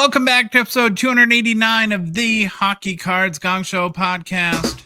Welcome back to episode 289 of the Hockey Cards Gongshow podcast.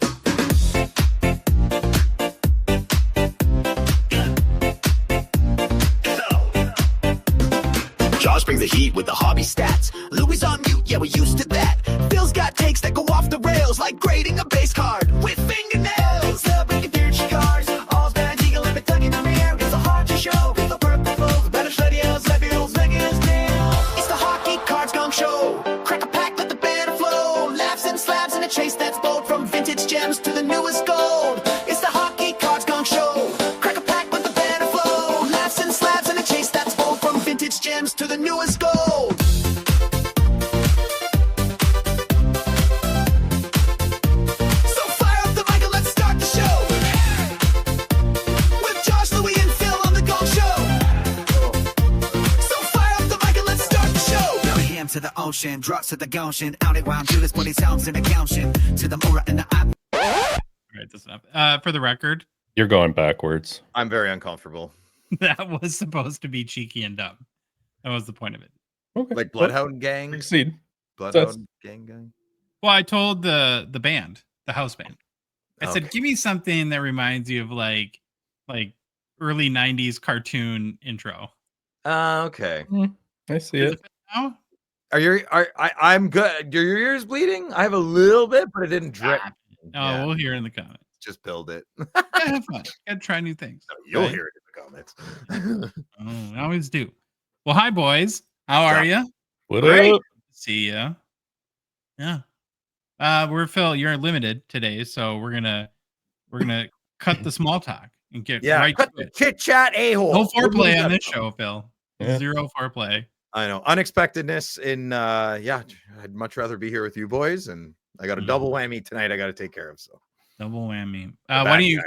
Josh brings the heat with the hobby stats. Louis on mute, yeah, we're used to that. Phil's got takes that go off the rails, like grading a base card with fingernails. Breaking dirt cars, all's bad, eagle, and tugging on the air. It's a hard to show. With the purple, better study else, let me else, make it nail. It's the Hockey Cards Gongshow. Crack a pack, let the banner flow. Laughs and slabs in a chase that's bold. From vintage gems to the newest gold. It's the Hockey Cards Gongshow. Crack a pack, let the banner flow. Laughs and slabs in a chase that's bold. From vintage gems to the newest gold. So fire up the mic and let's start the show. With Josh, Louis, and Phil on the Gong Show. So fire up the mic and let's start the show. Belly ham to the ocean, drops to the Goshen. Out it round, do this, put his sounds in the Goshen. To the Mura and the Ap. All right, that's enough. For the record, You're going backwards. I'm very uncomfortable. that was supposed to be cheeky and dumb. That was the point of it. Okay. Like Bloodhound Gang? Succeed. Bloodhound Gang? Well, I told the band, the house band, I said, Okay. give me something that reminds you of like early 90s cartoon intro. Okay. I see Is it. it now? I'm good. Are your ears bleeding? I have a little bit, but it didn't drip. Oh, Yeah, we'll hear it in the comments. just build it. Yeah, have fun. Gotta try new things. You'll right? hear it in the comments. Oh, I always do. Well, hi, boys. How are you? What Great. up? See ya. Yeah. We're Phil. You're limited today, so we're gonna cut the small talk and get Yeah, right cut to the it. chit chat a hole. No foreplay on this show, Phil. Yeah. Zero foreplay. I know unexpectedness in I'd much rather be here with you boys, and I got a Mhm. double whammy tonight. I got to take care of. So Double whammy. The Why bad don't you guy.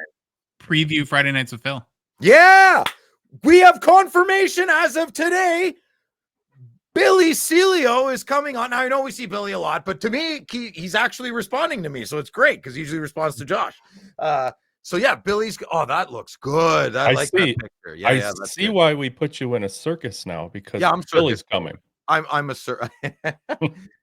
preview Friday Nights with Phil? Yeah, we have confirmation as of today. Billy Celio is coming on. Now, I know we see Billy a lot, but to me, he's actually responding to me. So it's great because he usually responds to Josh. So yeah, Billy's. Oh, that looks good. I like see. that picture. Yeah, I that's see good. why we put you in a circus now because Yeah, I'm Billy's circus coming. I'm a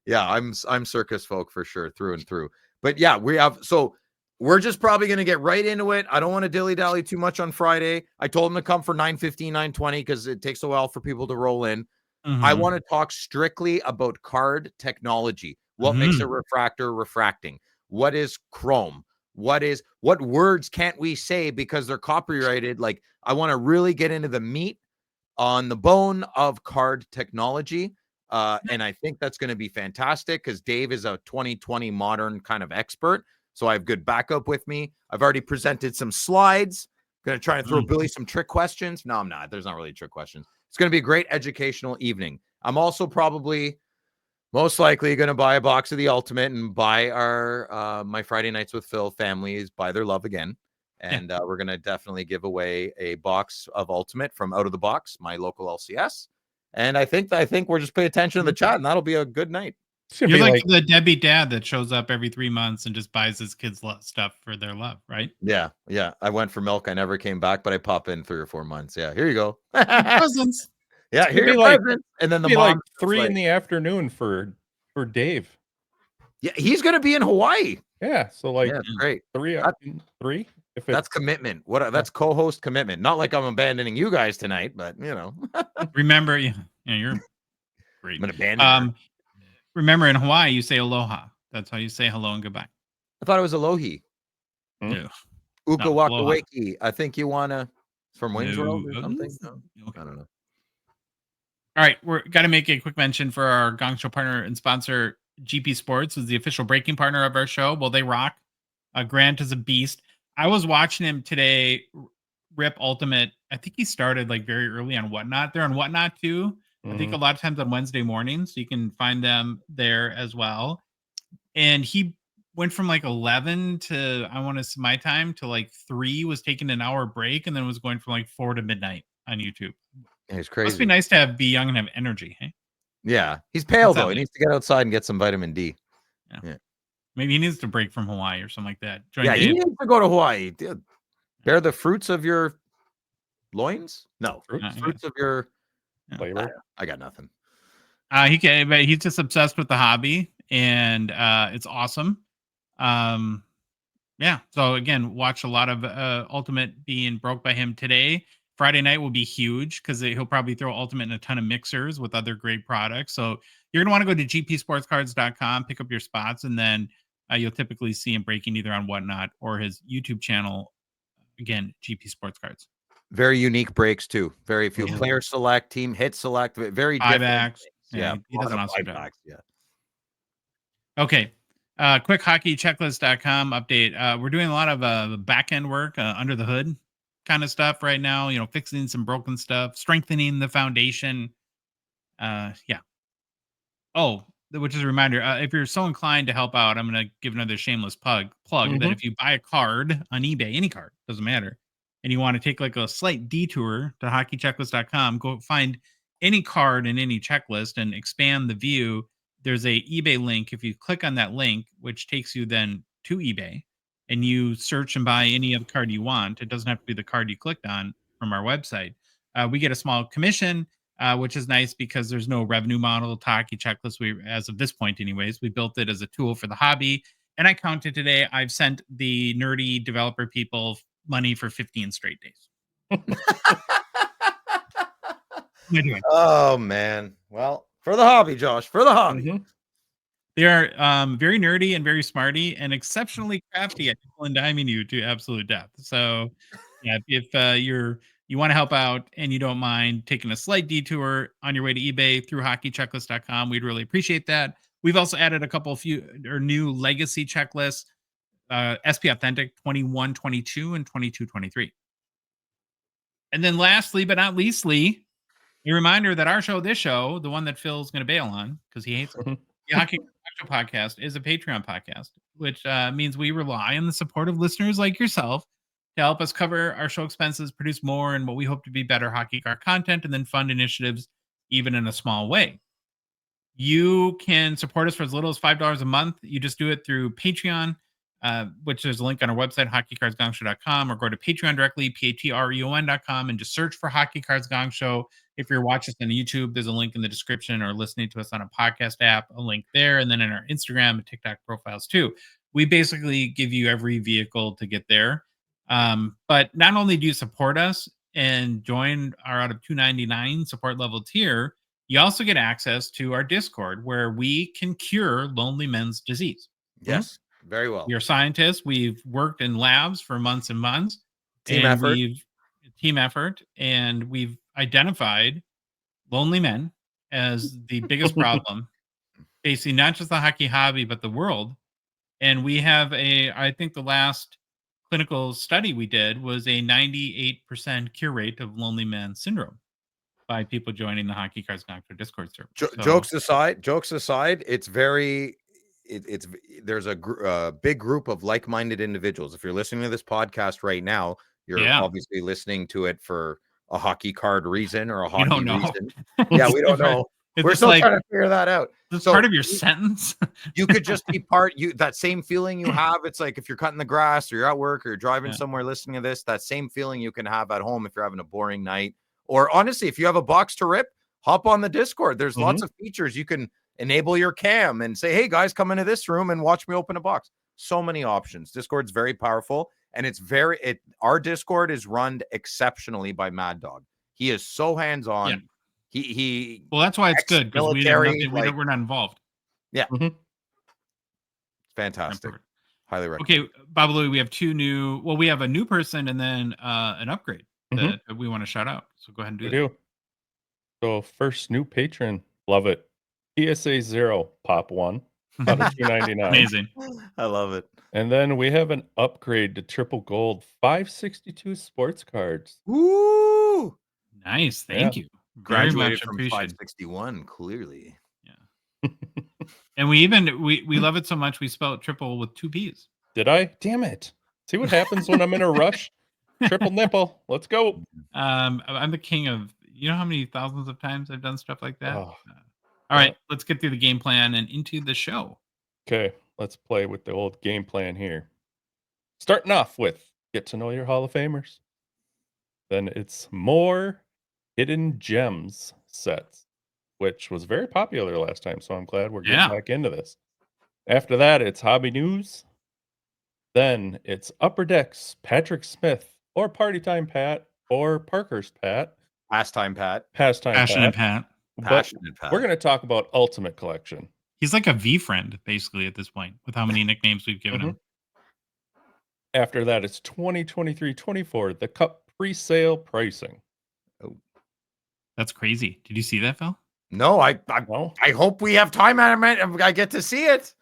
yeah, I'm circus folk for sure, through and through. But yeah, we're just probably going to get right into it. I don't want to dilly-dally too much on Friday. I told him to come for 9:15, 9:20 because it takes a while for people to roll in. I Mhm. want to talk strictly about card technology. What makes a refractor refracting? What is chrome? What words can't we say because they're copyrighted? Like, I want to really get into the meat on the bone of card technology. And I think that's going to be fantastic because Dave is a 2020 modern kind of expert. So I have good backup with me. I've already presented some slides. Going to try and throw Billy some trick questions. No, I'm not. There's not really trick questions. It's going to be a great educational evening. I'm also probably most likely going to buy a box of the Ultimate and buy our my Friday Nights with Phil families buy their love again. And we're going to definitely give away a box of Ultimate from Out of the Box, my local LCS. And I think we're just pay attention to the chat, and that'll be a good night. It's gonna You're be like the deadbeat dad that shows up every 3 months and just buys his kids stuff for their love, right? Yeah. I went for milk. I never came back, but I pop in 3 or 4 months. Yeah, here you go. Cousins. Yeah, gonna here's be your like- present. And then the be mom like 3 in the afternoon for Dave. yeah, he's gonna be in Hawaii. Yeah, so like Yeah, that's great. 3 That- if That's it's commitment. That's co-host commitment. Not like I'm abandoning you guys tonight, but Remember, you're great. I'm gonna abandon her. Remember, in Hawaii, you say aloha. That's how you say hello and goodbye. I thought it was Alohi. No. Uka No, Waka aloha. Wakey. I think you wanna from Wayne's World or No. something. No, Okay. I don't know. All right, we're got to make a quick mention for our Gong Show partner and sponsor. GP Sports is the official breaking partner of our show. Well, they rock. Grant is a beast. I was watching him today rip Ultimate. I think he started like very early on Whatnot. They're on Whatnot too. I think a lot of times on Wednesday mornings, so you can find them there as well. And he went from like 11 to my time to like 3, was taking an hour break, and then was going from like 4 to midnight on YouTube. Yeah, he's Must crazy. be nice to be young and have energy. Hey? Yeah, he's pale What's though. that He mean? needs to get outside and get some vitamin D. Maybe he needs to break from Hawaii or something like that. Join Yeah, he Dave. needs to go to Hawaii. Dude, bear the fruits of your loins. No, Fruits? fruits of your. flavor. I got nothing. But he's just obsessed with the hobby, and it's awesome. Yeah. So again, watch a lot of Ultimate being broke by him today. Friday night will be huge because he'll probably throw Ultimate in a ton of mixers with other great products. So you're gonna want to go to gpsportscards.com, pick up your spots, and then you'll typically see him breaking either on Whatnot or his YouTube channel. Again, GP Sports Cards. Very unique breaks too. Very few Mhm. player select, team hit select, very different. Buybacks. Yeah, He a does lot an of awesome job. buybacks. Yeah. Okay. Quick hockeychecklist.com update. We're doing a lot of back end work under the hood kind of stuff right now, fixing some broken stuff, strengthening the foundation. Yeah. Oh, which is a reminder. If you're so inclined to help out, I'm going to give another shameless plug that Mhm. if you buy a card on eBay, any card, doesn't matter, and you want to take like a slight detour to hockeychecklist.com, go find any card in any checklist and expand the view. There's a eBay link. If you click on that link, which takes you then to eBay, and you search and buy any other card you want, it doesn't have to be the card you clicked on from our website. We get a small commission, which is nice because there's no revenue model to Hockey Checklist. We, as of this point, anyways, we built it as a tool for the hobby. And I counted today. I've sent the nerdy developer people money for 15 straight days. What am I doing? Oh man. Well, for the hobby, Josh. For the hobby. Mhm. They are very nerdy and very smarty and exceptionally crafty at nickel and diming you to absolute death. So, yeah, if you want to help out and you don't mind taking a slight detour on your way to eBay through hockeychecklist.com, we'd really appreciate that. We've also added a couple new legacy checklists, SP Authentic 21, 22, and 22, 23. And then lastly, but not leastly, a reminder that this show, the one that Phil's going to bail on because he hates it, Mhm. the Hockey Gongshow podcast is a Patreon podcast, which means we rely on the support of listeners like yourself to help us cover our show expenses, produce more and what we hope to be better hockey card content, and then fund initiatives even in a small way. You can support us for as little as $5 a month. You just do it through Patreon, which there's a link on our website, hockeycardsgongshow.com, or go to Patreon directly, patreon.com, and just search for Hockey Cards Gong Show. If you're watching us on YouTube, there's a link in the description, or listening to us on a podcast app, a link there, and then in our Instagram and TikTok profiles too. We basically give you every vehicle to get there. But not only do you support us and join our out of $2.99 support level tier, you also get access to our Discord where we can cure lonely men's disease. Yes. Very well. We are scientists. We've worked in labs for months and months. Team and effort. Team effort, and we've identified lonely men as the biggest problem facing not just the hockey hobby but the world. And we have I think the last clinical study we did was a 98% cure rate of lonely man syndrome by people joining the Hockey Cards Gongshow Discord server. So, Jokes aside, it's very it's there's a big group of like-minded individuals. If you're listening to this podcast right now, you're Yeah. obviously listening to it for a hockey card reason or a you hockey don't know. reason. Yeah, we don't know. Is We're this still like trying to figure that out. this So part of your sentence? you could just be that same feeling you have. It's like if you're cutting the grass or you're at work or you're driving Yeah. somewhere listening to this, that same feeling you can have at home if you're having a boring night. Or honestly, if you have a box to rip, hop on the Discord. There's lots of features. You can enable your cam and say, hey guys, come into this room and watch me open a box. So many options. Discord's very powerful, and our Discord is run exceptionally by Mad Dog. He is so hands-on. Yeah. He Well, that's why it's good because ex-military, we're not involved. yeah. Mhm. Fantastic. Perfect. Highly recommend. Okay, Bob Louie, we have we have a new person and then an upgrade that we want to shout out. So go ahead and do We that. do. So first new patron, love it. PSA 0 pop 1 out of 2.99. Amazing. I love it. And then we have an upgrade to triple gold 562 sports cards. Woo! Nice. Thank you. Very Graduated much from appreciated. 561, clearly. Yeah. And we love it so much we spell it triple with 2 P's. Did I? Damn it. See what happens when I'm in a rush? Triple nipple. Let's go. I'm the king of, you know how many thousands of times I've done stuff like that? Oh, All right, let's get through the game plan and into the show. okay, let's play with the old game plan here. Starting off with get to know your Hall of Famers. Then it's more hidden gems sets. which was very popular last time. So I'm glad we're getting Yeah. back into this. After that, it's Hobby News. Then it's Upper Decks, Patrick Smith, or Party Time Pat, or Parkhurst Pat, Pastime Pat. Pastime Passionate Pat. Pat. But Passionate Pat. we're going to talk about Ultimate Collection. He's like a V friend, basically, at this point, with how many nicknames we've given him. After that, it's 2023-24, the Cup pre-sale pricing. That's crazy. Did you see that, Phil? No, I No? hope we have time and I get to see it.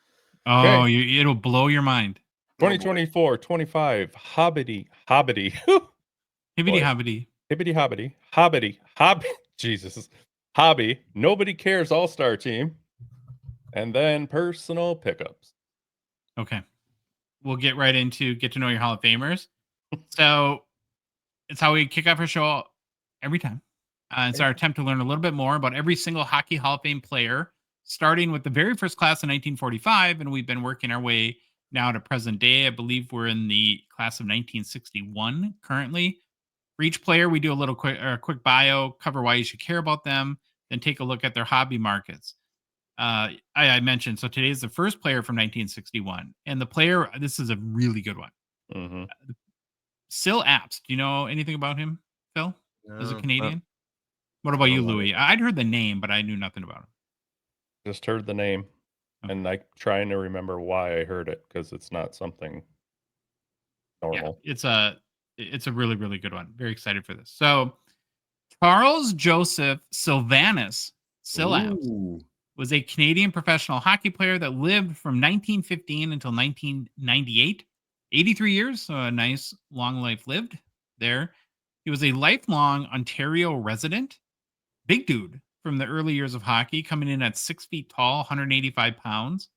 Oh, Okay. it'll blow your mind. 2024-25, Hobbity. Hibbity Boy. Hobbity. Jesus. Hobby. Nobody Cares All-Star Team. And then personal pickups. Okay. We'll get right into get to know your Hall of Famers. So it's how we kick off our show every time. It's our attempt to learn a little bit more about every single Hockey Hall of Fame player, starting with the very first class in 1945. And we've been working our way now to present day. I believe we're in the class of 1961 currently. For each player, we do a little quick bio, cover why you should care about them, then take a look at their hobby markets. I mentioned, so today is the first player from 1961. And the player, this is a really good one. Mm-hmm. Syl Apps. Do you know anything about him, Phil? As a No, Canadian? What about you, don't know. Louis? I'd heard the name, but I knew nothing about him. Just heard the name. Okay. And I'm trying to remember why I heard it, because it's not something normal. Yeah, it's a really, really good one. Very excited for this. So Charles Joseph Sylvanus Syl Apps Ooh. was a Canadian professional hockey player that lived from 1915 until 1998. 83 years, so a nice long life lived there. He was a lifelong Ontario resident. Big dude from the early years of hockey, coming in at 6 feet tall, 185 pounds.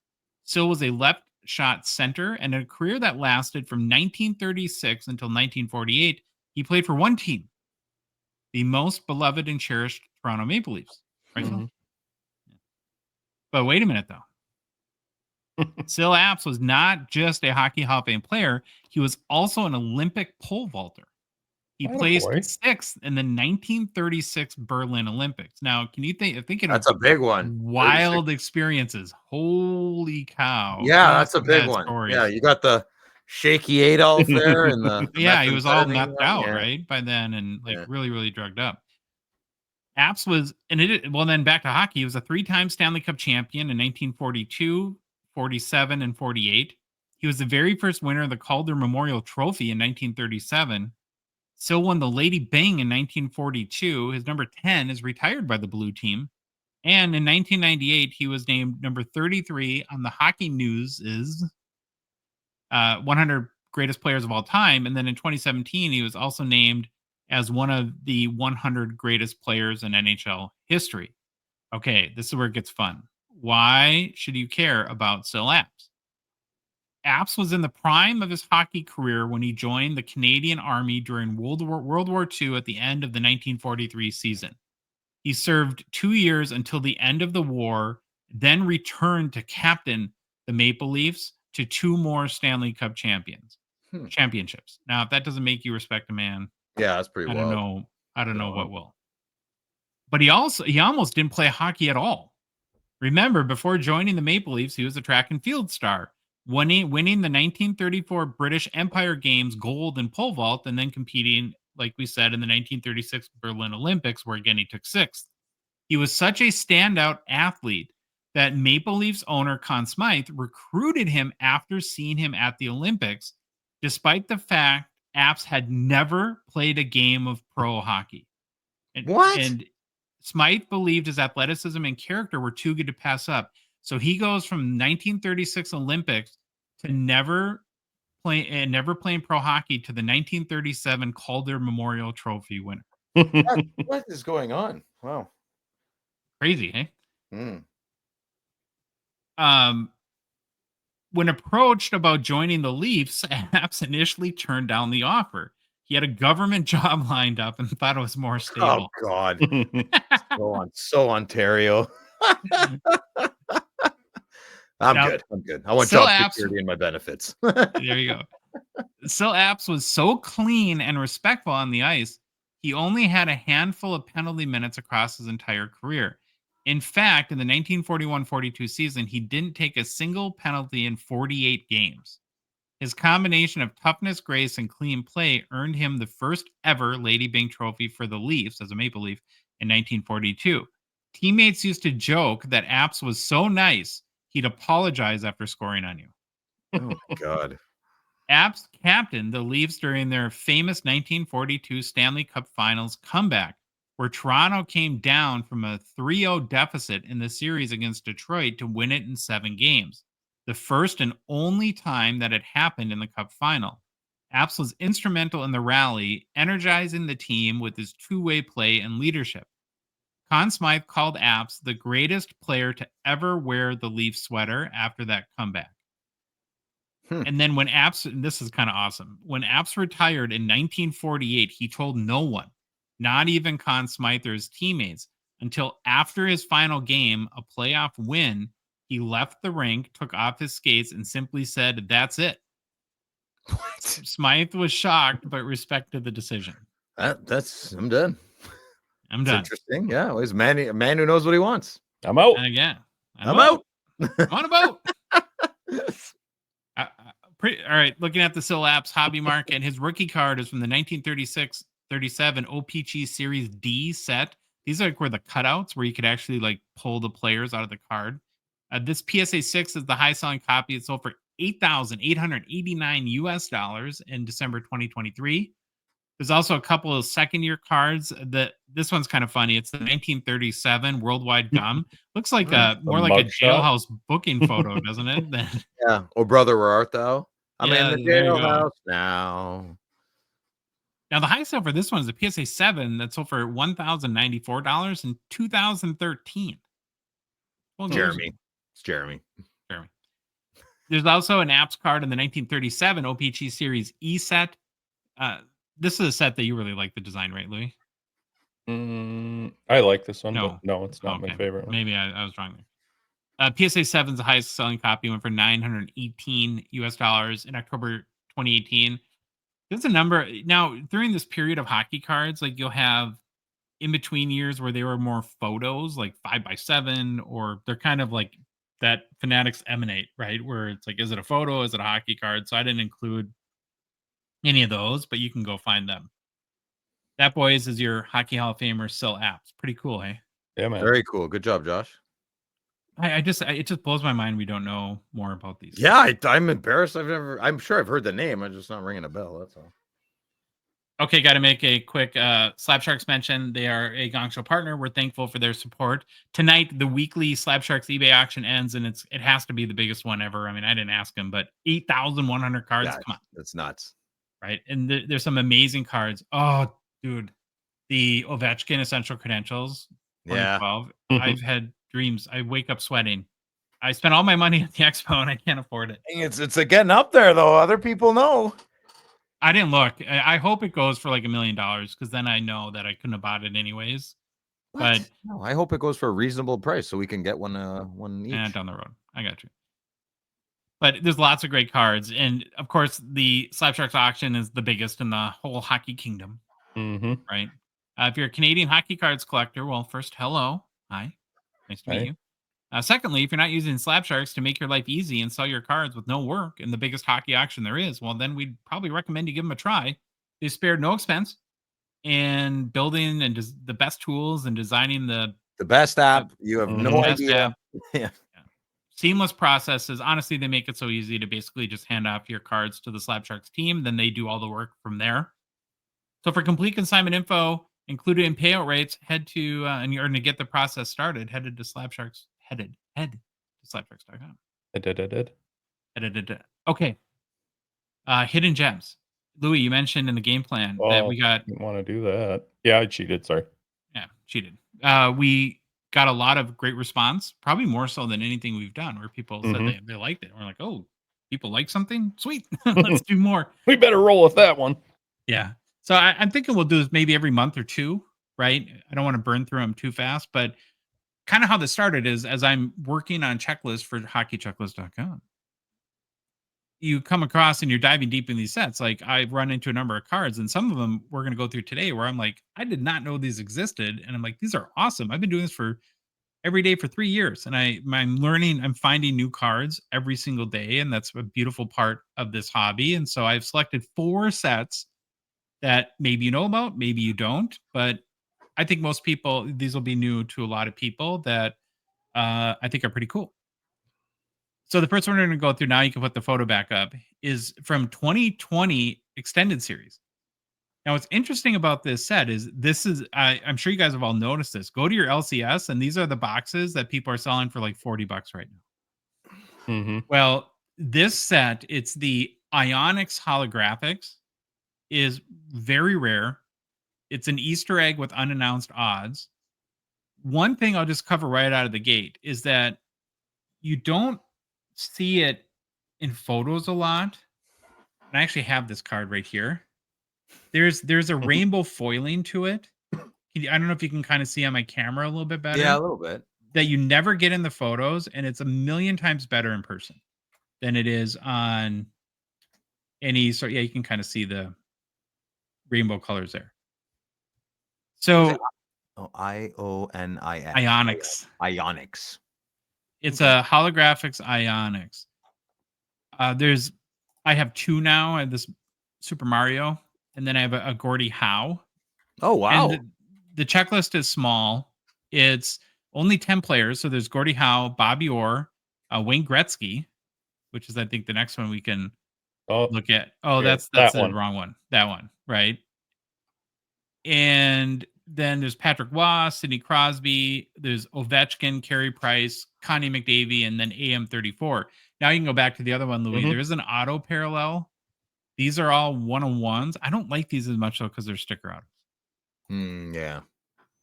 Syl was a left shot center and a career that lasted from 1936 until 1948. He played for one team, the most beloved and cherished Toronto Maple Leafs. Right, Phil? Mhm. But wait a minute, though. Syl Apps was not just a Hockey Hall of Fame player. He was also an Olympic pole vaulter. He placed Attaboy. 6th in the 1936 Berlin Olympics. Now, can you thinking That's of a big one. wild experiences? Holy cow! Yeah, that's a We've big had one. stories. Yeah, you got the shaky Adolf there and the Yeah, he was all methamphetamine nuts one, out yeah. right by then, and like Yeah. really, really drugged up. Apps was, well, then back to hockey. He was a 3-time Stanley Cup champion in 1942, 47, and 48. He was the very first winner of the Calder Memorial Trophy in 1937. Syl won the Lady Byng in 1942. His number 10 is retired by the Blue Team. And in 1998, he was named number 33 on the Hockey News' 100 greatest players of all time. And then in 2017, he was also named as one of the 100 greatest players in NHL history. Okay, this is where it gets fun. Why should you care about Syl Apps? Apps was in the prime of his hockey career when he joined the Canadian Army during World War II at the end of the 1943 season. He served 2 years until the end of the war, then returned to captain the Maple Leafs to 2 more Stanley Cup championships. Now, if that doesn't make you respect a man, Yeah, that's pretty I wild. don't know. I don't know No. what will. But he almost didn't play hockey at all. Remember, before joining the Maple Leafs, he was a track and field star, winning the 1934 British Empire Games gold in pole vault, and then competing, like we said, in the 1936 Berlin Olympics, where again he took 6th. He was such a standout athlete that Maple Leafs owner Conn Smythe recruited him after seeing him at the Olympics, despite the fact Apps had never played a game of pro hockey. And Smythe believed his athleticism and character were too good to pass up. So he goes from 1936 Olympics to never playing pro hockey to the 1937 Calder Memorial Trophy winner. What is going on? Wow. Crazy, eh? Mm. When approached about joining the Leafs, Apps initially turned down the offer. He had a government job lined up and thought it was more stable. Oh God. so Ontario. I'm good. I want Syl job Apps- security in my benefits. There you go. Syl Apps was so clean and respectful on the ice, he only had a handful of penalty minutes across his entire career. In fact, in the 1941-42 season, he didn't take a single penalty in 48 games. His combination of toughness, grace, and clean play earned him the first ever Lady Byng trophy for the Leafs as a Maple Leaf in 1942. Teammates used to joke that Apps was so nice, he'd apologize after scoring on you. Oh God. Apps captained the Leafs during their famous 1942 Stanley Cup Finals comeback, where Toronto came down from a 3-0 deficit in the series against Detroit to win it in 7 games. The first and only time that it happened in the Cup final. Apps was instrumental in the rally, energizing the team with his two-way play and leadership. Conn Smythe called Apps the greatest player to ever wear the Leaf sweater after that comeback. And then when Apps, and this is kind of awesome, when Apps retired in 1948, he told no one, not even Conn Smythe or his teammates, until after his final game, a playoff win, he left the rink, took off his skates, and simply said, "That's it." What? Smythe was shocked, but respected the decision. That's I'm done. I'm It's done. interesting. Yeah, well, he's a man who knows what he wants. I'm out. Yeah. I'm out. I'm on a boat. All right, looking at the Syl Apps hobby market, his rookie card is from the 1936-37 O-Pee-Chee Series D set. These are like where the cutouts where you could actually like pull the players out of the card. This PSA 6 is the high selling copy. It sold for $8,889 in December 2023. There's also a couple of second year cards. This one's kind of funny. It's the 1937 Worldwide Gum. Looks like more like a jailhouse booking photo, doesn't it? Yeah. Oh, brother, where art thou? I'm Yeah, in the there you go. jailhouse now. Now, the high sale for this one is a PSA 7 that sold for $1,094 in 2013. Well, Jeremy. It's Jeremy. There's also an Apps card in the 1937 O-Pee-Chee Series E set. This is a set that you really like the design, right, Louis? I like this one, No. but no, it's not my favorite one. Maybe I was wrong there. PSA 7 is the highest selling copy, went for $918 in October 2018. There's a number now during this period of hockey cards, like you'll have in between years where they were more photos, like 5x7, or they're kind of like that Fanatics emanate, right? Where it's like, is it a photo? Is it a hockey card? So I didn't include any of those, but you can go find them. That, boys, is your Hockey Hall of Famer, Syl Apps. Pretty cool, hey? Yeah, man. Very cool. Good job, Josh. It just blows my mind we don't know more about these. Yeah, I'm embarrassed. I'm sure I've heard the name. I'm just not ringing a bell. That's all. Okay, got to make a quick Slab Sharks mention. They are a Gongshow partner. We're thankful for their support. Tonight, the weekly Slab Sharks eBay auction ends, and it has to be the biggest one ever. I mean, I didn't ask him, but 8,100 cards. Yeah, come on, that's nuts. Right? And there's some amazing cards. Oh, dude, the Ovechkin Essential Credentials. 2012. Yeah. I've had dreams. I wake up sweating. I spent all my money at the expo, and I can't afford it. It's getting up there though. Other people know. I didn't look. I hope it goes for like $1 million because then I know that I couldn't have bought it anyways. What? But no, I hope it goes for a reasonable price so we can get one each. Down the road. I got you. But there's lots of great cards. And of course, the Slab Sharks auction is the biggest in the whole hockey kingdom. Mm-hmm. Right. If you're a Canadian hockey cards collector, well, first, hello. Hi. Nice to meet you. Secondly, if you're not using Slab Sharks to make your life easy and sell your cards with no work in the biggest hockey auction there is, well, then we'd probably recommend you give them a try. They spared no expense in building and just the best tools and designing the best app. You have no idea. Yeah. Seamless processes. Honestly, they make it so easy to basically just hand off your cards to the Slab Sharks team. Then they do all the work from there. So for complete consignment info, included in payout rates, head to and you're going to get the process started. Headed to Slab Sharks. Head to slabsharks.com. Okay. Hidden gems. Louis, you mentioned in the game plan that we got. Didn't want to do that. Yeah, I cheated. Sorry. Yeah, cheated. We got a lot of great response, probably more so than anything we've done, where people said they liked it. We're like, oh, people like something? Sweet. Let's do more. We better roll with that one. Yeah. So I'm thinking we'll do this maybe every month or two, right? I don't want to burn through them too fast, but kind of how this started is as I'm working on checklists for hockeychecklist.com, you come across and you're diving deep in these sets. Like I've run into a number of cards, and some of them we're going to go through today where I'm like, I did not know these existed. And I'm like, these are awesome. I've been doing this for every day for 3 years, and I'm learning. I'm finding new cards every single day, and that's a beautiful part of this hobby. And so I've selected 4 sets that maybe you know about, maybe you don't, but I think most people, these will be new to a lot of people that I think are pretty cool. So the first one we're going to go through now, you can put the photo back up, is from 2020 extended series. Now, what's interesting about this set is I'm sure you guys have all noticed this. Go to your LCS, and these are the boxes that people are selling for like $40 right now. Mm-hmm. Well, this set, it's the Ionics holographics, is very rare. It's an Easter egg with unannounced odds. One thing I'll just cover right out of the gate is that you don't see it in photos a lot. And I actually have this card right here. There's a rainbow foiling to it. I don't know if you can kind of see on my camera a little bit better. Yeah, a little bit. That you never get in the photos, and it's a million times better in person than it is on any sort. Yeah, you can kind of see the rainbow colors there. So Ionics. Ionics. Ionics. It's a holographics Ionics. I have 2 now. I have this Super Mario, and then I have a Gordie Howe. Oh, wow. And the checklist is small. It's only 10 players. So there's Gordie Howe, Bobby Orr, Wayne Gretzky, which is, I think, the next one we can look at. Oh, yeah, that's that the one. wrong one. That one, right? And then there's Patrick Waugh, Sidney Crosby. There's Ovechkin, Carey Price, Connie McDavid, and then AM34. Now you can go back to the other one, Louis. Mhm. There is an auto parallel. These are all 1-on-1s. I don't like these as much, though, because they're sticker autos. Yeah.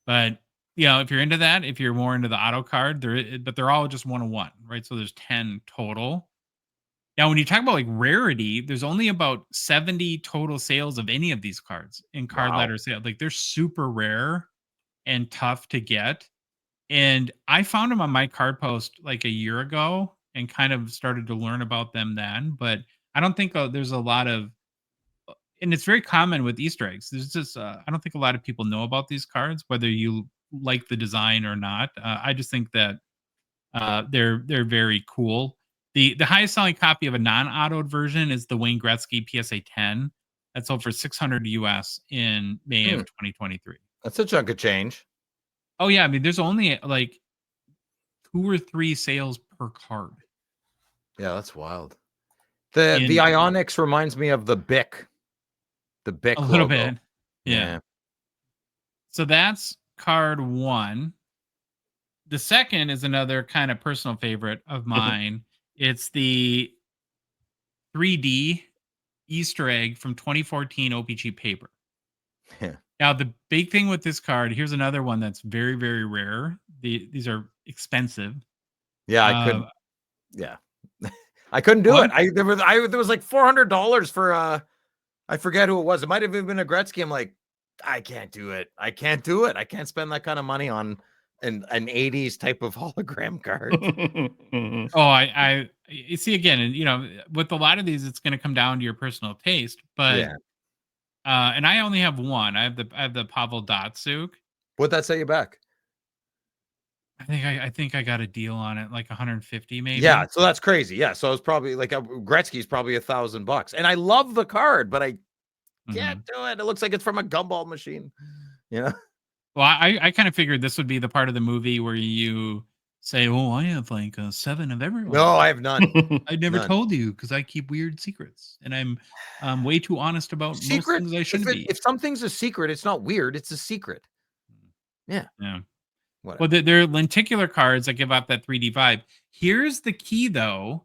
But, if you're into that, if you're more into the auto card, but they're all just 1-on-1, right? So there's 10 total. Now, when you talk about like rarity, there's only about 70 total sales of any of these cards in card Wow. letter sale. Like, they're super rare and tough to get. And I found them on my card post like a year ago and kind of started to learn about them then. But I don't think there's a lot of, and it's very common with Easter eggs. There's just, I don't think a lot of people know about these cards, whether you like the design or not. I just think that they're very cool. The highest selling copy of a non-autoed version is the Wayne Gretzky PSA 10. That sold for $600 US in May of 2023. That's a chunk of change. Oh yeah, I mean, there's only like 2 or 3 sales per card. Yeah, that's wild. The Ionics reminds me of the Bic. The Bic a little logo. bit. Yeah. So that's card 1. The second is another kind of personal favorite of mine. It's the 3D Easter egg from 2014 O-Pee-Chee paper. Yeah. Now, the big thing with this card, here's another one that's very, very rare. These are expensive. Yeah, I couldn't. Yeah, I couldn't do it. There was like $400 for I forget who it was. It might have even been a Gretzky. I'm like, I can't do it. I can't do it. I can't spend that kind of money on an 80s type of hologram card. Oh, I you see again, and with a lot of these, it's going to come down to your personal taste. But Yeah. And I only have one. I have the Pavel Datsyuk. What'd that set you back? I think I got a deal on it, like 150 maybe. Yeah, so that's crazy. Yeah, so it's probably like Gretzky's probably $1,000, and I love the card, but I can't do it. It looks like it's from a gumball machine. Well, I kind of figured this would be the part of the movie where you say, "Oh, I have like 7 of everyone." No, I have none. I never told you because I keep weird secrets, and I'm way too honest about most things I shouldn't be. If something's a secret, it's not weird. It's a secret. Yeah. Whatever. Well, they're lenticular cards that give off that 3D vibe. Here's the key, though,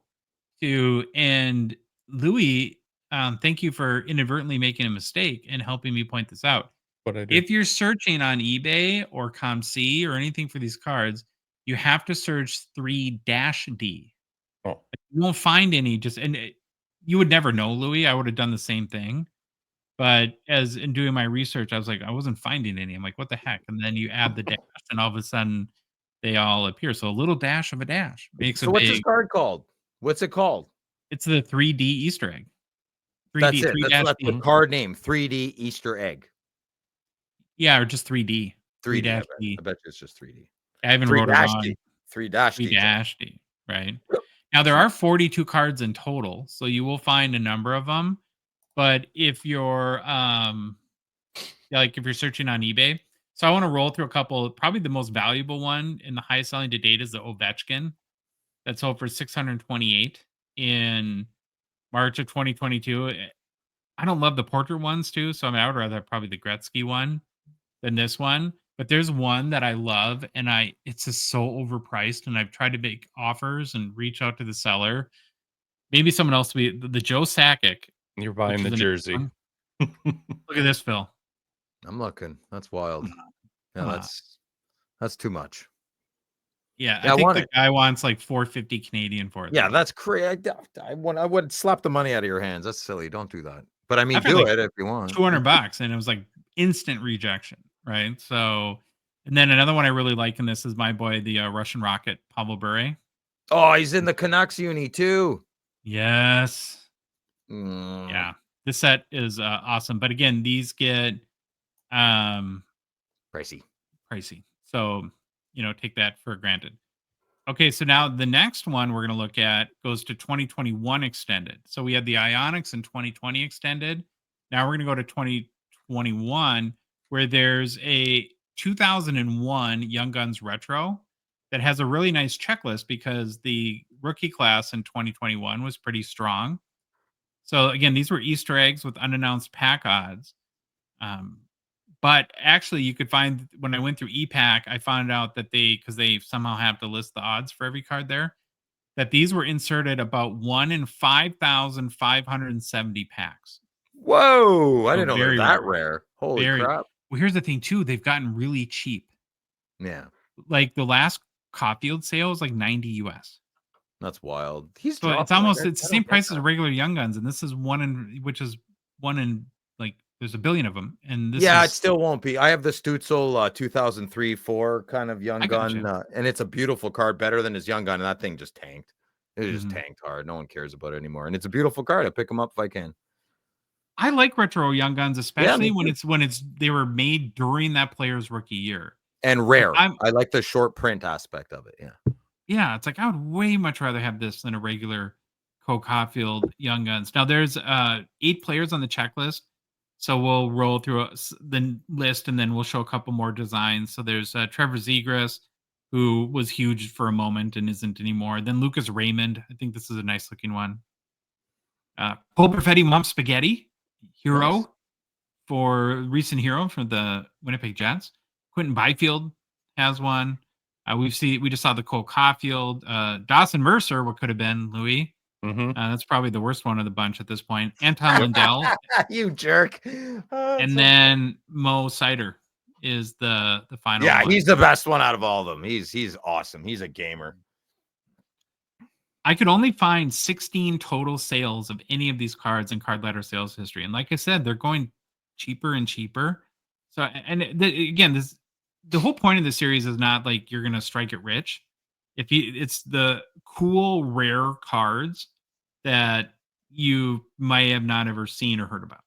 and Louis, thank you for inadvertently making a mistake and helping me point this out. What I do? If you're searching on eBay or ComC or anything for these cards, you have to search 3-D. Oh. You won't find any. You would never know, Louis. I would have done the same thing. But as in doing my research, I was like, I wasn't finding any. I'm like, what the heck? And then you add the dash, and all of a sudden, they all appear. So a little dash of a dash makes a big. What's this card called? What's it called? It's the 3D Easter egg. 3D, That's it. 3D That's the card name. 3D Easter egg. Yeah, or just 3D. 3D. I bet D. you it's just 3D. I even 3 wrote it dash on D. 3 dash 3 D. dash D, right? Now there are 42 cards in total, so you will find a number of them. But if you're like if you're searching on eBay, so I want to roll through a couple. Probably the most valuable one and the highest selling to date is the Ovechkin. That sold for 628 in March of 2022. I don't love the portrait ones too, so I mean I would rather have probably the Gretzky one than this one. But there's one that I love, and it's just so overpriced, and I've tried to make offers and reach out to the seller. Maybe someone else will be the Joe Sakic. You're Which buying the is an jersey. Look at this, Phil. I'm looking. That's wild. Yeah, Come on. that's too much. Yeah, Yeah, I think want the it. guy wants like 450 Canadian for it. Yeah, though. that's crazy. I would slap the money out of your hands. That's silly. Don't do that. But I mean, I've had, do like, it if you want. $200, and it was like instant rejection, right? So, and then another one I really like in this is my boy, the Russian Rocket, Pavel Bure. Oh, he's in the Canucks uni too. Yes. Mm. Yeah. This set is awesome. But again, these get Pricey. So, take that for granted. Okay, so now the next one we're going to look at goes to 2021 extended. So we had the Ionics in 2020 extended. Now we're going to go to 2021, where there's a 2001 Young Guns Retro that has a really nice checklist because the rookie class in 2021 was pretty strong. So again, these were Easter eggs with unannounced pack odds. But actually, you could find when I went through EPAC, I found out that because they somehow have to list the odds for every card there, that these were inserted about 1 in 5,570 packs. Whoa! I So didn't know they're very that rare. rare. Holy Very. crap! Well, here's the thing too; they've gotten really cheap. Yeah, Like the last Caulfield sale was like 90 US. that's wild. He's So it's dropping like almost that. it's the I same don't get price as that. a regular Young Guns, and this is one in like there's a billion of them, and this Yeah, is it still won't be. I have the Stutzel 2003-4 kind of Young I Gun, gotcha. and it's a beautiful card, better than his Young Gun, and that thing just tanked. It just Mhm. tanked hard. No one cares about it anymore, and it's a beautiful card. I pick them up if I can. I like retro Young Guns, Yeah, especially me too. when it's they were made during that player's rookie year. And Like rare. I like the short print aspect of it. Yeah. it's like I would way much rather have this than a regular Coke Caulfield Young Guns. Now there's 8 players on the checklist, so we'll roll through the list and then we'll show a couple more designs. So there's Trevor Zegras, who was huge for a moment and isn't anymore. Then Lucas Raymond, I think this is a nice looking one. Cole Perfetti Mom Spaghetti, hero. Nice. For recent hero for the Winnipeg Jets. Quentin Byfield has one. We just saw the Cole Caulfield, Dawson Mercer, what could have been Louis. That's probably the worst one of the bunch at this point. Anton Lindell, You jerk. and then Mo Sider is the final Yeah, one. he's the best one out of all of them. He's awesome. He's a gamer. I could only find 16 total sales of any of these cards in card letter sales history. And like I said, they're going cheaper and cheaper. So, again, the whole point of the series is not like you're going to strike it rich. It's the cool, rare cards that you might have not ever seen or heard about.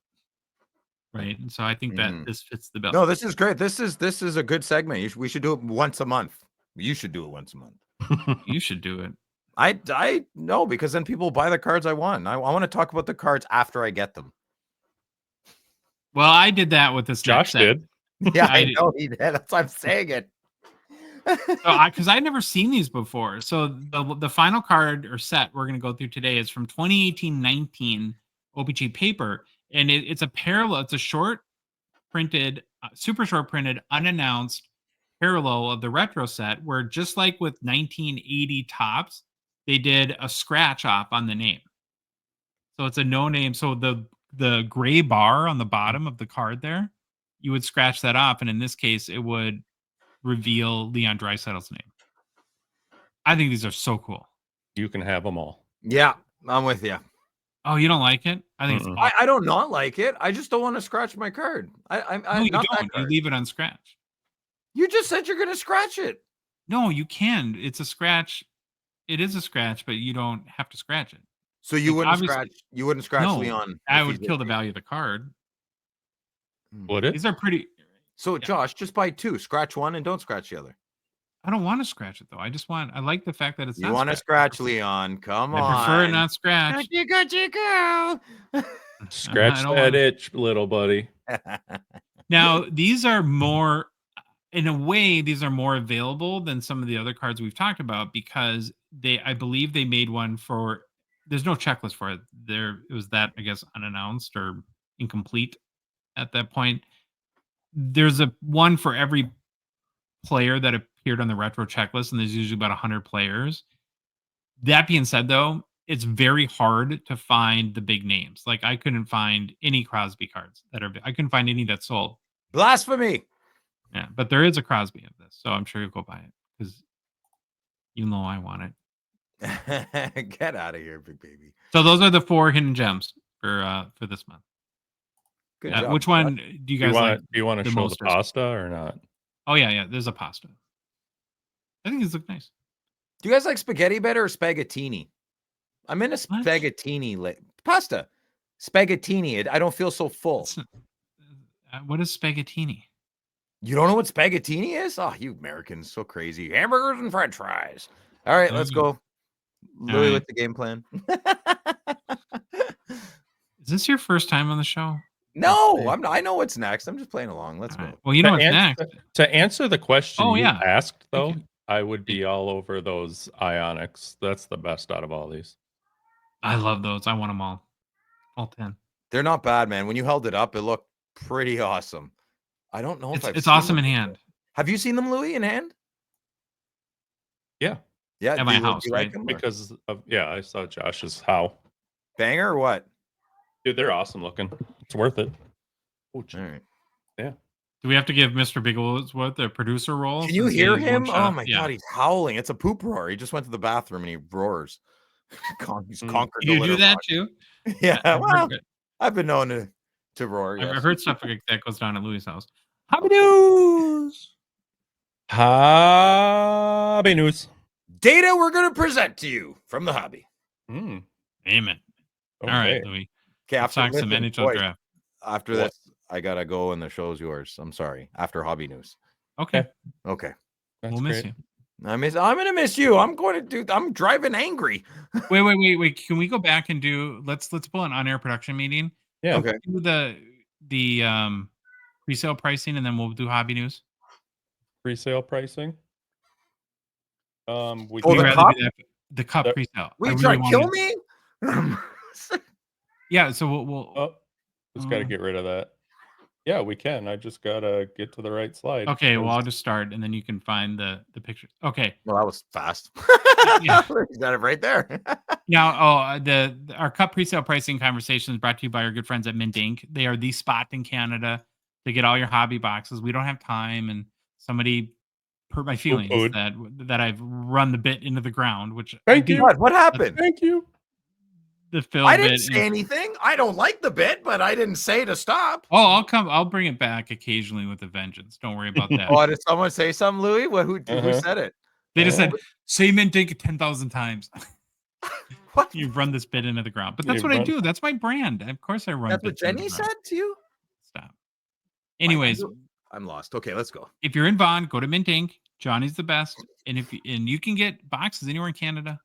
Right. And so I think that this fits the bill. No, this is great. This is a good segment. We should do it once a month. You should do it once a month. You should do it. I know, because then people buy the cards I want. I want to talk about the cards after I get them. Well, I did that with this. Josh did. Yeah, I know he did. That's why I'm saying it. Because I'd never seen these before. So the final card or set we're going to go through today is from 2018-19 O-Pee-Chee paper, and it's a parallel. It's a short printed, super short printed, unannounced parallel of the retro set, where just like with 1980 Topps, they did a scratch off on the name. So it's a no name. So the gray bar on the bottom of the card there, you would scratch that off, and in this case, it would reveal Leon Draisaitl's name. I think these are so cool. You can have them all. Yeah, I'm with you. Oh, you don't like it? I think it's awesome. I don't not like it. I just don't want to scratch my card. No, you don't. You leave it unscratched. You just said you're going to scratch it. No, you can. It's a scratch. It is a scratch, but you don't have to scratch it. So you wouldn't scratch. You wouldn't scratch No, Leon. I would kill the value of the card. Would it? These are pretty. So Josh, just buy 2. Scratch one and don't scratch the other. I don't want to scratch it though. I like the fact that it's You not want to scratched. scratch, Leon? Come I on. prefer it not scratched. Gotcha, girl. Scratch don't that wanna- itch, little buddy. Now, these are more, in a way, these are more available than some of the other cards we've talked about because I believe they made one for, there's no checklist for it. It was that, I guess, unannounced or incomplete at that point. There's one for every player that appeared on the retro checklist, and there's usually about 100 players. That being said, though, it's very hard to find the big names. Like I couldn't find any Crosby cards I couldn't find any that sold. Blasphemy. Yeah, but there is a Crosby of this, so I'm sure you'll go buy it because even though I want it. Get out of here, big baby. So those are the 4 hidden gems for this month. Good job. Which one do you guys like? Do you want to the show most the pasta or not? Oh yeah, there's a pasta. I think these look nice. Do you guys like spaghetti better or spaghettini? I'm in a What? spaghettini pasta. Spaghettini. I don't feel so full. What is spaghettini? You don't know what spaghettini is? Oh, you Americans, so crazy. Hamburgers and French fries. All right, let's go. Louis, right. with the game plan. Is this your first time on the show? No, I'm not. I know what's next. I'm just playing along. Let's All go. right. Well, you know what's next. To answer the question you yeah. asked, though, Thank you. I would be all over those Ionics. That's the best out of all these. I love those. I want them all 10. They're not bad, man. When you held it up, it looked pretty awesome. I don't know if It's awesome in hand. Have you seen them, Louis, in hand? Yeah. Yeah. At my house, right? Because of, I saw Josh's how. Banger or what? Dude, they're awesome looking. It's worth it. All right. Yeah. Do we have to give Mr. Bigglesworth the producer role? Can you since he hear is one him? shot? Oh my God, he's howling. It's a poop roar. He just went to the bathroom and he roars. He's conquered. the You do litter that box. too? Yeah. I've Well, heard, I've been known to roar. I've Yes. heard stuff like that goes down at Louis' house. Hobby news. Hobby news. Data we're going to present to you from the hobby. Mm, Amen. okay. All right, Louis. Okay, Let's talk some NHL draft. After What? this, I gotta go and the show's yours. I'm sorry. After hobby news. Okay, Okay. That's we'll miss great. you. I'm gonna miss you. I'm driving angry. Wait. Can we go back and let's pull an on-air production meeting? Yeah. Okay. Do the resale pricing and then we'll do hobby news. Pre-sale pricing. We Oh, We'd the rather cup? do that, the cup The- presale. Will I you try really to kill wanted- me? Yeah, so we'll Oh, just got to Uh, get rid of that. Yeah, we can. I just gotta get to the right slide. okay, well I'll 'cause- just start and then you can find the pictures. Okay. Well, that was fast. Yeah. He's got it right there. Now, our cup presale pricing conversation is brought to you by our good friends at Mint Inc. They are the spot in Canada to get all your hobby boxes. We don't have time, and somebody hurt my feelings Poo-pooed. that I've run the bit into the ground, which Thank you. What happened? Thank you. the Phil I bit. didn't say anything. I don't like the bit, but I didn't say to stop. Oh, I'll bring it back occasionally with a vengeance. Don't worry about that. Oh, did someone say something, Louis? Who Uh-huh. said it? They just said, say Mint Inc. 10,000 times. What? You run this bit into the ground. But that's You what I run- do. That's my brand. Of course I run That's what bits into Jenny the ground. said to you? Stop. Anyways, I'm lost. Okay, let's go. if you're in Vaughan, go to Mint Inc. Johnny's the best. And you can get boxes anywhere in Canada.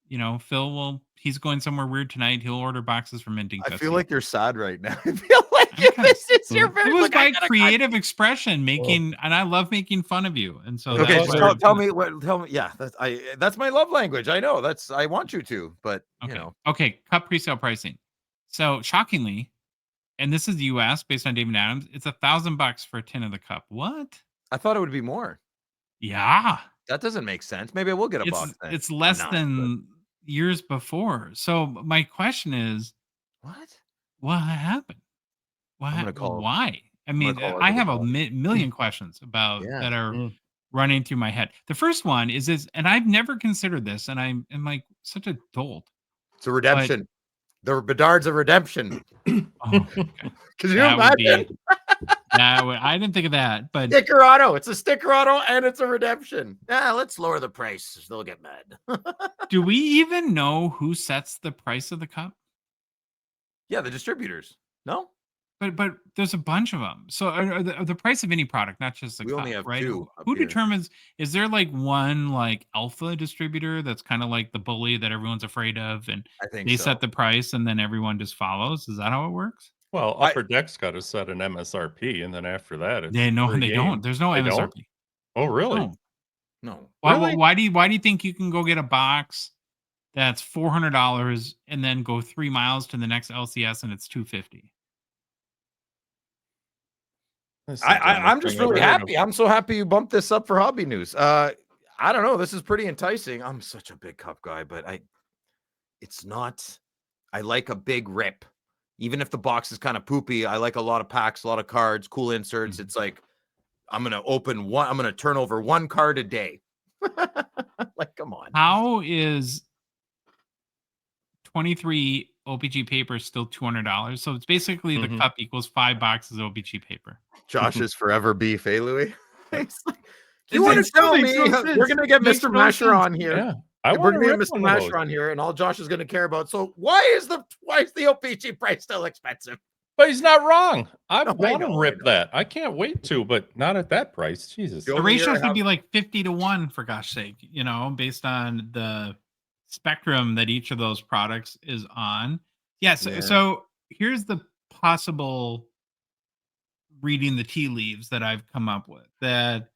You know, he's going somewhere weird tonight. He'll order boxes from Mint Inc. I That's feel it. like you're sad right now. I feel like I'm kinda- this is your very It was look, I my gotta- creative expression and I love making fun of you. And so Okay, that's just why tell me. Yeah, that's my love language. I know. I want you to, but Okay. you know, Okay, cup presale pricing. So shockingly, and this is US based on David Adams, it's $1,000 for a tin of the cup. What? I thought it would be more. Yeah. That doesn't make sense. Maybe I will get a box. Then. It's less Not, than years before. So my question is, what happened? I'm gonna call- Why? I gonna mean, call I it have a call. million questions about Yeah. that are Mm. running through my head. The first one is, and I've never considered this, and I'm like such a dolt. It's a redemption. The Bedard's a redemption. Oh, okay. Can you That would be- imagine? I didn't think of that, but Sticker auto. It's a sticker auto and it's a redemption. Yeah, let's lower the price. They'll get mad. do we even know who sets the price of the cup? Yeah, the distributors. No? But there's a bunch of them. So are the price of any product, not just the We only cup, have right? 2 up Who here. determines? Is there like one like alpha distributor that's kind of like the bully that everyone's afraid of, and I think they so. set the price, and then everyone just follows? Is that how it works? Well, I Upper Deck's got to set an MSRP, and then after that, it's They no, free they don't. game. There's no They don't? MSRP. Oh, really? No. No. Really? Why do you think you can go get a box that's $400 and then go 3 miles to the next LCS and it's $250? That's the dumbest I'm just thing I've really heard of. happy. I'm so happy you bumped this up for hobby news. I don't know. This is pretty enticing. I'm such a big cup guy, but it's not. I like a big rip. Even if the box is kind of poopy, I like a lot of packs, a lot of cards, cool inserts. It's like I'm gonna turn over 1 card a day. Like, come on. How is 23 O-Pee-Chee paper is still $200? So it's basically the Mhm. cup equals 5 boxes of O-Pee-Chee paper. Josh is forever beef, eh, Louis? He's like, It you want to still tell makes me no we're sense. gonna get Makes Mr. no Masher sense. on here? Yeah. I We're want to gonna rip get Mr. one of those. Masher on here, and all Josh is gonna care about. So why is the O-Pee-Chee price still expensive? But he's not wrong. I No, I want to know, I rip know. that. I can't wait to, but not at that price. Jesus. The The only year ratio I should have be like 50-1 for gosh sake, based on the spectrum that each of those products is on. Yeah, Yeah. so here's the possible reading the tea leaves that I've come up with, that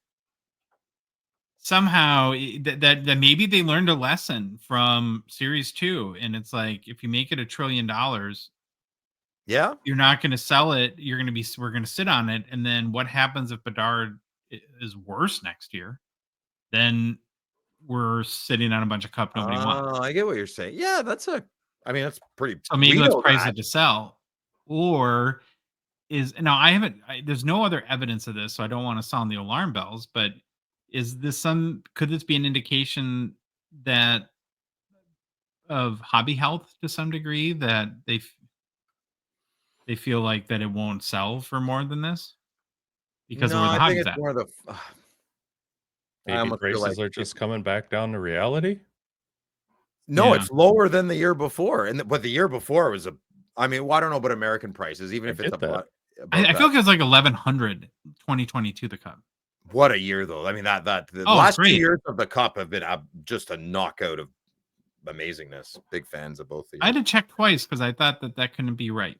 somehow that maybe they learned a lesson from series 2, and it's like, if you make it $1 trillion, Yeah. you're not going to sell it. We're going to sit on it, and then what happens if Bedard is worse next year? Then we're sitting on a bunch of cup nobody wants. I get what you're saying. Yeah, that's pretty. So maybe We let's know price that. it to sell. Or is now I haven't there's no other evidence of this, so I don't want to sound the alarm bells, but could this be an indication that of hobby health to some degree, that they feel like that it won't sell for more than this because of No, where the I think hobby's it's at? more the. I Maybe almost feel like prices are just coming back down to reality. no, Yeah. it's lower than the year before, but the year before was a. I mean, well, I don't know about American prices, even I if it's get that. above I that. feel like it was like 1100 2022 the cup. What a year, though. I mean, the Oh, last 2 great. years of the cup have been just a knockout of amazingness. Big fans of both the I had years. to check twice because I thought that couldn't be right.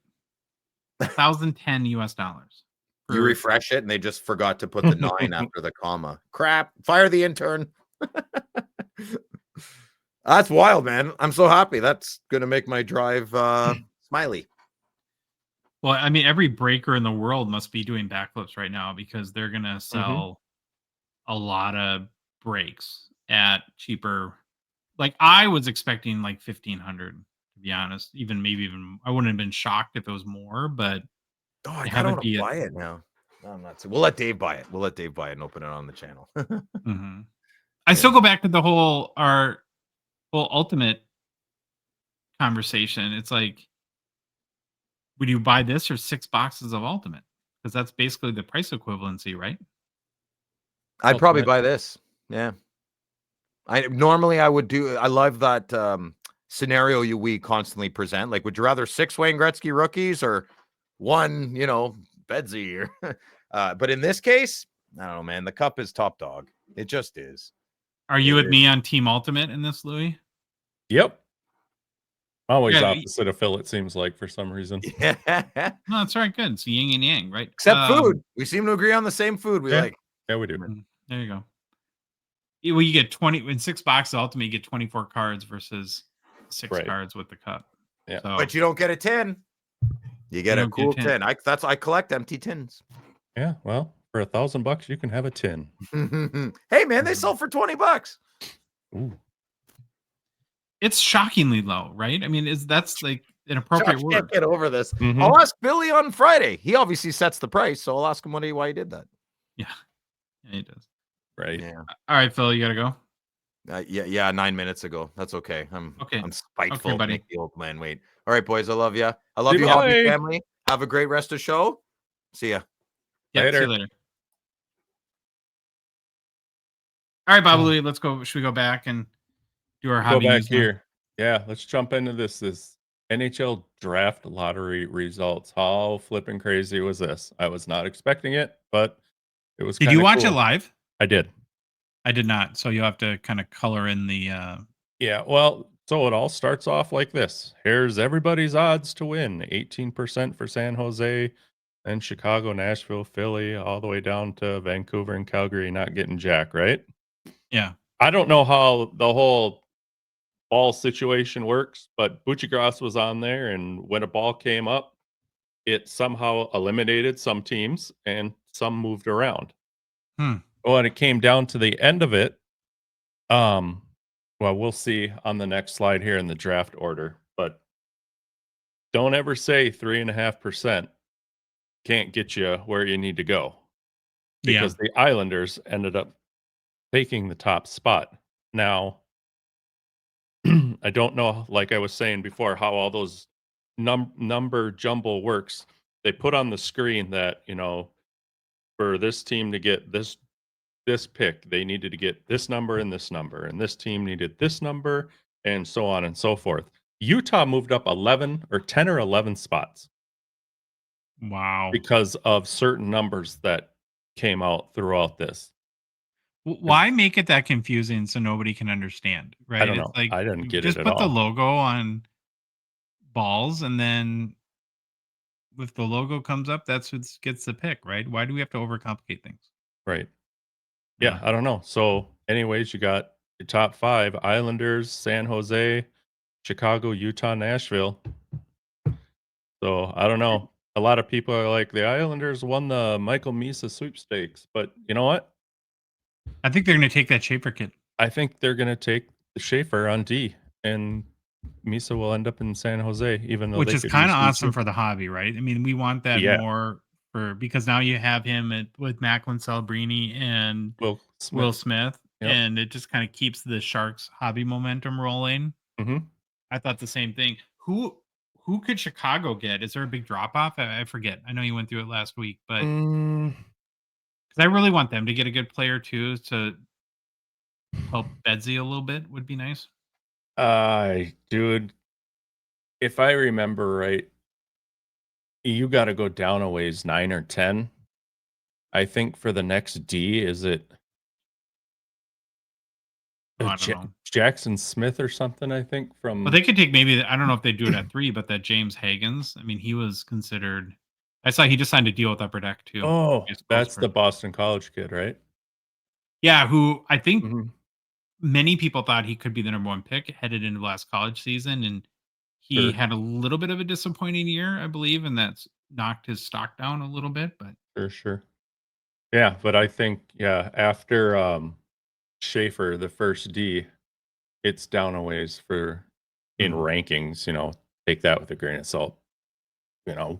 $1,010. You refresh it, and they just forgot to put the 9 after the comma. Crap! Fire the intern. That's wild, man. I'm so happy. That's gonna make my drive smiley. Well, I mean, every breaker in the world must be doing backflips right now because they're gonna sell a lot of breaks at cheaper. Like, I was expecting like 1,500, to be honest. Even I wouldn't have been shocked if it was more, but Oh, I they kind of haven't want to be. buy it now. No, I'm not. We'll let Dave buy it. We'll let Dave buy it and open it on the channel. Mhm. I still go back to our whole ultimate conversation. It's like, would you buy this or 6 boxes of ultimate? Because that's basically the price equivalency, right? I'd probably Ultimate. buy this. Yeah. I would do. I love that scenario we constantly present. Like, would you rather 6 Wayne Gretzky rookies or 1, Bedsy? But in this case, I don't know, man. The cup is top dog. It just is. Are you with me on Team Ultimate in this, Louis? Yep. Always Yeah, opposite of Phil, it seems like, for some reason. Yeah. no, that's right. Good. It's yin and yang, right? Except food. We seem to agree on the same food we Yeah. like. Yeah, we do. There you go. Well, you get 20 in 6 boxes. Ultimate, you get 24 cards versus 6 cards with the cup. Yeah. So, But you don't get a tin. You get a don't get a cool tin. tin. I collect empty tins. Yeah. Well, for $1,000, you can have a tin. Hey, man, they sell for $20. Ooh. It's shockingly low, right? I mean, that's like an appropriate Josh word. can't get over this. Mhm. I'll ask Billy on Friday. He obviously sets the price, so I'll ask him why he did that. Yeah, he does. Right. Yeah. All right, Phil, you gotta go. Yeah. 9 minutes ago. That's okay. I'm spiteful. Okay, buddy. Make the old man wait. All right, boys. I love you. I love See you, you. hobby Bye. family. Have a great rest of the show. See ya. Yeah, see Later. you later. All right, Bob Louie, let's go. Should we go back and do our Go hobby back news now? here. Yeah. Let's jump into this NHL Draft lottery results. How flipping crazy was this? I was not expecting it, but it was Did you kinda watch it cool. live? I did. I did not. So you'll have to kind of color in the Yeah, well, so it all starts off like this. Here's everybody's odds to win. 18% for San Jose, then Chicago, Nashville, Philly, all the way down to Vancouver and Calgary not getting jack, right? yeah. I don't know how the whole ball situation works, but Buccigross was on there, and when a ball came up, it somehow eliminated some teams and some moved around. Hmm. When it came down to the end of it, um, well, we'll see on the next slide here in the draft order, but don't ever say 3.5% can't get you where you need to go Yeah. because the Islanders ended up taking the top spot. Now, I don't know, like I was saying before, how all those number jumble works. They put on the screen that, for this team to get this pick, they needed to get this number, and this team needed this number, and so on and so forth. Utah moved up 11 or 10 or 11 spots Wow. because of certain numbers that came out throughout this. Why make it that confusing so nobody can understand? I Right? don't It's know. like I didn't you get it just at put the all. logo on balls, and then if the logo comes up, that's what gets the pick, right? Why do we have to overcomplicate things? Right. Yeah, Yeah. I don't know. So, anyways, you got your top 5: Islanders, San Jose, Chicago, Utah, Nashville. So, I don't know. A lot of people are like, "The Islanders won the Michael Misa sweepstakes," but you know what? I think they're going to take that Schaefer kid, I think they're gonna take the Schaefer on D, and Misa will end up in San Jose, even though which they is could kind use of D awesome too. for the hobby, right? I mean, we want that Yeah, more for because now you have him with Macklin Celebrini and Will Will Smith. Smith, Yep. and it just kind of keeps the Sharks hobby momentum rolling. Mhm. I thought the same thing. Who could Chicago get? Is there a big drop off? I forget. I know you went through it last week, but Mm, because I really want them to get a good player too to help Bedsy a little bit would be nice. dude, if I remember right, you gotta go down a ways, 9 or 10. I think for the next D, is it Oh, I don't know. Jackson Smith or something, I think, But from they could take maybe I don't know if they do it at 3, but that James Hagens, I mean, he was considered I saw he just signed a deal with Upper Deck too. Oh, Be a that's the spokesperson. Boston College kid, right? Yeah, who I think Mhm. many people thought he could be the number 1 pick headed into last college season, and he Sure, had a little bit of a disappointing year, I believe, and that's knocked his stock down a little bit, but sure. Yeah, but I think, yeah, after, Schaefer, the first D, it's down a ways for in mhm. rankings, take that with a grain of salt,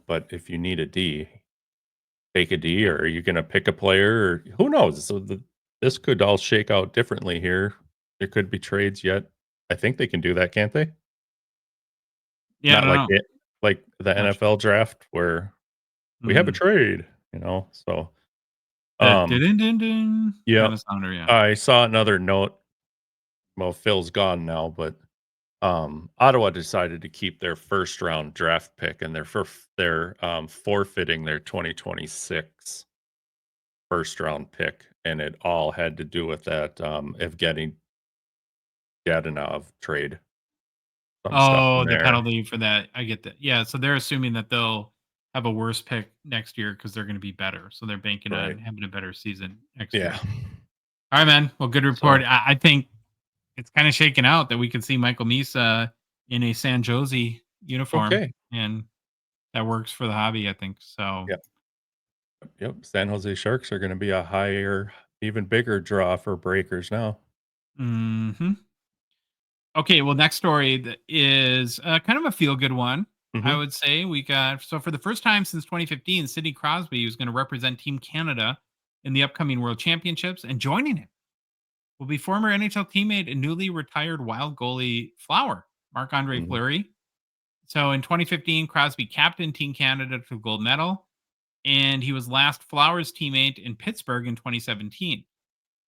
but if you need a D, take a D, or are you gonna pick a player, or who knows? So this could all shake out differently here. There could be trades yet. I think they can do that, can't they? Yeah, I Not don't like know. the Not NFL draft where we have a mhm. trade, so, The um, dun-dun-dun-dun yeah, kinda sounder, yeah. I saw another note. Well, Phil's gone now, but Ottawa decided to keep their first round draft pick, and they're forfeiting their 2026 first round pick, and it all had to do with that Evgeny Dadonov trade. Some stuff in Oh, the there, penalty for that. I get that. Yeah, so they're assuming that they'll have a worse pick next year because they're gonna be better. So they're banking on right? having a better season next Yeah. year. All right, man. Well, good report. So I think it's kind of shaken out that we could see Michael Misa in a San Jose uniform, okay, and that works for the hobby, I think. So, yep, yep. San Jose Sharks are going to be a higher, even bigger draw for breakers now. mhm. Okay, well, next story is kind of a feel good one. I Hmm. would say we got so for the first time since 2015, Sidney Crosby was going to represent Team Canada in the upcoming World Championships, and joining him will be former NHL teammate and newly retired Wild goalie Flower, Marc Andre Hmm. Fleury. So in 2015, Crosby captained Team Canada to the gold medal, and he was last Flower's teammate in Pittsburgh in 2017.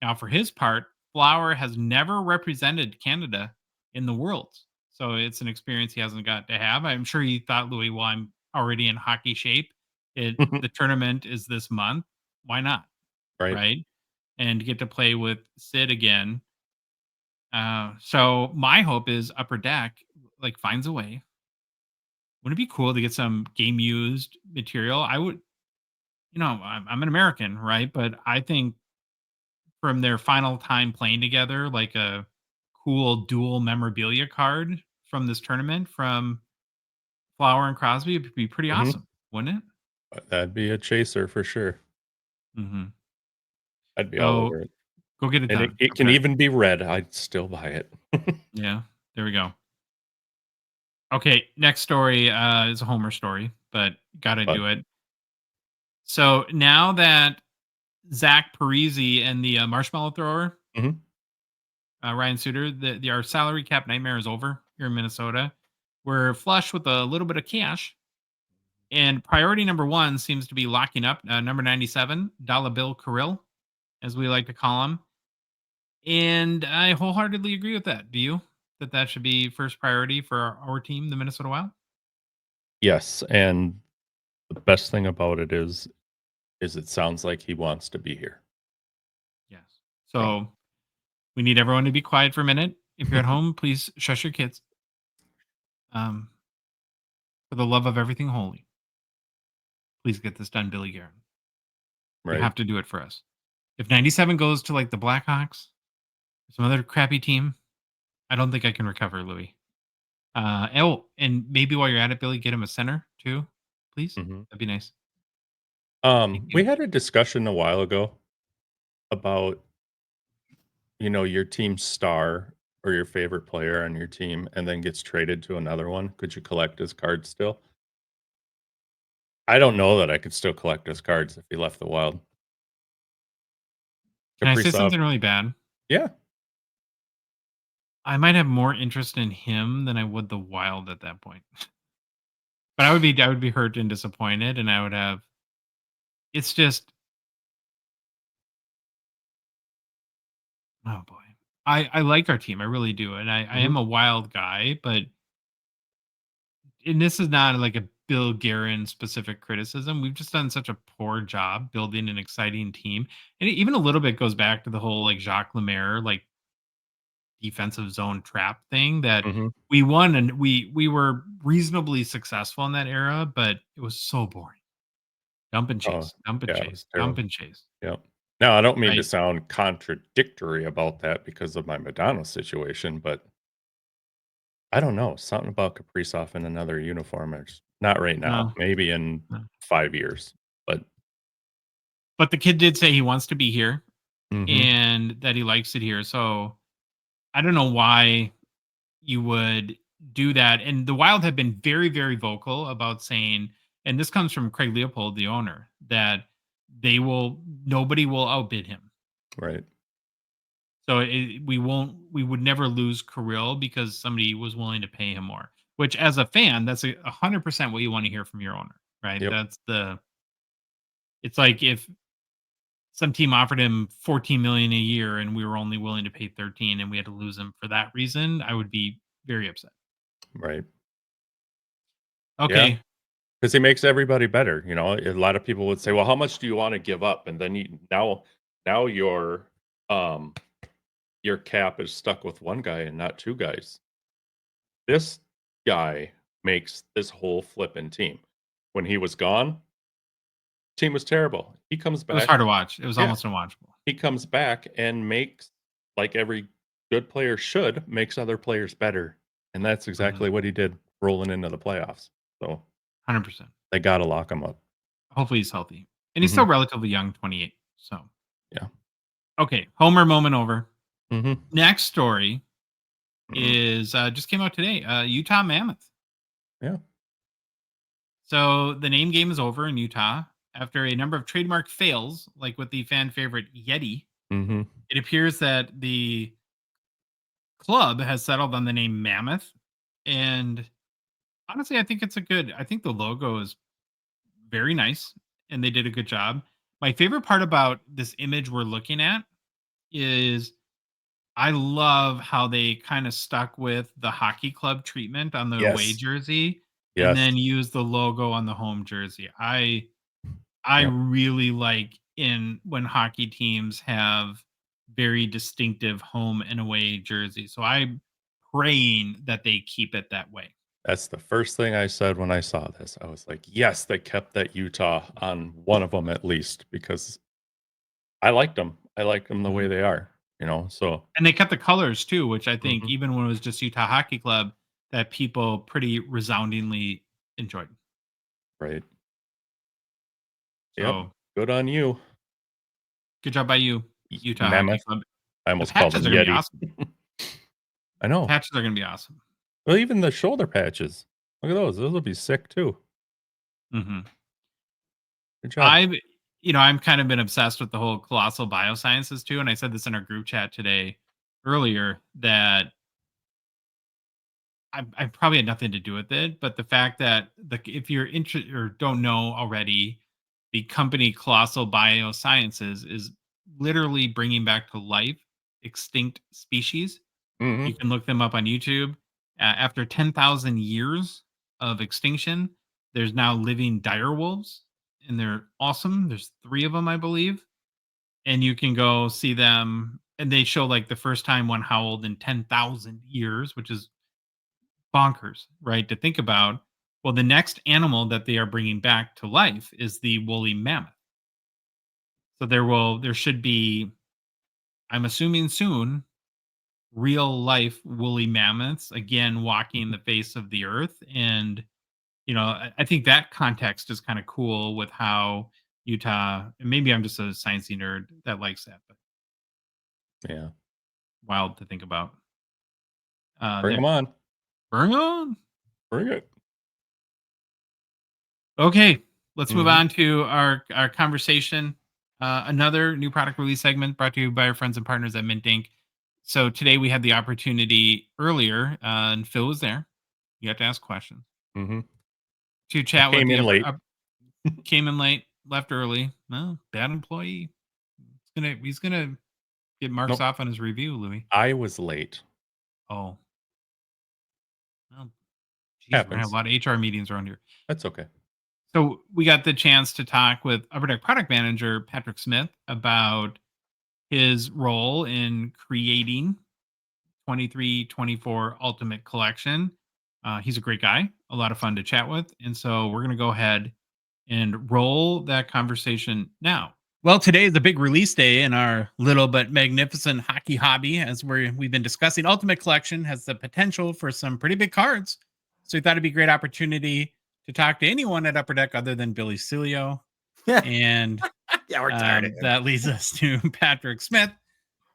Now, for his part, Flower has never represented Canada in the Worlds. So it's an experience he hasn't got to have. I'm sure he thought, Louis, well, I'm already in hockey shape. The tournament is this month. Why not? Right. Right. And get to play with Sid again. So my hope is Upper Deck like finds a way. Wouldn't it be cool to get some game used material? I would, I'm an American, right? But I think from their final time playing together, like a cool dual memorabilia card from this tournament from Flower and Crosby would be pretty Mhm. awesome, wouldn't it? That'd be a chaser for sure. Mm-hmm. I'd be all So over it. go get it And done. it Upper can Deck. even be red. I'd still buy it. Yeah, there we go. Okay, next story is a Homer story, but gotta But do it. So now that Zach Parisi and the marshmallow thrower, Mhm. Ryan Suter, our salary cap nightmare is over here in Minnesota. We're flush with a little bit of cash, and priority number one seems to be locking up number 97, Dollar Bill Kirill, as we like to call him. And I wholeheartedly agree with that. Do you? That should be first priority for our team, the Minnesota Wild? yes, and the best thing about it is it sounds like he wants to be here. Yes. So So we need everyone to be quiet for a minute. If you're at home, please shush your kids. For the love of everything holy, please get this done, Billy Guerin. You right. have to do it for us. If 97 goes to like the Blackhawks, or some other crappy team, I don't think I can recover, Louis. And maybe while you're at it, Billy, get him a center too, please. Mhm. That'd be nice. Thank We you. had a discussion a while ago about, your team star or your favorite player on your team and then gets traded to another one. Could you collect his cards still? I don't know that I could still collect his cards if he left the Wild. Can I say Kaprizov, something really bad? yeah. I might have more interest in him than I would the Wild at that point. But I would be hurt and disappointed, and I would have. It's just, oh boy, I like our team, I really do, and I Mhm. am a Wild guy, but and this is not like a Bill Guerin specific criticism. We've just done such a poor job building an exciting team, and it even a little bit goes back to the whole like Jacques Lemaire like defensive zone trap thing that Mhm. we won and we were reasonably successful in that era, but it was so boring. Dump and Oh, chase, dump and yeah, it was chase, dump terrible. and chase. Yep. Now, I don't mean to Right? sound contradictory about that because of my Madonna situation, but I don't know, something about Kaprizov in another uniform is not right now, No, maybe in no. 5 years, but But the kid did say he wants to be here mhm, and that he likes it here. So I don't know why you would do that. And the Wild have been very, very vocal about saying, and this comes from Craig Leopold, the owner, that nobody will outbid him. right. So we would never lose Kirill because somebody was willing to pay him more. Which, as a fan, that's 100% what you want to hear from your owner, right? Yep, It's like if some team offered him 14 million a year and we were only willing to pay 13 and we had to lose him for that reason, I would be very upset. right. Yeah, Okay, because he makes everybody better, a lot of people would say, "Well, how much do you wanna give up?" And then now um, your cap is stuck with 1 guy and not 2 guys. This guy makes this whole flippin' team. When he was gone, team was terrible. He comes it was back. hard to watch. It was Yeah, almost unwatchable. he comes back and makes, like every good player should, makes other players better, and that's Mhm, exactly what he did rolling into the playoffs. So, 100%. they gotta lock him up. Hopefully he's healthy. And he's still Mhm. relatively young, 28. So, Yeah. okay, Homer moment over. Mhm. Next story Mhm. is just came out today. Utah Mammoth. Yeah. So the name game is over in Utah after a number of trademark fails, like with the fan favorite Yeti. Mhm. It appears that the club has settled on the name Mammoth, and honestly, I think the logo is very nice, and they did a good job. My favorite part about this image we're looking at is I love how they kind of stuck with the hockey club treatment on the away Yes. jersey and Yes. then use the logo on the home jersey. I Yep. really like when hockey teams have very distinctive home and away jerseys. So I'm praying that they keep it that way. That's the first thing I said when I saw this. I was like, yes, they kept that Utah on one of them at least, because I liked them. I liked them the way Mhm. they are, so. And they kept the colors too, which I think Mhm. even when it was just Utah Hockey Club, that people pretty resoundingly enjoyed. Right. Yep. So Good on you, good job by you, Utah Hockey Mammoth. Club. I The almost called patches him are gonna be Yeti. awesome. I The know. patches are gonna be awesome. Well, even the shoulder patches. Look at those. Those will be sick too. Mhm. Good job. I'm kind of been obsessed with the whole colossal biosciences too, and I said this in our group chat today earlier that I probably had nothing to do with it, but the fact that if you're interested or don't know already, the company Colossal Biosciences is literally bringing back to life extinct species. You Mhm. can look them up on YouTube. After 10,000 years of extinction, there's now living dire wolves, and they're awesome. There's 3 of them, I believe, and you can go see them. And they show like the first time one howled in 10,000 years, which is bonkers, right? To think about. Well, the next animal that they are bringing back to life is the woolly mammoth. So there should be, I'm assuming soon, real life woolly mammoths again walking the face of the earth. And I think that context is kind of cool with how Utah, and maybe I'm just a sciencey nerd that likes that, but Yeah. wild to think about. Bring There, them on. bring on. Bring it. Okay, let's move Mhm. on to our conversation. Another new product release segment brought to you by our friends and partners at Mint Inc. So today we had the opportunity earlier, and Phil was there. You have to ask questions Mhm. to I chat with came the in late. came in late, left early. Well, bad employee. He's gonna get marks Nope. off on his review, Louis. I was late. Oh, well, geez, we're gonna have a Happens. lot of HR meetings around here. That's okay. So we got the chance to talk with Upper Deck product manager Patrick Smith about his role in creating 23-24 Ultimate Collection. He's a great guy, a lot of fun to chat with. And so we're going to go ahead and roll that conversation now. Well, today is a big release day in our little but magnificent hockey hobby. As we've been discussing, Ultimate Collection has the potential for some pretty big cards. So we thought it'd be a great opportunity to talk to anyone at Upper Deck other than Billy Cilio. And Yeah, we're tired of him. that leads us to Patrick Smith,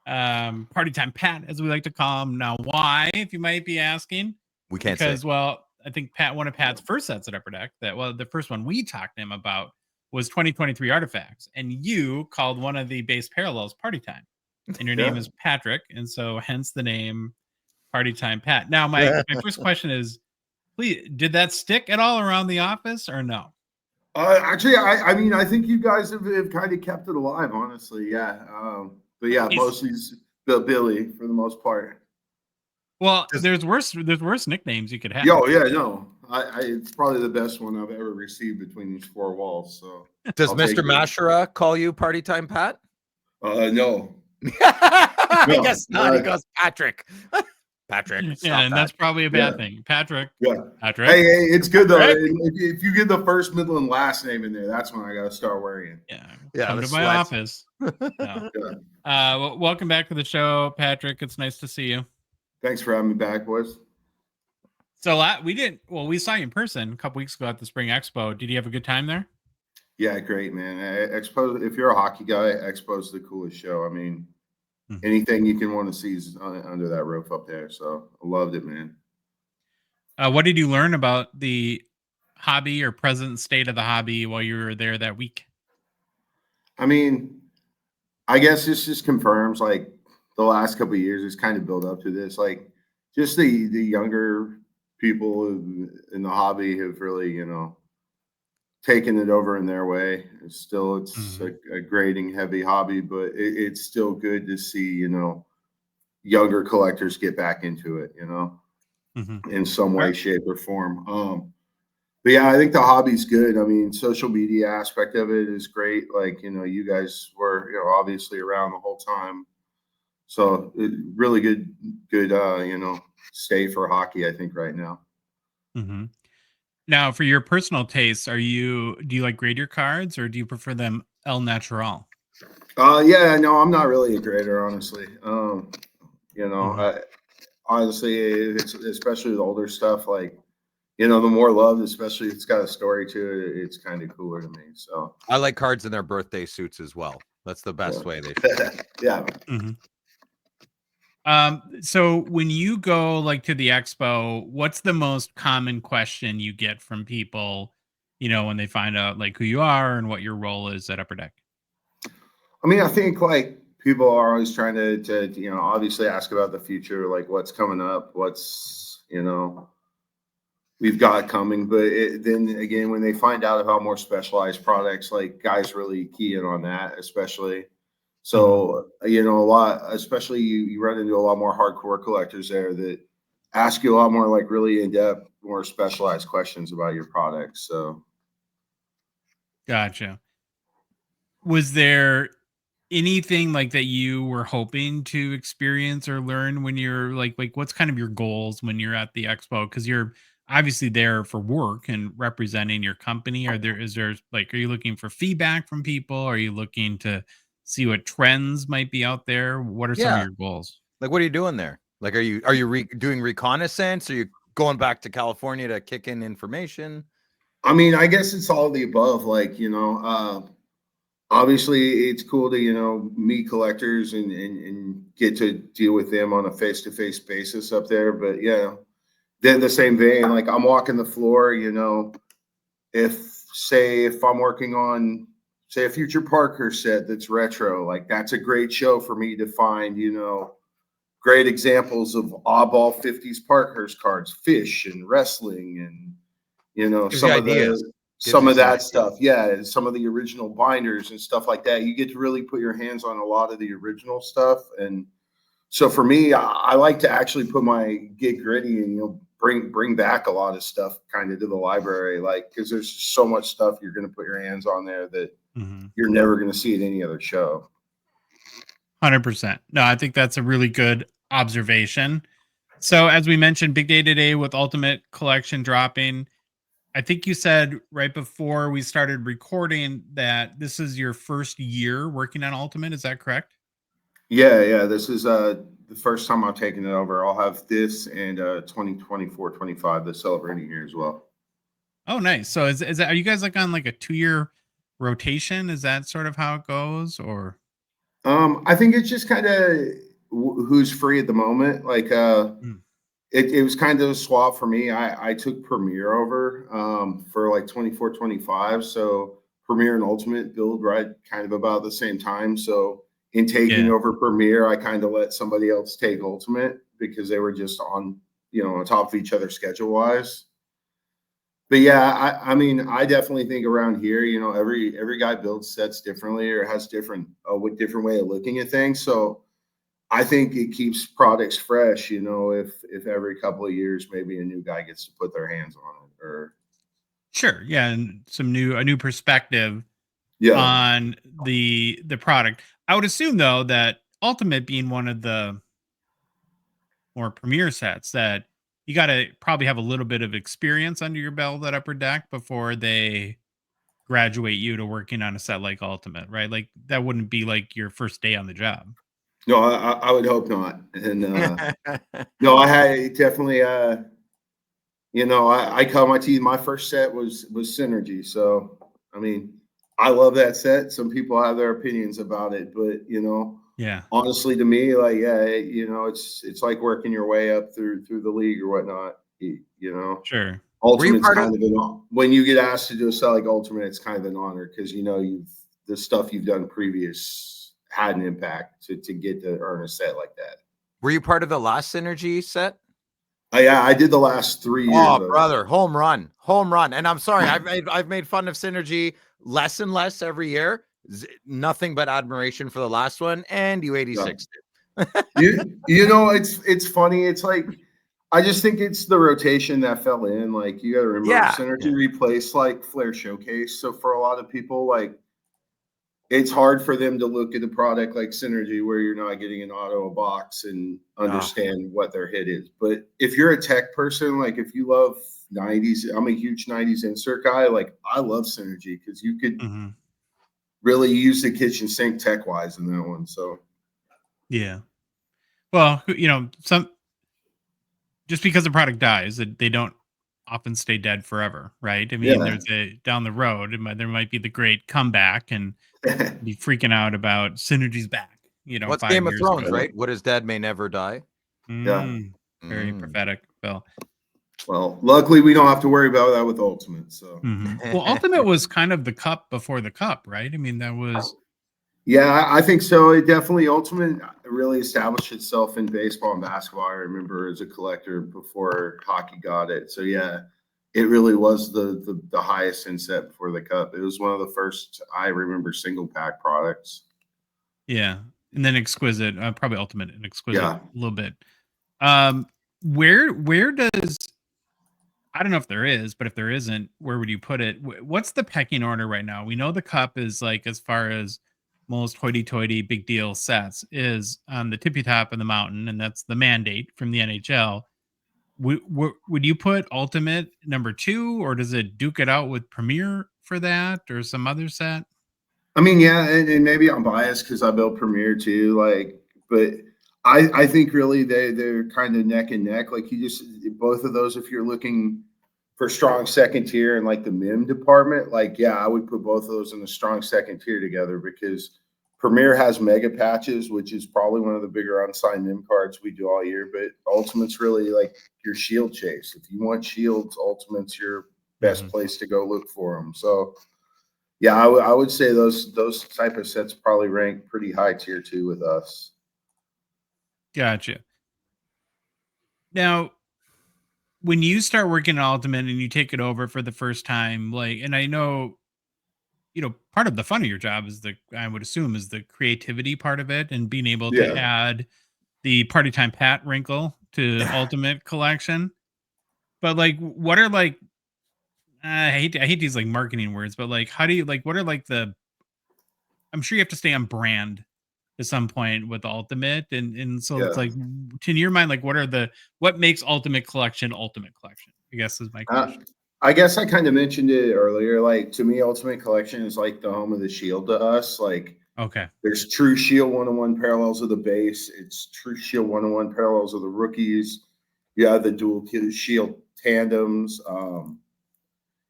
Party Time Pat, as we like to call him. Now, why, if you might be asking? We can't say. Because, well, I think one of Pat's first sets at Upper Deck, the first one we talked to him about was 2023 Artifacts, and you called one of the base parallels Party Time, and your name Yeah. is Patrick, and so hence the name Party Time Pat. Now, my first question is, please, did that stick at all around the office or no? Actually, I mean, I think you guys have kind of kept it alive, honestly. Yeah. But yeah, Nice. mostly Billy for the most part. Well, there's worse nicknames you could have. Yo, yeah, no. It's probably the best one I've ever received between these 4 walls. So Does I'll take Mr. it. Mashura call you Party Time Pat? No. I guess not. He goes, Patrick. Patrick. Yeah, Stop and that. that's probably a bad Yeah. thing. Patrick. Yeah. Patrick. Hey, it's good though. Patrick. If you get the first, middle, and last name in there, that's when I gotta start worrying. Yeah, Come the to my sweats. office. No. Yeah. Well, welcome back to the show, Patrick. It's nice to see you. Thanks for having me back, boys. So we saw you in person a couple weeks ago at the Spring Expo. Did you have a good time there? Yeah, great, man. Expo, if you're a hockey guy, Expo's the coolest show. I mean, Mhm. anything you can want to see is under that roof up there. So I loved it, man. What did you learn about the hobby or present state of the hobby while you were there that week? I mean, I guess this just confirms like the last couple of years has kind of built up to this. Like just the younger people in the hobby have really, taken it over in their way. It's Mhm. a grading heavy hobby, but it's still good to see, younger collectors get back into it, in some way, Right. shape, or form. But yeah, I think the hobby's good. I mean, social media aspect of it is great. Like, you guys were, obviously around the whole time. So really good, stay for hockey, I think, right now. Hmm. Now, for your personal tastes, do you like grade your cards or do you prefer them el natural? Yeah, no, I'm not really a grader, honestly. Hmm. I honestly, it's especially with older stuff, like, the more love, especially if it's got a story to it, it's kind of cooler to me. So I like cards in their birthday suits as well. That's the best way they should. yeah. Yeah. Hmm. So when you go like to the expo, what's the most common question you get from people, when they find out like who you are and what your role is at Upper Deck? I mean, I think like people are always trying to obviously ask about the future, like what's coming up, what's we've got coming. But then again, when they find out about more specialized products, like guys really key in on that, especially. Hmm. So a lot, especially you run into a lot more hardcore collectors there that ask you a lot more like really in depth, more specialized questions about your products. So Gotcha. Was there anything like that you were hoping to experience or learn when you're like what's kind of your goals when you're at the expo? Because you're obviously there for work and representing your company. Are you looking for feedback from people? Are you looking to see what trends might be out there? What are some of Yeah. your goals? Like, what are you doing there? Like, are you doing reconnaissance? Are you going back to California to kick in information? I mean, I guess it's all of the above. Like, obviously it's cool to, meet collectors and get to deal with them on a face-to-face basis up there. But yeah, then the same vein, like I'm walking the floor, if I'm working on, say, a future Parker set that's retro, like that's a great show for me to find, great examples of oddball 50s Parkhurst cards, fish and wrestling, and Gives you some of ideas. the Gives some you of some that ideas. stuff. Yeah, some of the original binders and stuff like that. You get to really put your hands on a lot of the original stuff. And so for me, I like to actually put my get gritty and bring back a lot of stuff kind of to the library, like because there's just so much stuff you're going to put your hands on there that Hmm. you're never going to see at any other show. 100%. No, I think that's a really good observation. So as we mentioned, big day today with Ultimate Collection dropping. I think you said right before we started recording that this is your first year working on Ultimate. Is that correct? Yeah. This is the first time I'm taking it over. I'll have this and 2024-25, the celebrating year as well. Oh, nice. So are you guys like on like a 2-year rotation? Is that sort of how it goes? Or I think it's just kind of who's free at the moment. Like Mm, it was kind of a swap for me. I took Premiere over for like 24-25. So Premiere and Ultimate build right kind of about the same time. So in taking yeah, over Premiere, I kind of let somebody else take Ultimate because they were just on top of each other schedule wise. But yeah, I mean, I definitely think around here, every guy builds sets differently or has different with different way of looking at things. So I think it keeps products fresh, if every couple of years maybe a new guy gets to put their hands on it or sure. Yeah. And a new perspective yeah. on the product. I would assume though that Ultimate being one of the more premier sets that you got to probably have a little bit of experience under your belt at Upper Deck before they graduate you to working on a set like Ultimate, right? Like that wouldn't be like your first day on the job. No, I would hope not. And no, I had definitely I cut my teeth. My first set was Synergy. So I mean, I love that set. Some people have their opinions about it, but Yeah, honestly, to me, like it's like working your way up through the league or whatnot. sure. Were you Ultimate's part of? kind of when you get asked to do a set like Ultimate, it's kind of an honor because you've the stuff you've done previous had an impact to get to earn a set like that. Were you part of the last Synergy set? Yeah, I did the last 3 years Oh, of it. brother, home run. And I'm sorry, I've made fun of Synergy less and less every year. Nothing but admiration for the last one, and you 86'd it. You know, it's funny. It's like I just think it's the rotation that fell in. Like you got to remember, Yeah, Synergy replaced like Flair Showcase. So for a lot of people, like it's hard for them to look at a product like Synergy where you're not getting an auto, a box, and understand what their hit is. But if you're a tech person, like if you love 90s, I'm a huge 90s insert guy. Like I love Synergy because you could really use the kitchen sink tech wise in that one. So Yeah. Well, just because the product dies, they don't often stay dead forever, right? I mean, yeah. there's down the road, there might be the great comeback and be freaking out about Synergy's back, what's 5 Game of years Thrones, ago. right? What is dead may never die. Yeah. Very prophetic, Phil. Well, luckily we don't have to worry about that with Ultimate. So Well, Ultimate was kind of the cup before the cup, right? I mean, that was yeah, I think so. It definitely Ultimate really established itself in baseball and basketball. I remember as a collector before hockey got it. So yeah, it really was the highest inset before the cup. It was one of the first I remember single pack products. yeah, and then Exquisite, probably Ultimate and Exquisite Yeah. a little bit. Where does I don't know if there is, but if there isn't, where would you put it? What's the pecking order right now? We know the cup is like as far as most hoity-toity big deal sets is on the tippy top of the mountain, and that's the mandate from the NHL. Would you put Ultimate number 2, or does it duke it out with Premier for that, or some other set? I mean, yeah, and maybe I'm biased because I built Premiere too. Like, but I think really they're kind of neck and neck. Like you just both of those, if you're looking for strong second tier and like the MIM department, like yeah, I would put both of those in the strong second tier together because Premiere has mega patches, which is probably one of the bigger unsigned MIM cards we do all year. But Ultimate's really like your shield chase. If you want shields, Ultimate's your best place to go look for them. So yeah, I would say those type of sets probably rank pretty high tier 2 with us. Gotcha. Now, when you start working on Ultimate and you take it over for the first time, like, and I know, part of the fun of your job is I would assume is the creativity part of it and being able to Yeah. add the party time Pat wrinkle to Ultimate Collection. But like, what are like, I hate these like marketing words, but like, how do you like, what are like I'm sure you have to stay on brand to some point with Ultimate. And so it's Yeah. like, in your mind, like, what makes Ultimate Collection, I guess is my question. I guess I kind of mentioned it earlier. Like to me, Ultimate Collection is like the home of the Shield to us. Like Okay. there's true Shield 101 parallels of the base. It's true Shield 101 parallels of the rookies. Yeah, the dual Shield tandems.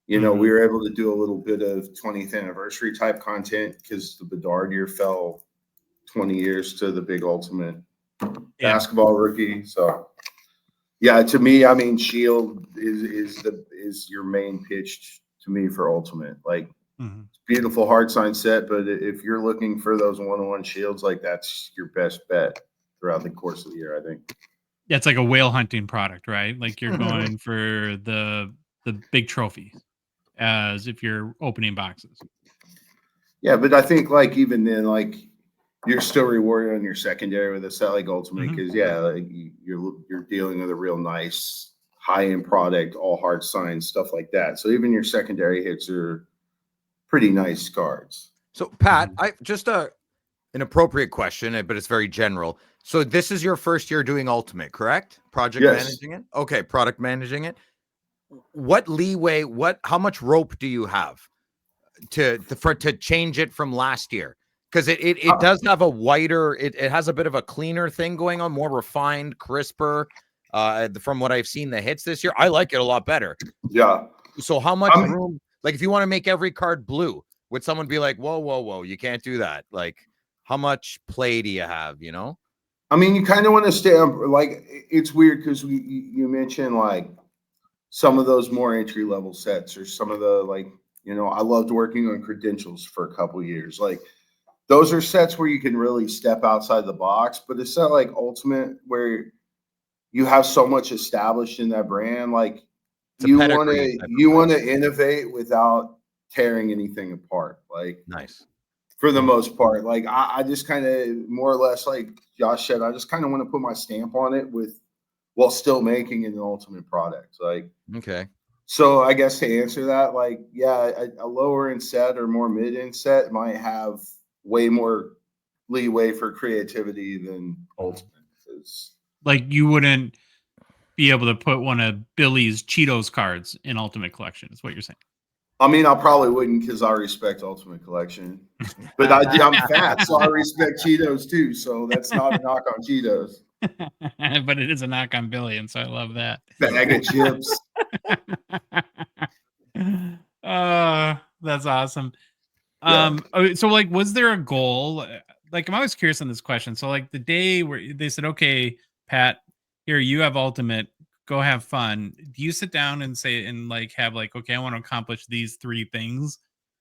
We were able to do a little bit of 20th anniversary type content because the Bedard year fell 20 years to the big Ultimate basketball rookie. So yeah, to me, I mean, Shield is your main pitch to me for Ultimate. Like it's beautiful hard sign set, but if you're looking for those one-on-one shields, like that's your best bet throughout the course of the year, I think. Yeah, it's like a whale hunting product, right? Like you're going for the big trophies as if you're opening boxes. Yeah, but I think like even then, like you're still rewarded on your secondary with a set like Ultimate because like you're dealing with a real nice high-end product, all hard signs, stuff like that. So even your secondary hits are pretty nice cards. So Pat, I just an appropriate question, but it's very general. So this is your first year doing Ultimate, correct? Project managing it? Okay, product managing it. What leeway, how much rope do you have to change it from last year? Because it does have a wider, it has a bit of a cleaner thing going on, more refined, crisper. From what I've seen the hits this year, I like it a lot better. Yeah. So how much room, like if you want to make every card blue, would someone be like, whoa, you can't do that? Like how much play do you have, I mean, you kind of want to stay on, like, it's weird because you mentioned like some of those more entry level sets or some of the like, I loved working on credentials for a couple years. Like those are sets where you can really step outside the box, but it's not like Ultimate where you have so much established in that brand. Like you want to innovate without tearing anything apart. Like nice. for the most part. Like I just kind of more or less, like Josh said, I just kind of want to put my stamp on it while still making an ultimate product. Like, Okay. so I guess to answer that, like, yeah, a lower end set or more mid end set might have way more leeway for creativity than ultimate. Like you wouldn't be able to put one of Billy's Cheetos cards in Ultimate Collection, is what you're saying. I mean, I probably wouldn't because I respect Ultimate Collection, but I'm fat, so I respect Cheetos too. So that's not a knock on Cheetos. But it is a knock on Billy, and so I love that. Bag of chips. That's awesome. Yeah. So like, was there a goal? Like, I'm always curious on this question. So like the day where they said, okay, Pat, here, you have Ultimate, go have fun. Do you sit down and say, and like, have like, okay, I want to accomplish these 3 things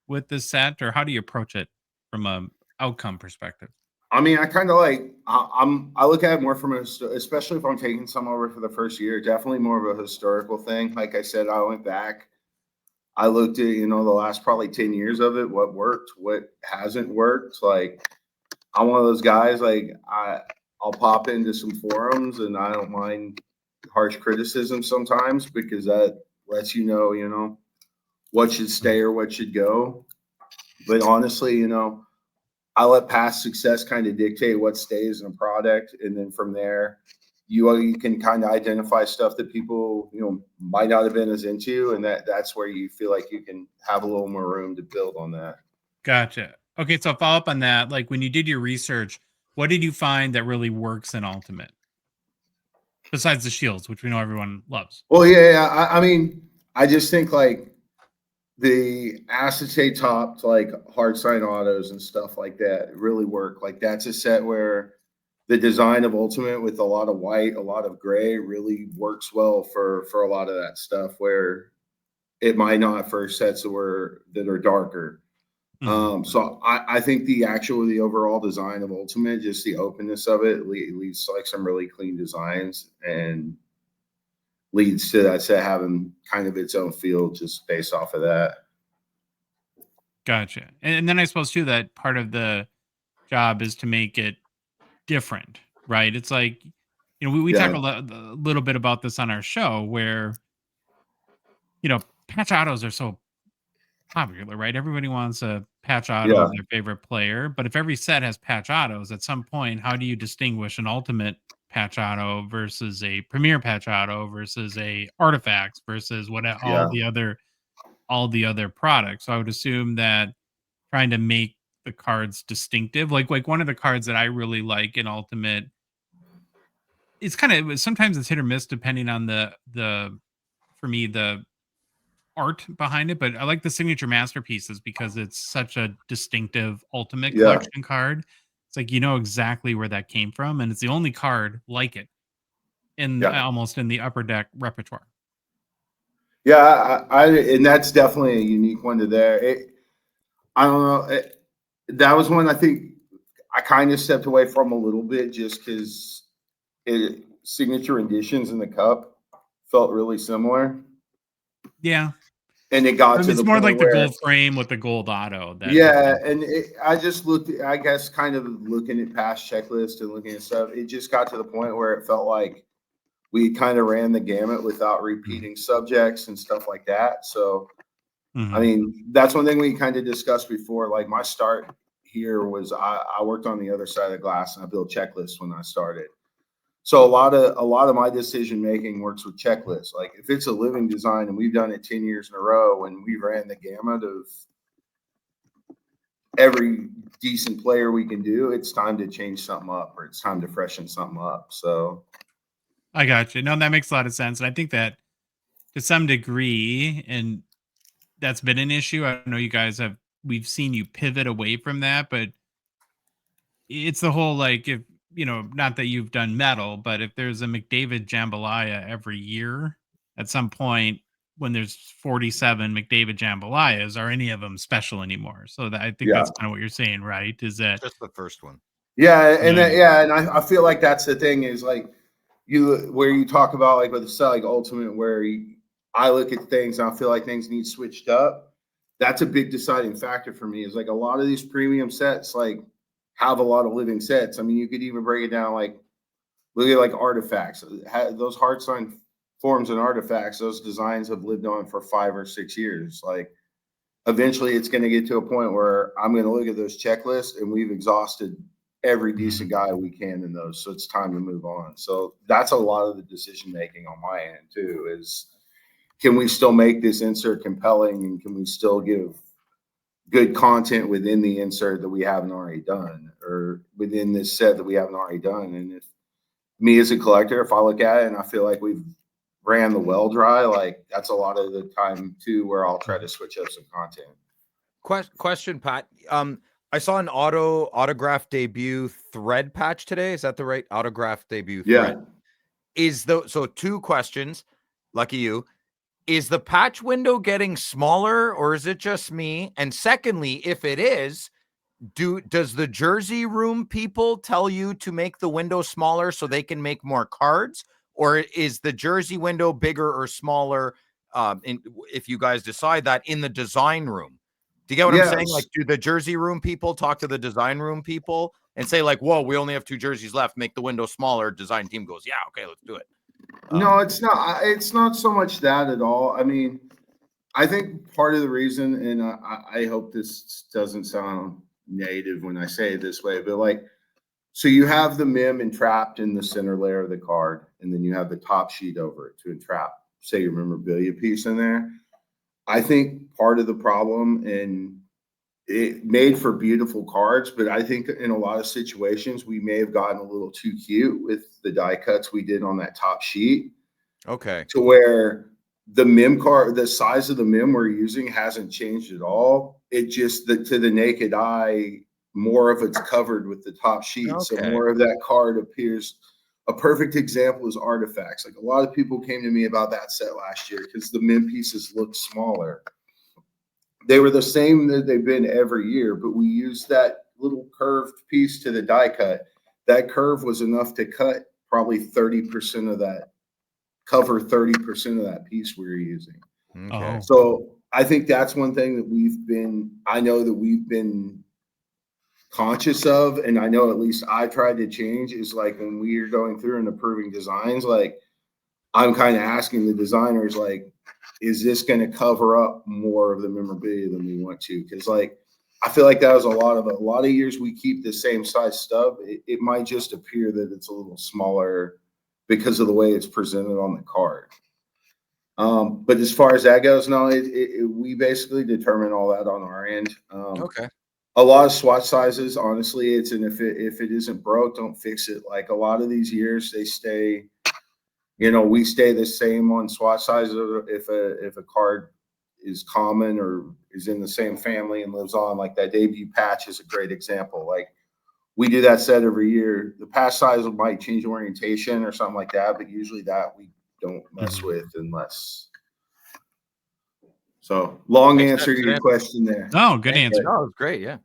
with this set, or how do you approach it from a outcome perspective? I mean, I kind of like I look at it more from especially if I'm taking some over for the first year, definitely more of a historical thing. Like I said, I went back, I looked at, the last probably 10 years of it, what worked, what hasn't worked. Like, I'm one of those guys, like I'll pop into some forums and I don't mind harsh criticism sometimes because that lets what should stay or what should go. But honestly, I let past success kind of dictate what stays in a product. And then from there, you can kind of identify stuff that people, might not have been as into. And that's where you feel like you can have a little more room to build on that. Gotcha. Okay, so follow up on that. Like when you did your research, what did you find that really works in Ultimate? Besides the shields, which we know everyone loves. Well, yeah. I mean, I just think like the acetate topped, like hard sign autos and stuff like that really work. Like that's a set where the design of Ultimate with a lot of white, a lot of gray really works well for a lot of that stuff where it might not for sets that are darker. So I think the overall design of Ultimate, just the openness of it leads to like some really clean designs and leads to that set having kind of its own feel just based off of that. Gotcha. And then I suppose too that part of the job is to make it different, right? It's like, we talk a little bit about this on our show where, patch autos are so popular, right? Everybody wants a patch auto of their favorite player, but if every set has patch autos, at some point, how do you distinguish an Ultimate patch auto versus a Premier patch auto versus a Artifacts versus all the other products? So I would assume that trying to make the cards distinctive, like one of the cards that I really like in Ultimate, it's sometimes it's hit or miss depending on the art behind it, but I like the signature masterpieces because it's such a distinctive Ultimate collection card. It's like exactly where that came from, and it's the only card like it in almost in the Upper Deck repertoire. Yeah, and that's definitely a unique one to there. I don't know. That was one I think I kind of stepped away from a little bit just because signature editions in the cup felt really similar. Yeah. And it got to it's the more point like where, the gold frame with the gold auto. And I just looked, I guess, kind of looking at past checklists and looking at stuff. It just got to the point where it felt like we kind of ran the gamut without repeating subjects and stuff like that. So, I mean, that's one thing we kind of discussed before. Like my start here was I worked on the other side of the glass and I built checklists when I started. So a lot of my decision making works with checklists. Like if it's a living design and we've done it 10 years in a row and we ran the gamut of every decent player we can do, it's time to change something up or it's time to freshen something up. So I got you. No, that makes a lot of sense. And I think that to some degree, and that's been an issue. I know you guys we've seen you pivot away from that, but it's the whole, like, if, not that you've done metal, but if there's a McDavid Jambalaya every year, at some point when there's 47 McDavid Jambalayas, are any of them special anymore? So I think that's kind of what you're saying, right? Is that just the first one? Yeah. And and I feel like that's the thing is like where you talk about like with the like Ultimate, where I look at things and I feel like things need switched up. that's a big deciding factor for me. Is like a lot of these premium sets like have a lot of living sets. I mean, you could even break it down like look at like artifacts. Those hard sign forms and artifacts, those designs have lived on for 5 or 6 years. Like eventually it's going to get to a point where I'm going to look at those checklists and we've exhausted every decent guy we can in those. So it's time to move on. So that's a lot of the decision making on my end too, is can we still make this insert compelling and can we still give good content within the insert that we haven't already done or within this set that we haven't already done. And if me as a collector, if I look at it and I feel like we've ran the well dry, like that's a lot of the time too where I'll try to switch up some content. Question, Pat. I saw an autograph debut thread patch today. Is that the right autograph debut thread? So 2 questions. Lucky you. Is the patch window getting smaller or is it just me? And secondly, if it is, does the jersey room people tell you to make the window smaller so they can make more cards? Or is the jersey window bigger or smaller if you guys decide that in the design room? Do you get what I'm saying? Like, do the jersey room people talk to the design room people and say like, whoa, we only have 2 jerseys left, make the window smaller? Design team goes, yeah, okay, let's do it. No, it's not so much that at all. I mean, I think part of the reason, and I hope this doesn't sound negative when I say it this way, but like, so you have the mem entrapped in the center layer of the card, and then you have the top sheet over it to entrap, say, your memorabilia piece in there. I think part of the problem, and it made for beautiful cards, but I think in a lot of situations we may have gotten a little too cute with the die cuts we did on that top sheet. Okay. To where the mem card, the size of the mem we're using hasn't changed at all. It just to the naked eye, more of it's covered with the top sheet. Okay. So more of that card appears. A perfect example is artifacts. Like a lot of people came to me about that set last year because the mem pieces looked smaller. They were the same that they've been every year, but we used that little curved piece to the die cut. That curve was enough to cut probably 30% of that, cover 30% of that piece we were using. Okay. So I think that's one thing that I know that we've been conscious of, and I know at least I tried to change, is like when we are going through and approving designs, like I'm kind of asking the designers, like, is this going to cover up more of the memorabilia than we want to? Because like I feel like that was a lot of years we keep the same size stub. It might just appear that it's a little smaller because of the way it's presented on the card. But as far as that goes, no, we basically determine all that on our end. Okay. A lot of swatch sizes, honestly, if it isn't broke, don't fix it. Like a lot of these years, they stay. We stay the same on swatch sizes if a card is common or is in the same family and lives on. Like that debut patch is a great example. Like we do that set every year. The patch size might change orientation or something like that, but usually that we don't mess with unless. So long answer to your question there. Oh, good answer. No, it was great. Yeah.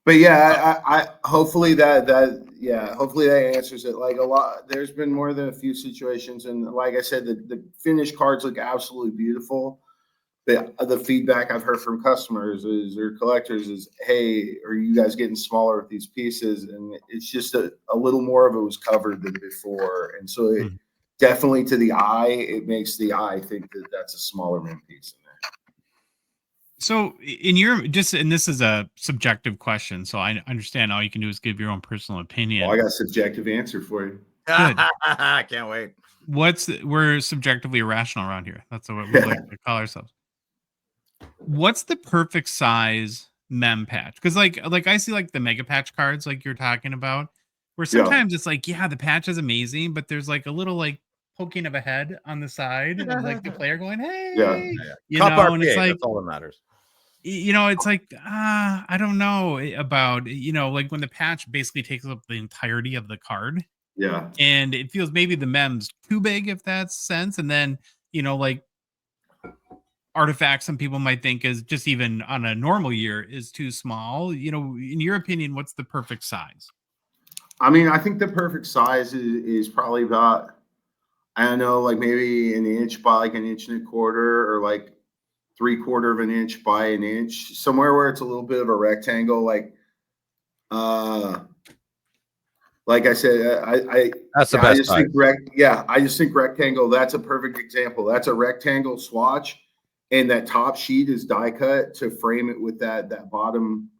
But yeah, I hopefully that answers it. Like a lot, there's been more than a few situations, and like I said, the finished cards look absolutely beautiful. The feedback I've heard from customers or collectors is, hey, are you guys getting smaller with these pieces? And it's just a little more of it was covered than before, and so it definitely to the eye, it makes the eye think that that's a smaller mem piece in there. So and this is a subjective question, so I understand all you can do is give your own personal opinion. Oh, I got a subjective answer for you. Good. I can't wait. We're subjectively irrational around here. That's what we like to call ourselves. What's the perfect size mem patch? Because like I see like the mega patch cards like you're talking about, where sometimes it's like, yeah, the patch is amazing, but there's like a little like poking of a head on the side of like the player going, hey, and it's like that's all that matters. It's like, I don't know about, like when the patch basically takes up the entirety of the card. Yeah. And it feels maybe the mem's too big, if that's sense. And then, like artifacts, some people might think is just even on a normal year is too small. In your opinion, what's the perfect size? I mean, I think the perfect size is probably about, I don't know, like maybe an inch by like an inch and a quarter or like 3/4 of an inch by an inch, somewhere where it's a little bit of a rectangle, like I said, That's the I best just size. think I just think rectangle. That's a perfect example. That's a rectangle swatch, and that top sheet is die cut to frame it with that bottom,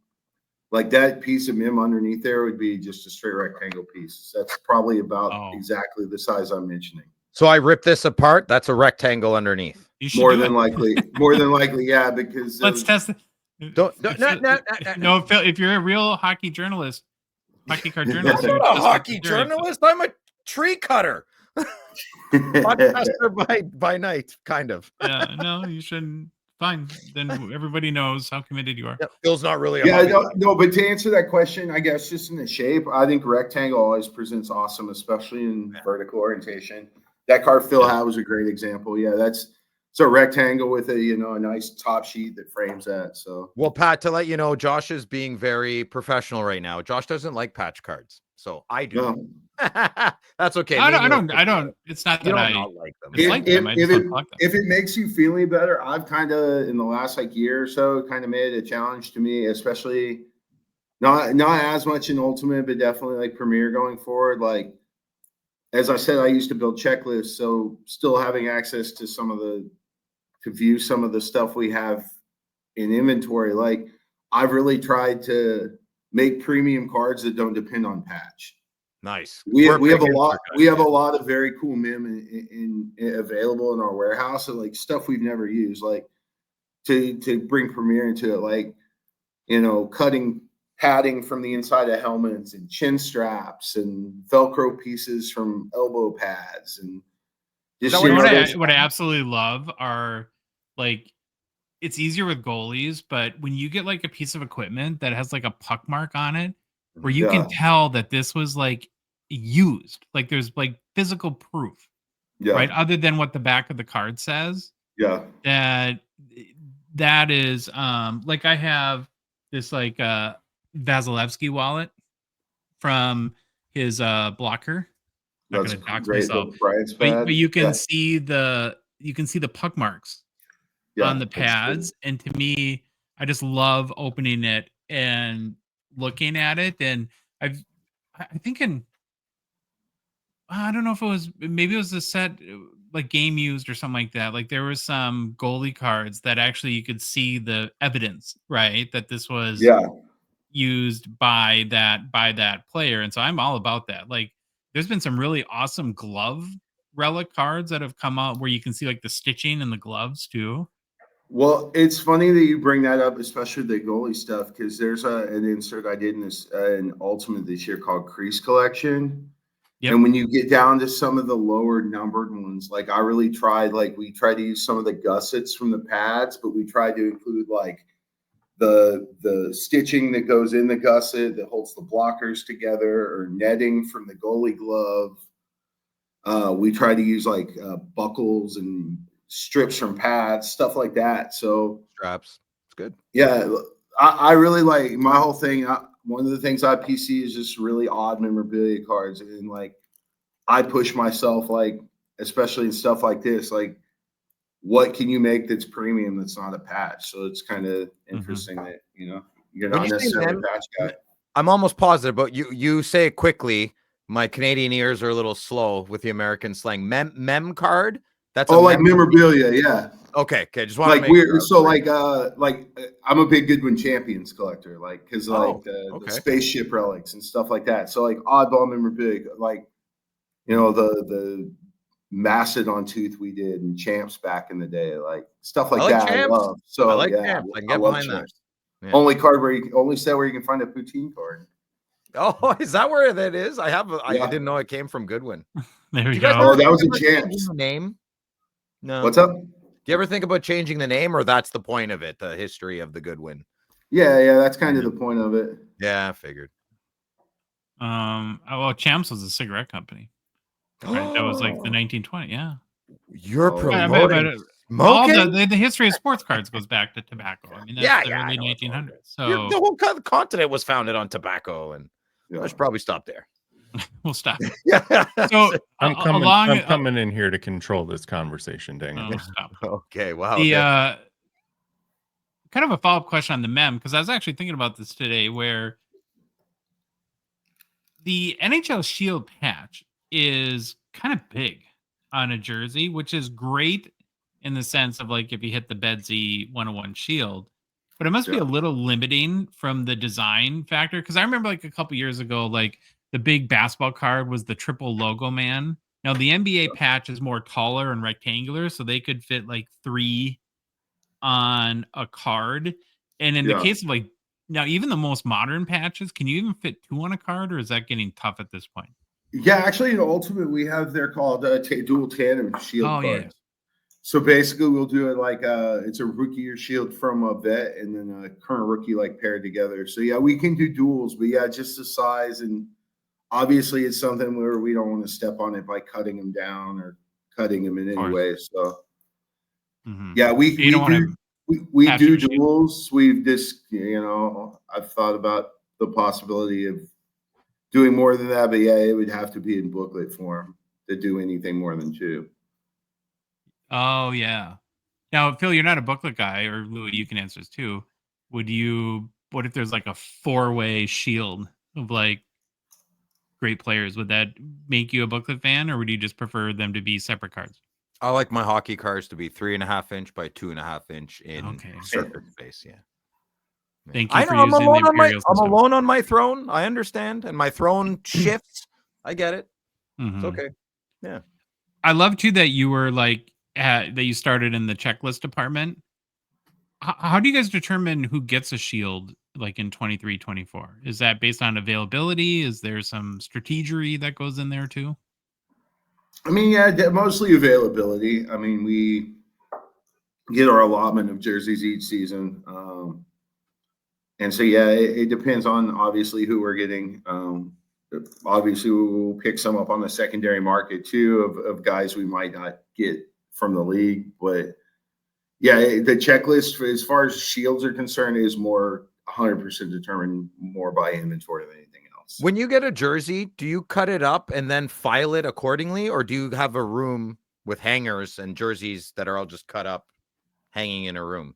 like that piece of MIM underneath there would be just a straight rectangle piece. That's probably about exactly the size I'm mentioning. So I rip this apart. That's a rectangle underneath. You should More do than it. likely, more than likely, yeah. Because Let's test it. No. If you're a real hockey journalist, hockey card I'm journalist, not you would I'm not a test it hockey with Jerry. journalist. I'm a tree cutter. Podcaster by night, kind of. Yeah, no, you shouldn't. Fine, then everybody knows how committed you are. Yeah, Phil's not really a Yeah, hobby. no, but to answer that question, I guess just in the shape, I think rectangle always presents awesome, especially in vertical orientation. That card Phil had was a great example. Yeah, that's a rectangle with a nice top sheet that frames that. So Well, Pat, to let you know, Josh is being very professional right now. Josh doesn't like patch cards, so I do. no. That's okay. I don't. It's not You that don't I not like them. dislike them. I just don't collect them. If it makes you feel any better, I've kind of in the last year or so kind of made it a challenge to me, especially not as much in Ultimate, but definitely like Premier going forward. Like as I said, I used to build checklists, so still having access to to view some of the stuff we have in inventory. Like I've really tried to make premium cards that don't depend on patch. Nice. We have a lot of very cool MIM in available in our warehouse, and like stuff we've never used, like to bring Premiere into it, like cutting padding from the inside of helmets and chin straps and Velcro pieces from elbow pads and just what I absolutely love are like it's easier with goalies, but when you get like a piece of equipment that has like a puck mark on it, where you can tell that this was like used, like there's like physical proof, right? Other than what the back of the card says. Yeah. That is like I have this like Vasilevsky wallet from his blocker. Not That's gonna dox great. myself. But you can see the puck marks on the pads, and to me, I just love opening it and looking at it. And I think I don't know if maybe it was a set like Game Used or something like that. Like there was some goalie cards that actually you could see the evidence, right? That this was used by that player. And so I'm all about that. Like there's been some really awesome glove relic cards that have come out where you can see like the stitching in the gloves too. Well, it's funny that you bring that up, especially the goalie stuff, because there's an insert I did in an Ultimate this year called Crease Collection. Yep. And when you get down to some of the lower numbered ones, like I really tried, like we tried to use some of the gussets from the pads, but we tried to include like the stitching that goes in the gusset that holds the blockers together, or netting from the goalie glove. We try to use like buckles and strips from pads, stuff like that. So straps, it's good. Yeah, I really like my whole thing. One of the things I PC is just really odd memorabilia cards, and like I push myself, like especially in stuff like this, like what can you make that's premium that's not a patch? So it's kind of interesting that you're not necessarily a patch guy. I'm almost positive, but you say it quickly. My Canadian ears are a little slow with the American slang. Mem card. That's like memorabilia, yeah. Okay. Just want like weird. So like I'm a big Goodwin Champions collector, like because the spaceship relics and stuff like that. So like oddball memorabilia, like the Mastodon tooth we did and champs back in the day, like stuff like that. Champs. I love. So I like champs. I can get behind champs. That. Yeah. Only set where you can find a poutine card. Oh, is that where that is? I didn't know it came from Goodwin. There we go. Oh, that was a champs name. No. What's up? Do you ever think about changing the name, or that's the point of it, the history of the Goodwin? Yeah, that's kind of the point of it. Yeah, I figured. Well, Champs was a cigarette company. Right? That was like the 1920s. Yeah. You're promoting smoking? The history of sports cards goes back to tobacco. I mean, that's the early 1900s. So the whole continent was founded on tobacco, and I should probably stop there. We'll stop. So I'm coming in here to control this conversation, dang it. Stop. Okay, wow. kind of a follow-up question on the mem, because I was actually thinking about this today, where the NHL Shield patch is kind of big on a jersey, which is great in the sense of like if you hit the Bedsy 101 Shield, but it must be Yeah. a little limiting from the design factor. Because I remember like a couple years ago, like the big basketball card was the triple logo man. Now the NBA patch is more taller and rectangular, so they could fit like 3 on a card. And in the Yeah. case of like now, even the most modern patches, can you even fit 2 on a card, or is that getting tough at this point? Yeah, actually, in Ultimate, we have they're called dual tandem shield Oh, yeah. cards. So basically, we'll do it like it's a rookie or shield from a vet, and then a current rookie like paired together. So yeah, we can do duels, but yeah, just the size, and obviously, it's something where we don't want to step on it by cutting them down or cutting them in any course. way. So Mhm. yeah, we So you don't wanna we patch do your shield? duels. We've just I've thought about the possibility of doing more than that, but yeah, it would have to be in booklet form to do anything more than 2. Oh, yeah. Now, Phil, you're not a booklet guy, or Louis, you can answer this too. What if there's like a 4-way shield of like great players? Would that make you a booklet fan, or would you just prefer them to be separate cards? I like my hockey cards to be 3.5 inch by 2.5 inch in Okay. surface space. Yeah. Thank you I for know I'm using the alone on my Imperial system. throne. I understand, and my throne shifts. I get it. It's Mhm. okay. I love too that you were like that you started in the checklist department. How do you guys determine who gets a shield like in 23, 24? Is that based on availability? Is there some strategery that goes in there too? I mean, yeah, mostly availability. I mean, we get our allotment of jerseys each season. And so, yeah, it depends on obviously who we're getting. Obviously, we'll pick some up on the secondary market too of guys we might not get from the league. But yeah, the checklist as far as shields are concerned is more 100% determined more by inventory than anything else. When you get a jersey, do you cut it up and then file it accordingly, or do you have a room with hangers and jerseys that are all just cut up, hanging in a room?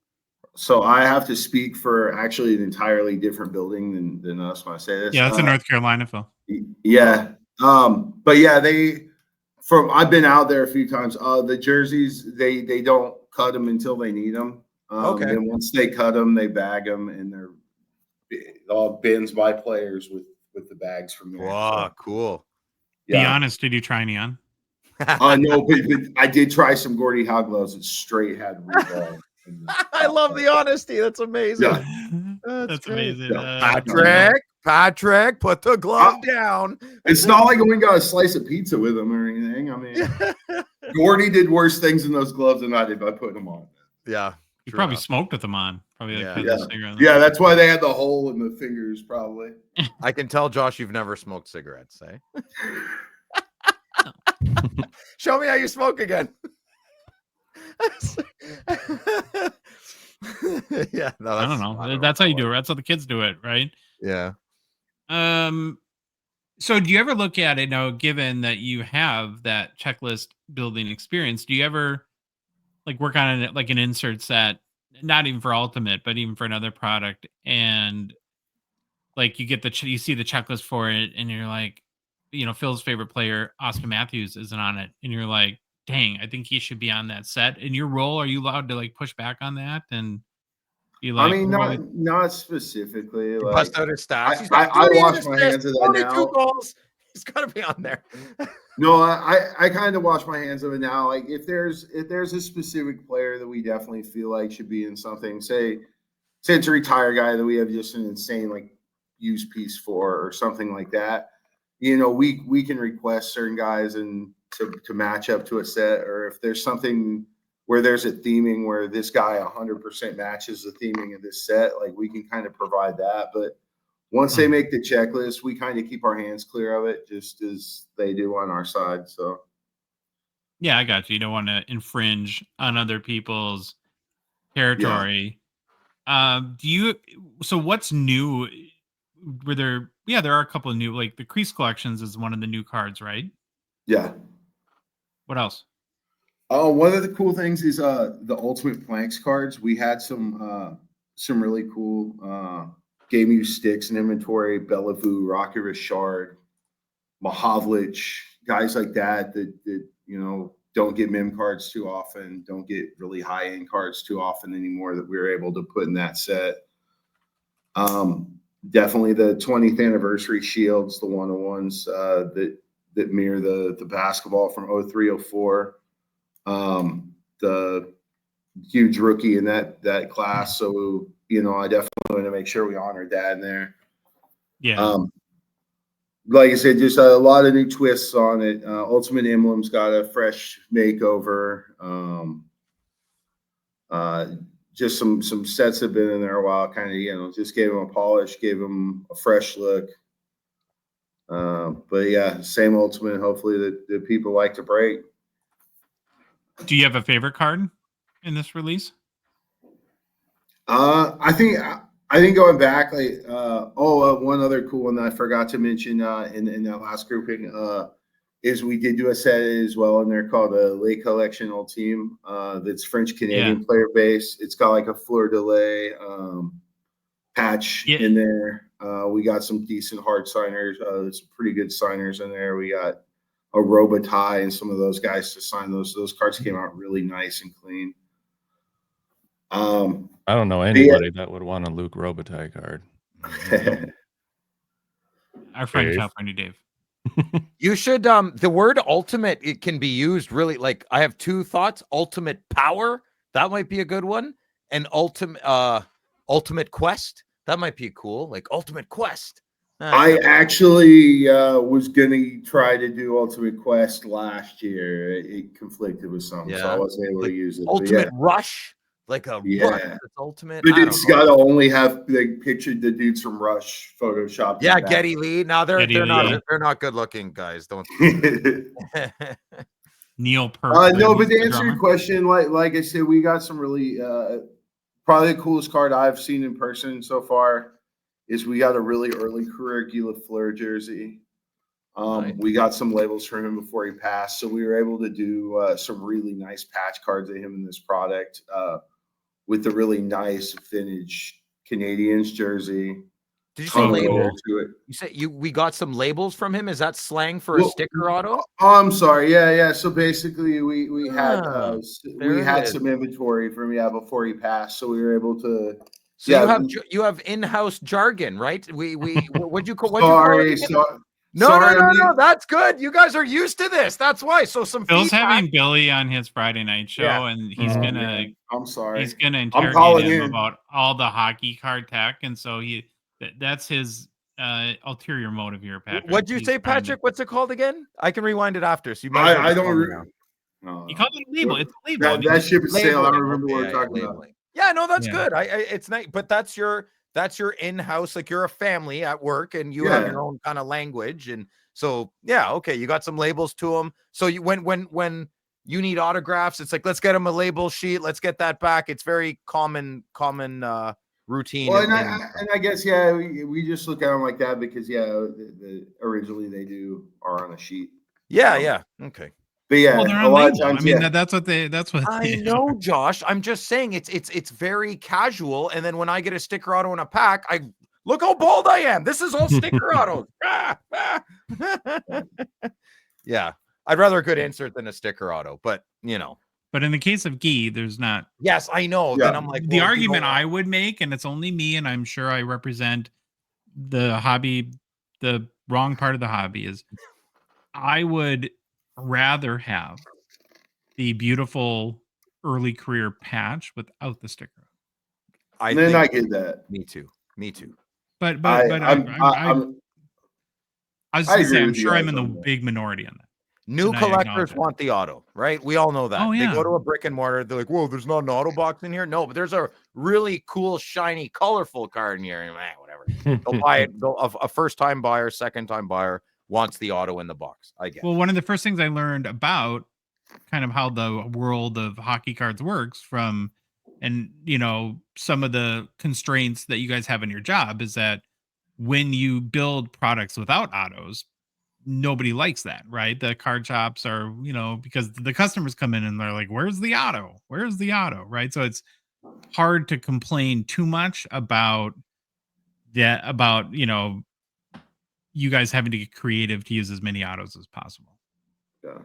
So I have to speak for actually an entirely different building than us when I say this. Yeah, that's in North Carolina, Phil. Yeah. But yeah, I've been out there a few times. The jerseys, they don't cut them until they need them. Okay. Then once they cut them, they bag them, and they're all bins by players with the bags from there. Wow, So, cool. Be yeah. honest, did you try neon? No, but I did try some Gordie Howe gloves that straight had revolve. I love the honesty. That's amazing. Yeah. That's great. amazing. Yeah. Patrick, put the glove down. It's not like we got a slice of pizza with them or anything. I mean, Gordy did worse things in those gloves than I did by putting them on. Yeah. You true probably enough. smoked with them on. Probably like Yeah. had Yeah. the cigarette. Yeah, that's why they had the hole in the fingers, probably. I can tell, Josh, you've never smoked cigarettes, eh? Show me how you smoke again. Yeah, no, I don't know. That's how you do it. That's how the kids do it, right? Yeah. So do you ever look at it now, given that you have that checklist building experience, do you ever like work on it like an insert set, not even for Ultimate, but even for another product, and like you get you see the checklist for it, and you're like, Phil's favorite player, Austin Matthews, isn't on it, and you're like, dang, I think he should be on that set. In your role, are you allowed to like push back on that and be like, I mean, not specifically. Like, Bust out his stats. He's I got 30 wash my assists, hands of that 42 now. goals. He's got to be on there. No, I kind of wash my hands of it now. Like if there's a specific player that we definitely feel like should be in something, say it's a retired guy that we have just an insane like use piece for or something like that. We can request certain guys and to match up to a set, or if there's something where there's a theming where this guy 100% matches the theming of this set, like we can kind of provide that. But once they make the checklist, we kind of keep our hands clear of it, just as they do on our side. So, yeah, I got you. You don't want to infringe on other people's territory. So what's new? There are a couple of new, like the Crease Collections is one of the new cards, right? yeah. What else? Oh, one of the cool things is the Ultimate Planks cards. We had some some really cool Game Use Sticks and inventory, Bellevue, Rocky Richard, Mahavlich, guys like that don't get mem cards too often, don't get really high end cards too often anymore that we were able to put in that set. Definitely the 20th anniversary shields, the 101s that mirror the basketball from 03-04. The huge rookie in that class. So, I definitely want to make sure we honor that in there. Yeah. Like I said, just a lot of new twists on it. Ultimate Emblem's got a fresh makeover. Just some sets have been in there a while, kind of, just gave them a polish, gave them a fresh look. But yeah, same Ultimate, hopefully that people like to break. Do you have a favorite card in this release? I think going back, one other cool one that I forgot to mention in that last grouping is we did do a set as well in there called a Lay Collection Ultime that's French Canadian player base. It's got like a fleur de lis patch in there. We got some decent hard signers. There's some pretty good signers in there. We got a Robitaille and some of those guys to sign those. Those cards came out really nice and clean. I don't know anybody that would want a Luke Robitaille card. Our friend California Dave. You should the word ultimate, it can be used really, like, I have two thoughts. Ultimate power, that might be a good one. And ultimate quest, that might be cool, like ultimate quest. I actually was gonna try to do Ultimate Quest last year. It conflicted with something, so I wasn't able to use it. Ultimate Rush, like a rush that's ultimate. But it's got to only have pictured the dudes from Rush photoshopped. Yeah, Geddy Lee. Now they're not good looking guys. Don't. Neil Peart. No, but to answer your question, like I said, we got some really probably the coolest card I've seen in person so far. Is we got a really early career Guy Lafleur jersey. We got some labels for him before he passed, so we were able to do some really nice patch cards of him in this product with the really nice vintage Canadians jersey. Did you say labels? You said we got some labels from him. Is that slang for a sticker auto? Oh, I'm sorry. Yeah. So basically, we had some inventory from before he passed, so we were able to. So you have in-house jargon, right? What'd you call? Sorry. No. That's good. You guys are used to this. That's why. So Phil's having Billy on his Friday night show, and he's gonna. I'm sorry. He's gonna interrogate him about all the hockey card tech, and so that's his ulterior motive here, Patrick. What'd you say, Patrick? What's it called again? I can rewind it after. So you might. I don't. You called it a label. It's a label. That ship is sailed. I don't remember what we're talking about. Yeah, no, that's good. It's nice, but that's your in-house, like you're a family at work and you have your own kind of language. And so, okay, you got some labels to them. So you, when you need autographs, it's like, let's get them a label sheet. Let's get that back. It's very common routine. Well, and I guess, we just look at them like that because, originally they are on a sheet. Yeah. Okay. But a lot of times, that's what I know, Josh. I'm just saying it's very casual. And then when I get a sticker auto in a pack, I look how bald I am. This is all sticker autos. Yeah, I'd rather a good insert than a sticker auto, but But in the case of Guy, there's not. Yes, I know. Yeah. Then I'm like, the argument I would make, and it's only me, and I'm sure I represent the hobby, the wrong part of the hobby, is I would rather have the beautiful early career patch without the sticker. I get that. Me too. But I was just saying, I'm sure I'm in the big minority on that. New collectors want the auto, right? We all know that. Oh, yeah. They go to a brick and mortar. They're like, whoa, there's not an auto box in here. No, but there's a really cool, shiny, colorful card in here. And whatever. They'll buy it. A first-time buyer, second-time buyer wants the auto in the box. I guess. Well, one of the first things I learned about kind of how the world of hockey cards works from, and some of the constraints that you guys have in your job is that when you build products without autos, nobody likes that, right? The card shops are, because the customers come in and they're like, where's the auto? Right? So it's hard to complain too much about that, about, you guys having to get creative to use as many autos as possible. Yeah.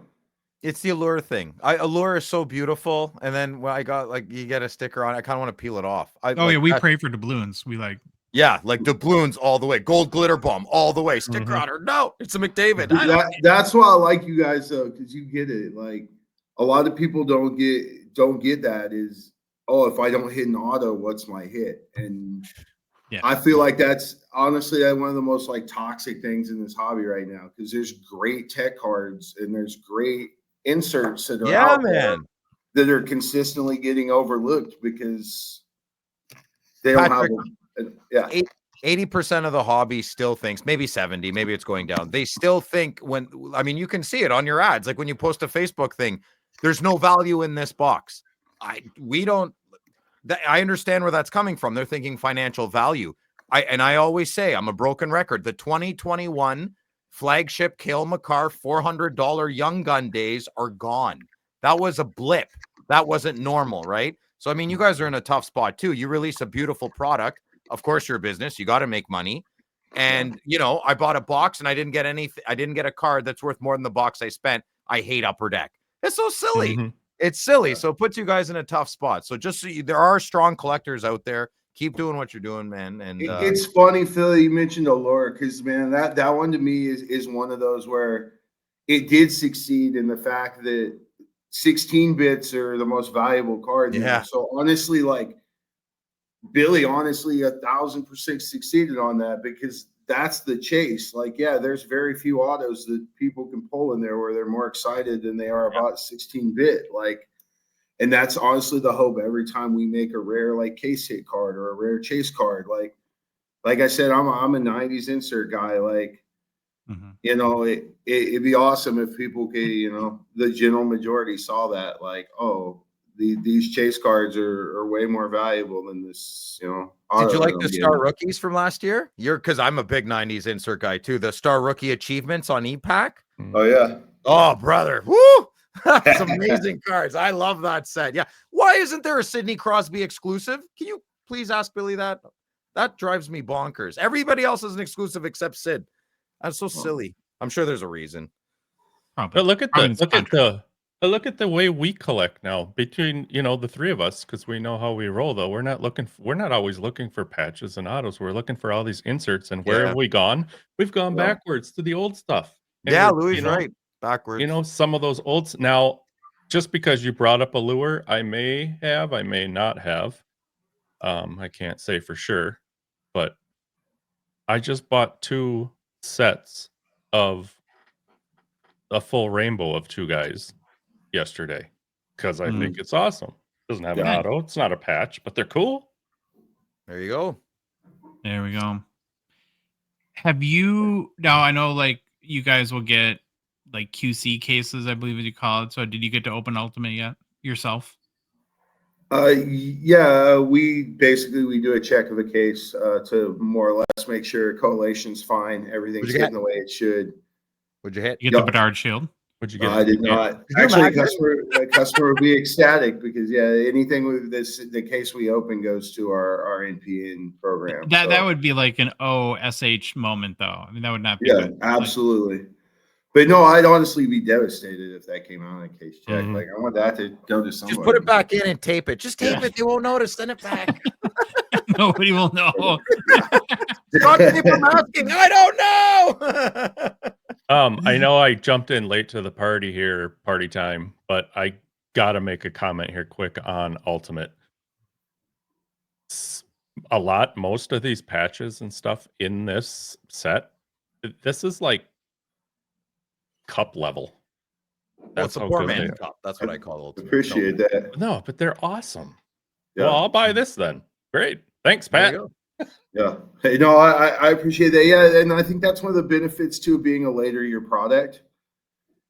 It's the allure thing. Allure is so beautiful, and then when I got like you get a sticker on, I kind of want to peel it off. We pray for doubloons. We like. Yeah, like doubloons all the way, gold glitter bomb all the way, sticker on her. No, it's a McDavid. That's why I like you guys though, because you get it. Like a lot of people don't get that is, oh, if I don't hit an auto, what's my hit? And yeah, I feel like that's honestly one of the most like toxic things in this hobby right now, because there's great tech cards and there's great inserts that are out there that are consistently getting overlooked because they don't have them. Yeah. 80% of the hobby still thinks, maybe 70, maybe it's going down. They still think you can see it on your ads. Like when you post a Facebook thing, there's no value in this box. I understand where that's coming from. They're thinking financial value. I always say, I'm a broken record. The 2021 flagship Cale Makar $400 Young Gun days are gone. That was a blip. That wasn't normal, right? So, I mean, you guys are in a tough spot too. You release a beautiful product. Of course, you're a business. You got to make money. And, I bought a box and I didn't get anything. I didn't get a card that's worth more than the box I spent. I hate Upper Deck. It's so silly. Mhm. It's silly. So it puts you guys in a tough spot. So just there are strong collectors out there. Keep doing what you're doing, man. And it's funny, Philly, you mentioned Allure, because man, that one to me is one of those where it did succeed in the fact that 16 bits are the most valuable card. Yeah. So honestly, like Billy, 1,000% succeeded on that, because that's the chase. Like, yeah, there's very few autos that people can pull in there where they're more excited than they are about 16-bit. Like, and that's honestly the hope every time we make a rare like case hit card or a rare chase card. Like I said, I'm a 90s insert guy. Like, it'd be awesome if people could, the general majority saw that, like, oh, these chase cards are way more valuable than this, Did you like the Star Rookies from last year? Because I'm a big 90s insert guy too. The Star Rookie achievements on E-Pack. Oh yeah. Oh brother, woo! That's amazing cards. I love that set. Yeah. Why isn't there a Sidney Crosby exclusive? Can you please ask Billy that? That drives me bonkers. Everybody else is an exclusive except Sid. That's so silly. I'm sure there's a reason. But look at the way we collect now between the three of us, because we know how we roll. Though we're not always looking for patches and autos. We're looking for all these inserts. And where have we gone? We've gone backwards to the old stuff. And Louis, right. Backwards. Some of those old now. Just because you brought up a lure, I may not have. I can't say for sure, but I just bought 2 sets of a full rainbow of 2 guys yesterday because I think it's awesome. Doesn't have an auto, it's not a patch, but they're cool. There you go. There we go. Have you now? I know, like, you guys will get like QC cases, I believe you call it. So, did you get to open Ultimate yet yourself? Yeah, we do a check of the case to more or less make sure collation's fine, everything's hitting the way it should. What'd you hit? You get the Bedard Shield. What'd you get? I did not. Actually, customer would be ecstatic because anything with the case we open goes to our NPN program. That would be like an OSH moment, though. I mean, that would not be. Yeah, good. Absolutely. But no, I'd honestly be devastated if that came out in a case check. Like, I want that to go to somebody. Just put it back in and tape it. Just tape it. They won't notice. Send it back. Nobody will know. I'm asking. I don't know. I know I jumped in late to the party here, party time, but I gotta make a comment here quick on Ultimate. Most of these patches and stuff in this set, this is like cup level. That's a poor man cup. That's what I call Ultimate. Appreciate that. No, but they're awesome. Yeah. Well, I'll buy this then. Great. Thanks, Pat. Yeah. Hey, no, I appreciate that. Yeah, and I think that's one of the benefits too of being a later year product.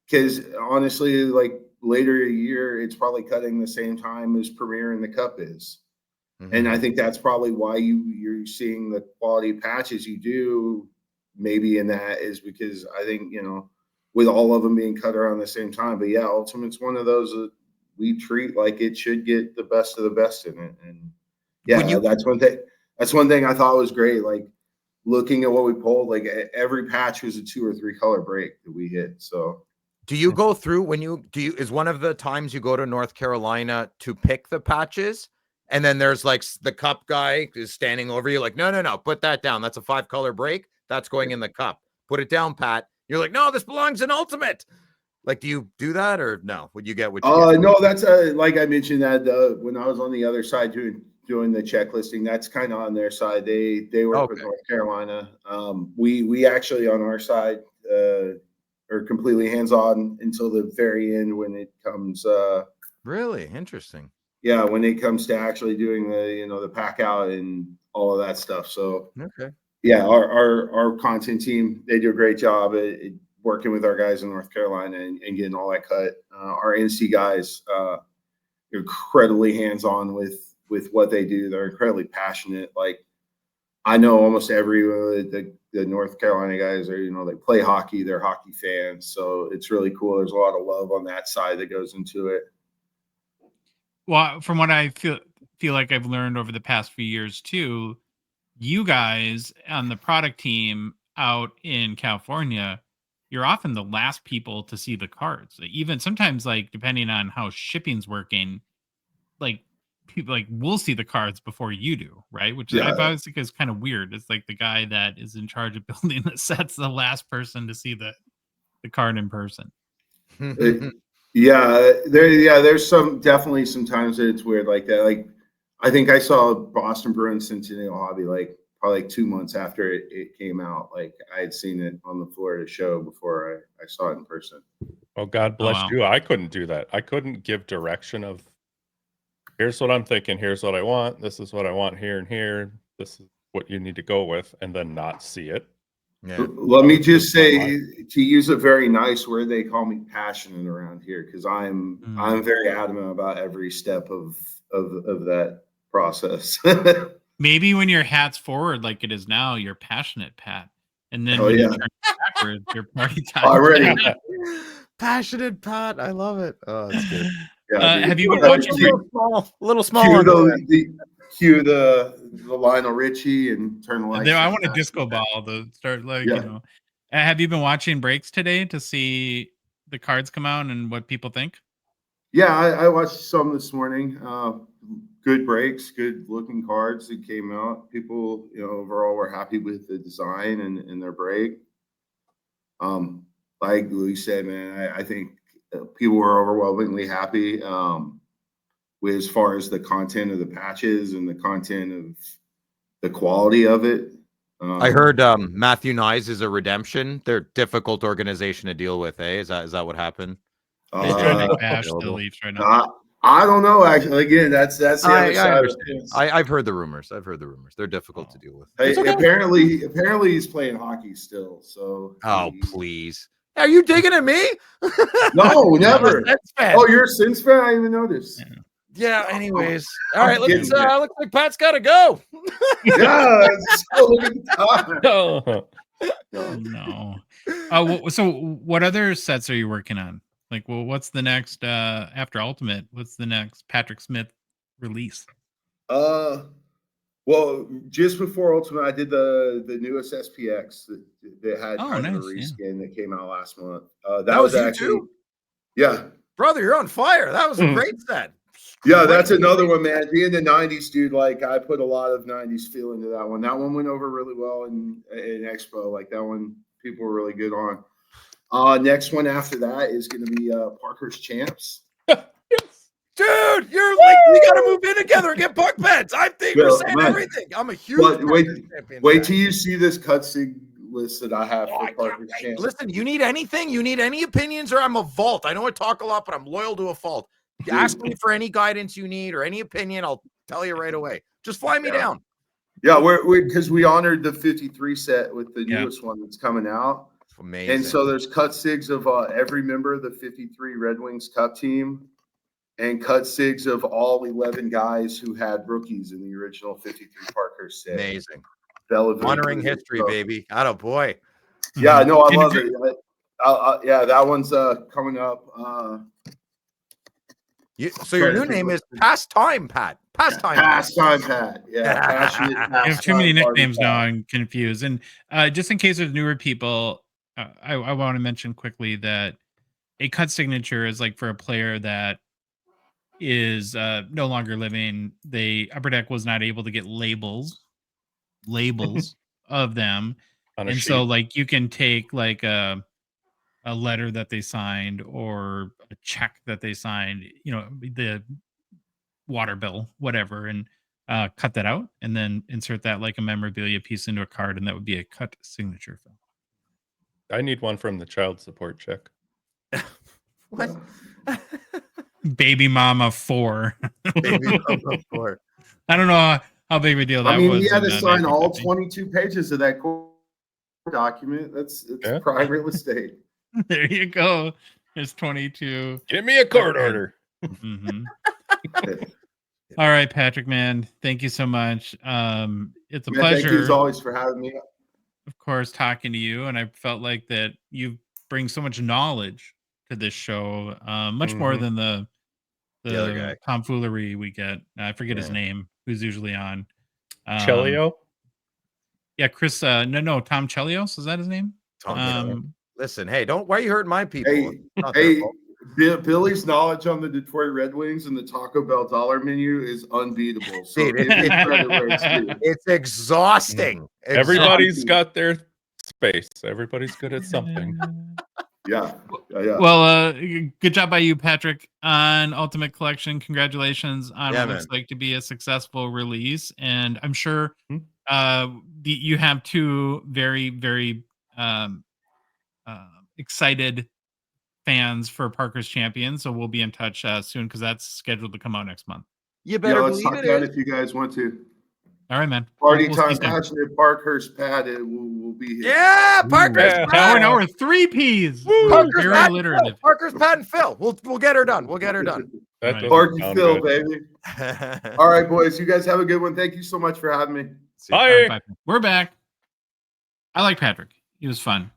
Because honestly, like later year, it's probably cutting the same time as Premier and the Cup is. And I think that's probably why you're seeing the quality patches you do maybe in that is because I think, with all of them being cut around the same time. But yeah, Ultimate's one of those we treat like it should get the best of the best in it. And that's one thing I thought was great. Like looking at what we pulled, like every patch was a 2 or 3 color break that we hit. So do you go through when you is one of the times you go to North Carolina to pick the patches? And then there's like the cup guy is standing over you like, no, put that down. That's a 5 color break. That's going in the cup. Put it down, Pat. You're like, no, this belongs in Ultimate. Like, do you do that or no? Would you get what you get? No, that's like I mentioned that when I was on the other side doing the checklisting, that's kind of on their side. They work with North Carolina. We actually on our side are completely hands-on until the very end when it comes really interesting. Yeah, when it comes to actually doing the pack out and all of that stuff. So yeah, our content team, they do a great job at working with our guys in North Carolina and getting all that cut. Our NC guys are incredibly hands-on with what they do. They're incredibly passionate. Like I know almost every the North Carolina guys are, they play hockey, they're hockey fans. So it's really cool. There's a lot of love on that side that goes into it. Well, from what I feel like I've learned over the past few years too, you guys on the product team out in California, you're often the last people to see the cards. Even sometimes, like depending on how shipping's working, like people like we'll see the cards before you do, right? Which I always think is kind of weird. It's like the guy that is in charge of building the set's the last person to see the card in person. There's definitely some times that it's weird like that. Like I think I saw Boston Bruins Centennial Hobby probably 2 months after it came out. Like I had seen it on the Florida show before I saw it in person. Oh, God bless you. I couldn't do that. I couldn't give direction of here's what I'm thinking. Here's what I want. This is what I want here and here. This is what you need to go with and then not see it. Yeah. Let me just say, to use a very nice word, they call me passionate around here because I'm very adamant about every step of that process. Maybe when your hat's forward like it is now, you're passionate, Pat. And then when you turn backwards, you're party time. Already. Passionate Pat. I love it. Oh, that's good. Have you been watching a little small? Cue the Lionel Richie and turn the lights. I want a disco ball to start Have you been watching breaks today to see the cards come out and what people think? Yeah, I watched some this morning. Good breaks, good looking cards that came out. People, overall were happy with the design and their break. Like Louis said, man, I think people were overwhelmingly happy with as far as the content of the patches and the content of the quality of it. I heard Matthew Nyes is a redemption. They're a difficult organization to deal with, eh? Is that what happened? He's trying to bash the Leafs right now. I don't know. Actually, again, that's the other side of it. I've heard the rumors. They're difficult to deal with. Hey, apparently, he's playing hockey still. So. Oh, please. Are you digging at me? No, never. Oh, you're a Sens fan? I didn't even notice. Yeah. Anyways, all right. Let's. Looks like Pat's got to go. Yeah. Look at the time. No. So, what other sets are you working on? Like, well, what's the next after Ultimate? What's the next Patrick Smith release? Well, just before Ultimate, I did the newest SPX that had kind of a reskin that came out last month. That was actually, you too? Yeah, brother, you're on fire. That was a great set. Yeah, that's another one, man. Being the '90s dude, like I put a lot of '90s feel into that one. That one went over really well in Expo. Like that one, people were really good on. Next one after that is going to be Parker's Champs. Dude, you're like, we got to move in together and get puck bets. I think we're saying everything. I'm a huge wait till you see this cutscene list that I have for Parker's Champs. Listen, you need anything? You need any opinions, or I'm a vault. I know I talk a lot, but I'm loyal to a fault. You ask me for any guidance you need or any opinion, I'll tell you right away. Just fly me down. Yeah, we're because we honored the 53 set with the newest one that's coming out. Amazing. And so there's cut sigs of every member of the 53 Red Wings Cup team and cut sigs of all 11 guys who had rookies in the original 53 Parker set. Amazing. Honoring history, baby. Atta boy. Yeah, no, I love it. Yeah, that one's coming up. So your new name is Pastime Pat. Pastime Pat. Pastime Pat. Yeah. Passionate I have too many pastime party nicknames now. Pat. I'm confused. And just in case there's newer people, I want to mention quickly that a cut signature is like for a player that is no longer living. Upper Deck was not able to get labels of them, On a and so sheet. like you can take like a letter that they signed or a check that they signed, the water bill, whatever, and cut that out and then insert that like a memorabilia piece into a card, and that would be a cut signature, Phil. I need one from the child support check. What? Baby Mama 4. Baby Mama 4. I don't know how big of a deal that I mean, was. he had to in, sign all 1950. 22 pages of that document. It's Yeah. prime real estate. There you go. There's 22. Give me a court order. Mhm. All right, Patrick, man. Thank you so much. It's a Man, thank you pleasure, as always for having me. of course, talking to you. And I felt like that you bring so much knowledge to this show, much more Mhm. than the other guy. tomfoolery we get. I forget his Yeah. name, who's usually on. Chelio? Yeah, Chris. No, Tom Chelios. Is that his name? Tom, listen, hey, why are you hurting my people? Hey, It's not their fault. Billy's knowledge on the Detroit Red Wings and the Taco Bell dollar menu is unbeatable. So Dude, give me credit where it's due. It's exhausting. Everybody's got their space. Everybody's good at something. Yeah. Yeah. Well, good job by you, Patrick, on Ultimate Collection. Congratulations on Yeah, what looks man. like to be a successful release. And I'm sure Hmm. you have two very, very excited fans for Parker's Champion. So we'll be in touch soon because that's scheduled to come out next month. You better Let's believe talk it about is. it if you guys want to. All right, man. Party We'll see time, you soon. passionate Parkhurst Pat. Will be here. Yeah, Parker's Yeah. Pat. Now we're 3Ps. We're Parker's very Pat and alliterative. Phil. Parker's Pat and Phil. We'll get her done. We'll get her done. That Right. doesn't Parky sound Phil, good. baby. All right, boys. You guys have a good one. Thank you so much for having me. See you. All right, Bye. bye. We're back. I like Patrick. He was fun.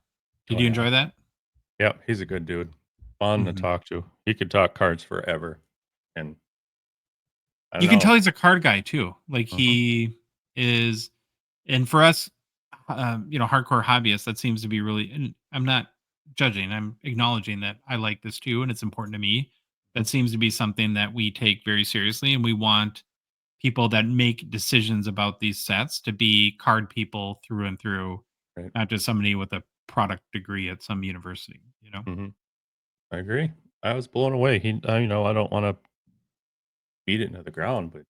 Did Oh, you yeah. enjoy that? Yep, he's a good dude. Fun to Mhm. talk to. He could talk cards forever. And I You don't can know. tell he's a card guy too. Like Mhm. he is, and for us, hardcore hobbyists, that seems to be really. And I'm not judging. I'm acknowledging that I like this too, and it's important to me. That seems to be something that we take very seriously, and we want people that make decisions about these sets to be card people through and through, Right. not just somebody with a product degree at some university. Mhm. I agree. I was blown away. I don't want to beat it into the ground, but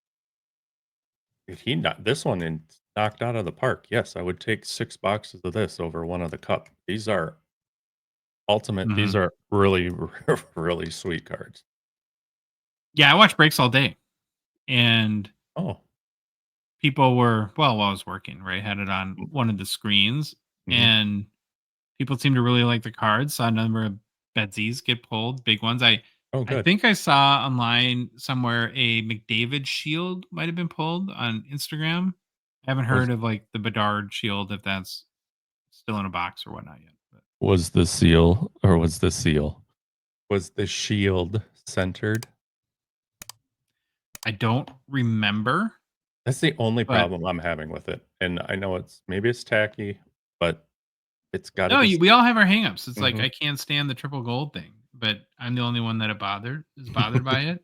if he not this one and knocked out of the park, yes, I would take 6 boxes of this over one of the cup. These are ultimate. Mhm. These are really, really sweet cards. Yeah, I watch breaks all day, and Oh, people were while I was working, right, had it on one of the screens, Mhm. and people seem to really like the cards. Saw a number of Betsies get pulled, big ones. I good. think I saw online somewhere a McDavid shield might have been pulled on Instagram. I haven't heard of like the Bedard shield, if that's still in a box or whatnot yet. But Was the seal or was the seal? Was the shield centered? I don't remember. That's the only But- problem I'm having with it. And I know maybe it's tacky, but it's got to No, be. we all have our hangups. It's like Mhm. I can't stand the triple gold thing, but I'm the only one that is bothered by it.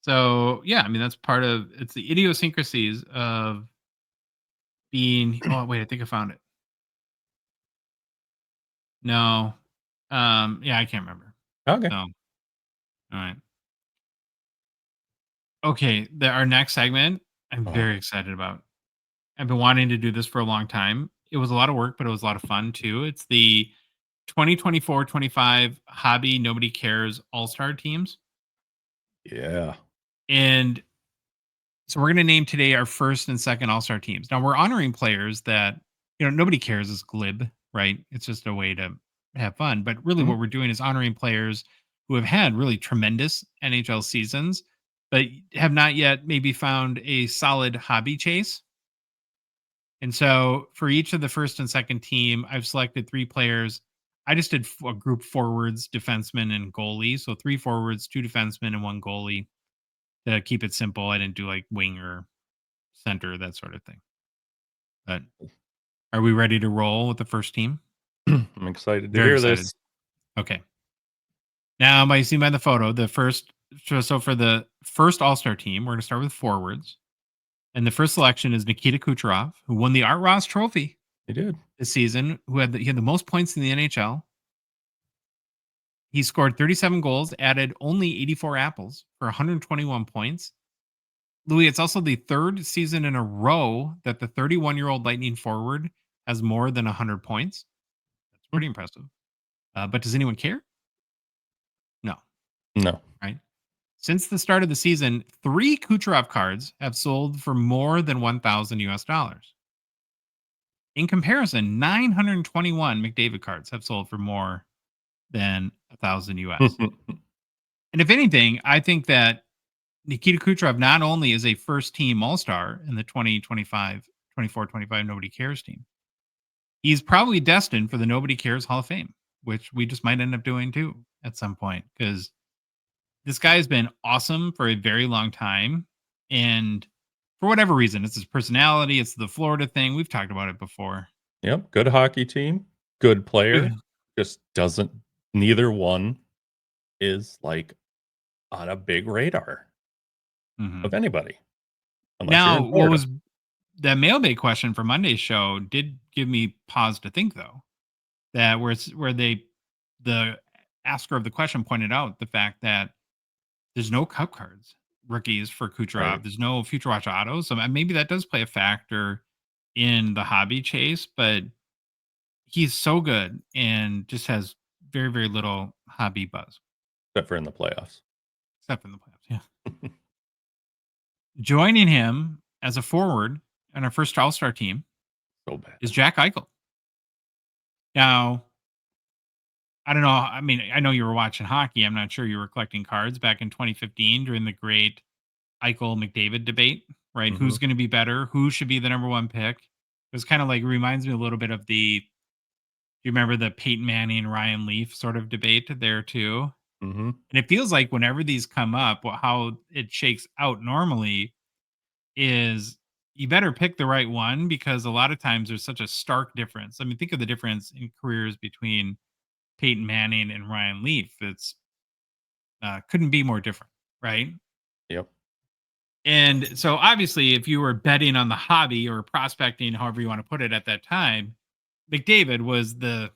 So yeah, I mean that's part of it's the idiosyncrasies of being. Oh wait, I think I found it. No, yeah, I can't remember. Okay. So, all right. Okay, our next segment, I'm Uh-huh. very excited about. I've been wanting to do this for a long time. It was a lot of work, but it was a lot of fun too. It's the 2024-25 Hobby Nobody Cares All-Star teams. Yeah. And so we're going to name today our first and second All-Star teams. Now we're honoring players that, nobody cares is glib, right? It's just a way to have fun. But really Mhm. what we're doing is honoring players who have had really tremendous NHL seasons, but have not yet maybe found a solid hobby chase. And so for each of the first and second team, I've selected 3 players I just did a group forwards, defenseman, and goalie. So 3 forwards, 2 defensemen, and 1 goalie to keep it simple. I didn't do like wing or center, that sort of thing. But are we ready to roll with the first team? I'm excited to Very hear excited. this. Okay. Now, you see by the photo, so for the first All-Star team, we're going to start with forwards. And the first selection is Nikita Kucherov, who won the Art Ross Trophy He did. this season, he had the most points in the NHL. He scored 37 goals, added only 84 apples for 121 points. Louis, it's also the 3rd season in a row that the 31-year-old Lightning forward has more than 100 points. That's pretty impressive. But does anyone care? No. No. Right? Since the start of the season, 3 Kucherov cards have sold for more than $1,000. In comparison, 921 McDavid cards have sold for more than $1,000. And if anything, I think that Nikita Kucherov not only is a first team All-Star in the 24-25 Nobody Cares team, he's probably destined for the Nobody Cares Hall of Fame, which we just might end up doing too at some point, because this guy has been awesome for a very long time. And for whatever reason, it's his personality, it's the Florida thing. We've talked about it before. Yep. Good hockey team. Good player. Yeah. Just doesn't. Neither one is like on a big radar of anybody. Unless you're Now, in what Florida. was that mailbag question for Monday's show did give me pause to think, though, that the asker of the question pointed out the fact that there's no cup cards rookies for Kucherov. Right. There's no Future Watch autos. So maybe that does play a factor in the hobby chase, but he's so good and just has very, very little hobby buzz. Except for in the playoffs. Except in the playoffs, yeah. Joining him as a forward on our first All-Star team So bad. is Jack Eichel. Now, I don't know. I mean, I know you were watching hockey. I'm not sure you were collecting cards back in 2015 during the great Eichel McDavid debate, right? Who's going to be better? Who should be the number 1 pick? It was kind of like, reminds me a little bit of do you remember the Peyton Manning, Ryan Leaf sort of debate there too? And it feels like whenever these come up, how it shakes out normally is you better pick the right one, because a lot of times there's such a stark difference. I mean, think of the difference in careers between Peyton Manning and Ryan Leaf. It's couldn't be more different, right? Yep. And so obviously, if you were betting on the hobby or prospecting, however you want to put it at that time, McDavid was the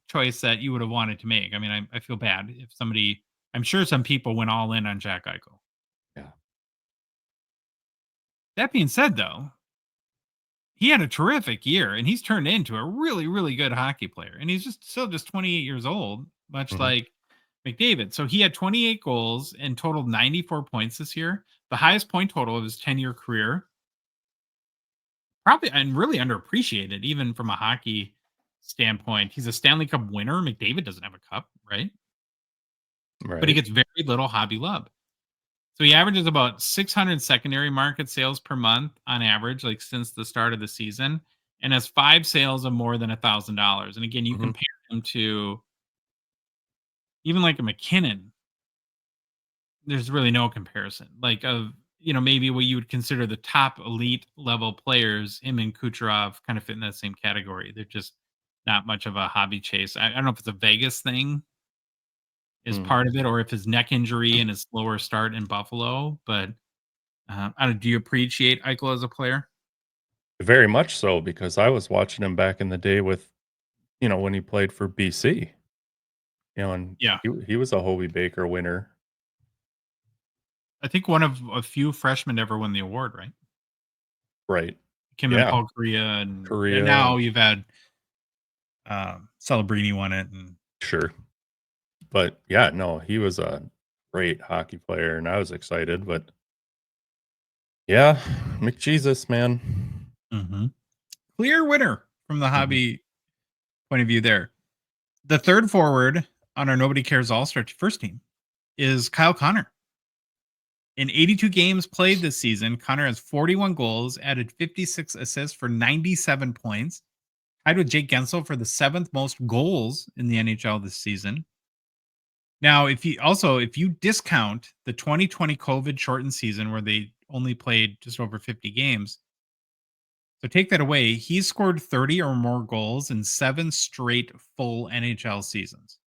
choice that you would have wanted to make. I mean, I feel bad if I'm sure some people went all in on Jack Eichel. Yeah. That being said, though, he had a terrific year, and he's turned into a really, really good hockey player. And he's still just 28 years old, much like McDavid. So he had 28 goals and totaled 94 points this year, the highest point total of his 10-year career. Probably, and really underappreciated, even from a hockey standpoint. He's a Stanley Cup winner. McDavid doesn't have a cup, right? But he gets very little hobby love. So he averages about 600 secondary market sales per month on average, like since the start of the season, and has 5 sales of more than $1,000. And again, you compare him to even like a McKinnon. There's really no comparison. Like maybe what you would consider the top elite level players, him and Kucherov kind of fit in that same category. They're just not much of a hobby chase. I don't know if it's a Vegas thing is part of it, or if his neck injury and his slower start in Buffalo. But do you appreciate Eichel as a player? Very much so, because I was watching him back in the day with, when he played for BC. And he was a Hobie Baker winner. I think one of a few freshmen to ever win the award, right? Right. Kim and Paul Korea, and now you've had Celebrini won it. And sure. But yeah, no, he was a great hockey player, and I was excited. But yeah, McJesus, man. Clear winner from the hobby point of view there. The third forward on our Nobody Cares All-Star first team is Kyle Connor. In 82 games played this season, Connor has 41 goals, added 56 assists for 97 points. tied with Jake Gensel for the 7th most goals in the NHL this season. Now, if you discount the 2020 COVID shortened season where they only played just over 50 games, so take that away, he's scored 30 or more goals in 7 straight full NHL seasons.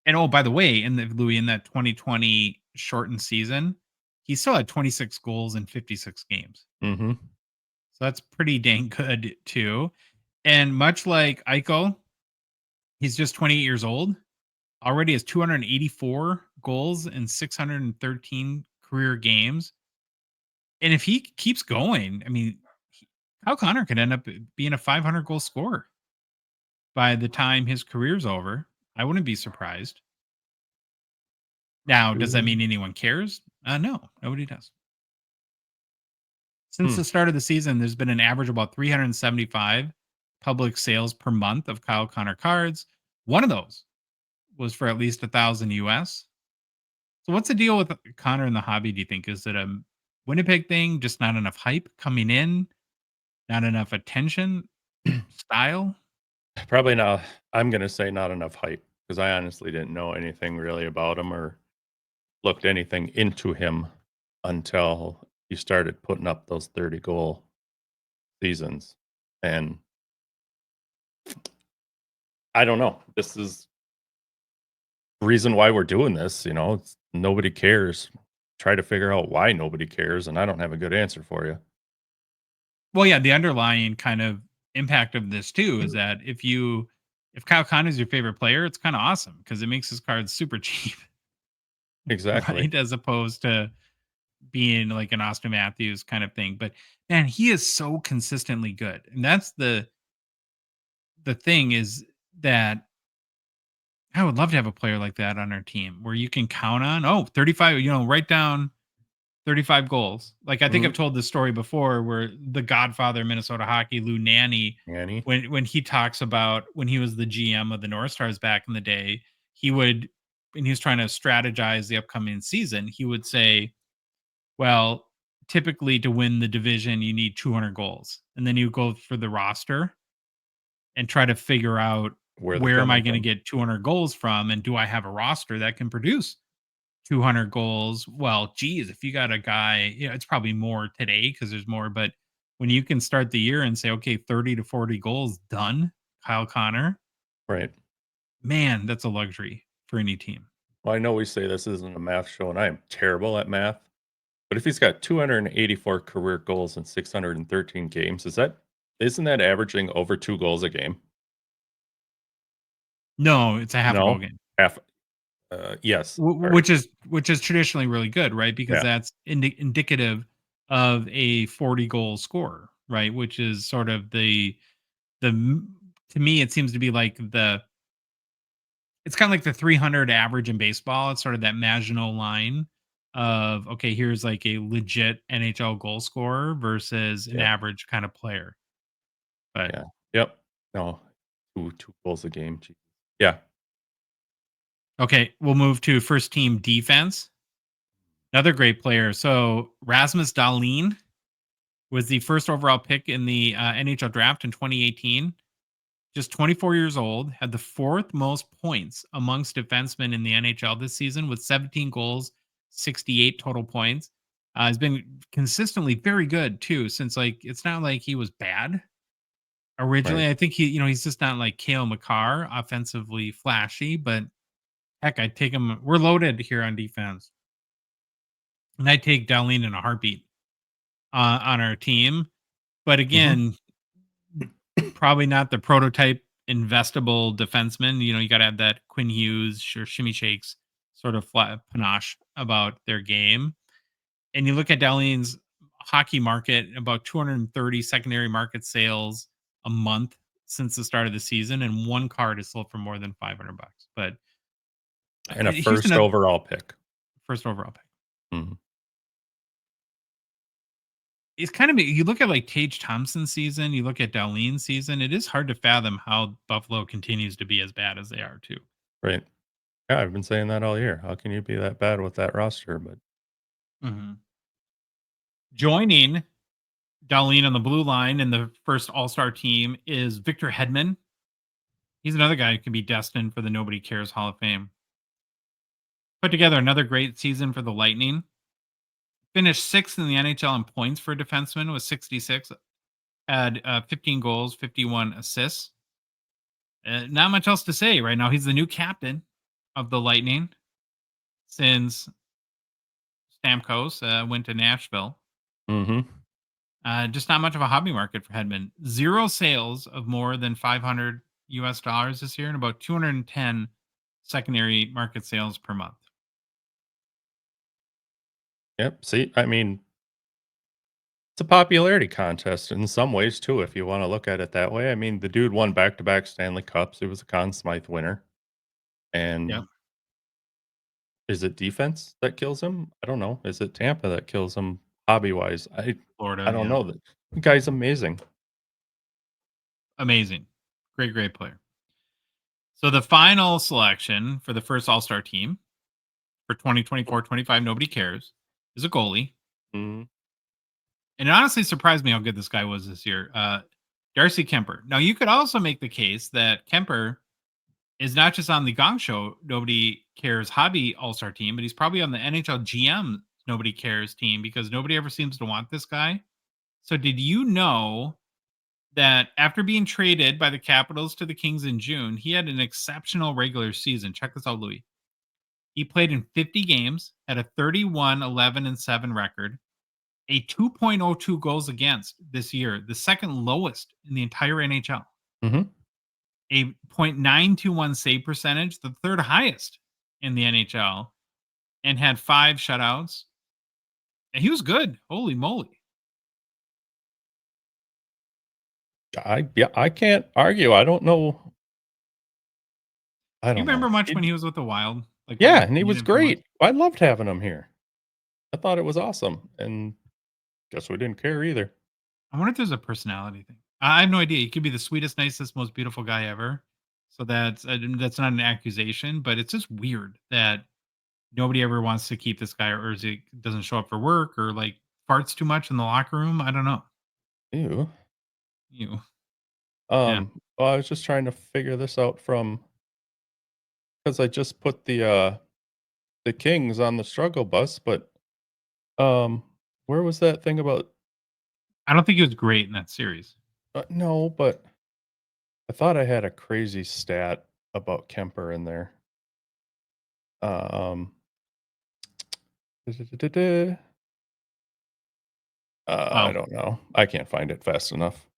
And oh, by the way, in that 2020 shortened season, he still had 26 goals in 56 games. Mm-hmm. So that's pretty dang good too. And much like Eichel, he's just 28 years old. Already has 284 goals in 613 career games. And if he keeps going, I mean, Kyle Connor could end up being a 500 goal scorer by the time his career's over. I wouldn't be surprised. Now, does that mean anyone cares? No, nobody does. Since the start of the season, there's been an average of about 375 public sales per month of Kyle Connor cards. One of those was for at least 1,000 US. So what's the deal with Connor in the hobby, do you think? Is it a Winnipeg thing, just not enough hype coming in, not enough attention, style? Probably not. I'm going to say not enough hype because I honestly didn't know anything really about him or looked anything into him until he started putting up those 30 goal seasons. And I don't know. This is the reason why we're doing this. Nobody cares. Try to figure out why nobody cares, and I don't have a good answer for you. Well, yeah, the underlying kind of impact of this too is that if Kyle Connor is your favorite player, it's kind of awesome because it makes his cards super cheap. Exactly. Right? As opposed to being like an Austin Matthews kind of thing. But man, he is so consistently good. And that's the thing is that I would love to have a player like that on our team where you can count on, 35, write down 35 goals. Like I think I've told this story before where the godfather of Minnesota hockey, Lou Nanny, when he talks about when he was the GM of the North Stars back in the day, when he was trying to strategize the upcoming season, he would say, well, typically to win the division, you need 200 goals. And then you go for the roster and try to figure out where am I going to get 200 goals from? And do I have a roster that can produce 200 goals? Well, geez, if you got a guy, it's probably more today because there's more. But when you can start the year and say, okay, 30 to 40 goals done, Kyle Connor, right? Man, that's a luxury for any team. Well, I know we say this isn't a math show, and I am terrible at math. But if he's got 284 career goals in 613 games, isn't that averaging over 2 goals a game? No, it's a half goal game. Yes. Which is traditionally really good, right? Because that's indicative of a 40 goal scorer, right? Which is sort of to me, it seems to be like it's kind of like the 300 average in baseball. It's sort of that Maginot line of, okay, here's like a legit NHL goal scorer versus an average kind of player. But yeah. Yep. No, two goals a game. Yeah. Okay, we'll move to first team defense. Another great player. So Rasmus Dahlin was the first overall pick in the NHL draft in 2018. Just 24 years old, had the 4th most points amongst defensemen in the NHL this season with 17 goals, 68 total points. He's been consistently very good too, since it's not like he was bad originally. Right. I think he's just not like Cale Makar, offensively flashy, but heck, I'd take him. We're loaded here on defense. And I'd take Dahlin in a heartbeat on our team. But again, probably not the prototype investable defenseman. You got to have that Quinn Hughes or Shimmy Shakes sort of flat panache about their game. And you look at Dahlin's hockey market, about 230 secondary market sales a month since the start of the season. And one card is sold for more than $500. But and a first overall pick. First overall pick. Mm-hmm. It's kind of, you look at like Tage Thompson's season, you look at Dahlin's season, it is hard to fathom how Buffalo continues to be as bad as they are too. Right. Yeah, I've been saying that all year. How can you be that bad with that roster? But joining Darlene on the blue line, and the first All-Star team is Victor Hedman. He's another guy who can be destined for the Nobody Cares Hall of Fame. Put together another great season for the Lightning. Finished sixth in the NHL in points for a defenseman with 66. Had 15 goals, 51 assists. Not much else to say right now. He's the new captain of the Lightning since Stamkos went to Nashville. Just not much of a hobby market for Hedman. Zero sales of more than $500 this year, and about 210 secondary market sales per month. Yep. See, I mean, it's a popularity contest in some ways too, if you want to look at it that way. I mean, the dude won back-to-back Stanley Cups. He was a Conn Smythe winner. And Yep. is it defense that kills him? I don't know. Is it Tampa that kills him hobby-wise? Florida. I don't know. The guy's amazing. Amazing. Great player. So the final selection for the first All-Star team for 2024-25, Nobody Cares, is a goalie. Mhm. And it honestly surprised me how good this guy was this year. Darcy Kemper. Now, you could also make the case that Kemper is not just on the Gong Show Nobody Cares hobby All-Star team, but he's probably on the NHL GM Nobody Cares team because nobody ever seems to want this guy. So did you know that after being traded by the Capitals to the Kings in June, he had an exceptional regular season? Check this out, Louis. He played in 50 games, had a 31-11-7 record, a 2.02 goals against this year, the second lowest in the entire NHL. Mhm. A .921 save percentage, the third highest in the NHL, and had 5 shutouts. And he was good. Holy moly. I can't argue. I don't know. I Do you don't remember know. much when he was with the Wild? Like, Yeah, and he you was didn't feel much? great. I loved having him here. I thought it was awesome, and guess we didn't care either. I wonder if there's a personality thing. I have no idea. He could be the sweetest, nicest, most beautiful guy ever. So that's not an accusation, but it's just weird that nobody ever wants to keep this guy, or is he doesn't show up for work, or like farts too much in the locker room. I don't know. Ew. You, yeah. Well, I was just trying to figure this out because I just put the Kings on the struggle bus, but where was that thing about? I don't think he was great in that series. No, but I thought I had a crazy stat about Kemper in there. I Wow. don't know. I can't find it fast enough.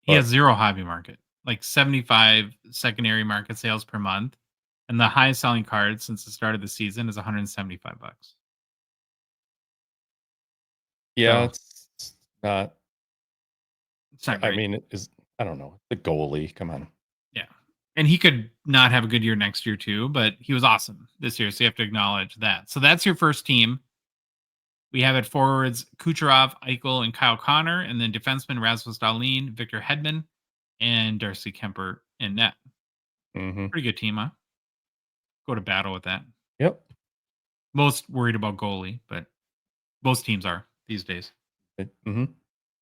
He has But 0 hobby market, like 75 secondary market sales per month, and the highest selling card since the start of the season is $175. yeah, So it's not. it's not I great. mean, it is. I don't know. The goalie. Come on. Yeah. And he could not have a good year next year too, but he was awesome this year. So you have to acknowledge that. So that's your first team. We have at forwards Kucherov, Eichel, and Kyle Connor, and then defenseman Rasmus Dahlin, Victor Hedman, and Darcy Kemper in net. Mm-hmm. Pretty good team, huh? Go to battle with that. Yep. Most worried about goalie, but most teams are these days. Mm-hmm.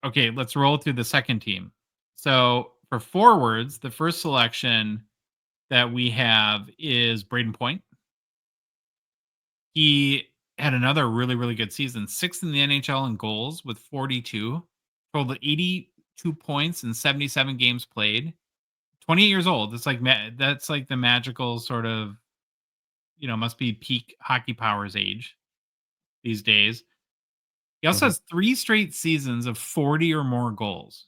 Okay, let's roll to the second team. So for forwards, the first selection that we have is Braden Point. He had another really good season. 6th in the NHL in goals with 42. Totaled 82 points in 77 games played. 28 years old. It's like that's like the magical sort of, must be peak hockey powers age these days. He also Mhm. has 3 straight seasons of 40 or more goals.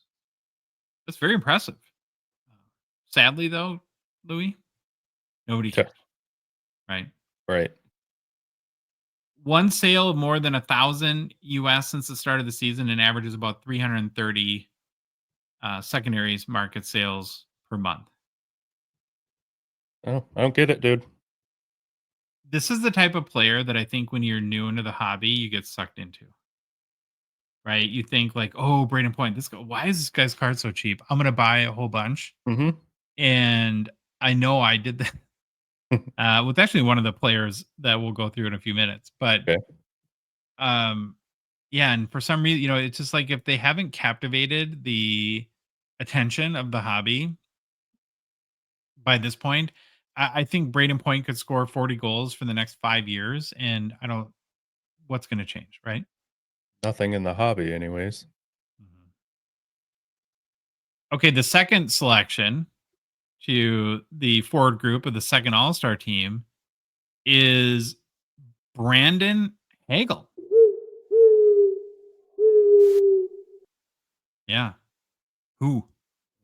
That's very impressive. Sadly, though, Louis, nobody Okay. cares, right? Right. One sale of more than 1,000 US since the start of the season, and averages about 330 secondaries market sales per month. Oh, I don't get it, dude. This is the type of player that I think when you're new into the hobby, you get sucked into. Right? You think like, oh, Braden Point, this guy, why is this guy's card so cheap? I'm gonna buy a whole bunch. Mm-hmm. And I know I did that with actually one of the players that we'll go through in a few minutes. But Okay. Yeah, and for some reason, it's just like if they haven't captivated the attention of the hobby by this point, I think Braden Point could score 40 goals for the next 5 years, and I don't. What's going to change, right? Nothing in the hobby, anyways. Mhm. Okay, the second selection to the forward group of the second All Star team is Brandon Hagel. Yeah, who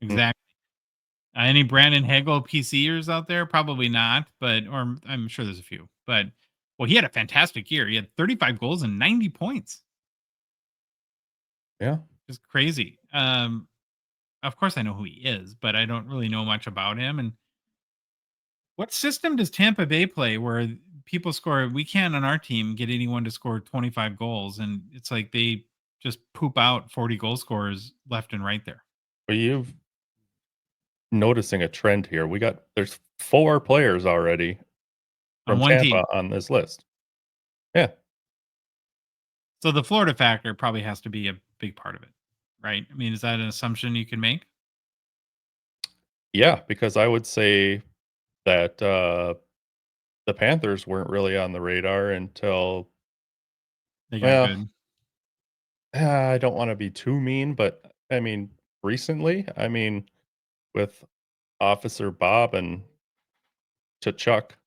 Mm. exactly? Any Brandon Hagel PCers out there? Probably not, but or I'm sure there's a few. But well, he had a fantastic year. He had 35 goals and 90 points. Yeah. Just crazy. Of course I know who he is, but I don't really know much about him. And what system does Tampa Bay play where people score? We can't on our team get anyone to score 25 goals, and it's like they just poop out 40 goal scorers left and right there. Well, you've noticing a trend here. There's 4 players already On from one team. Tampa on this list. Yeah. So the Florida factor probably has to be a big part of it, right? I mean, is that an assumption you can make? Yeah, because I would say that, the Panthers weren't really on the radar until They got well, good. I don't wanna be too mean, but, I mean, recently, with Officer Bob and Chuck,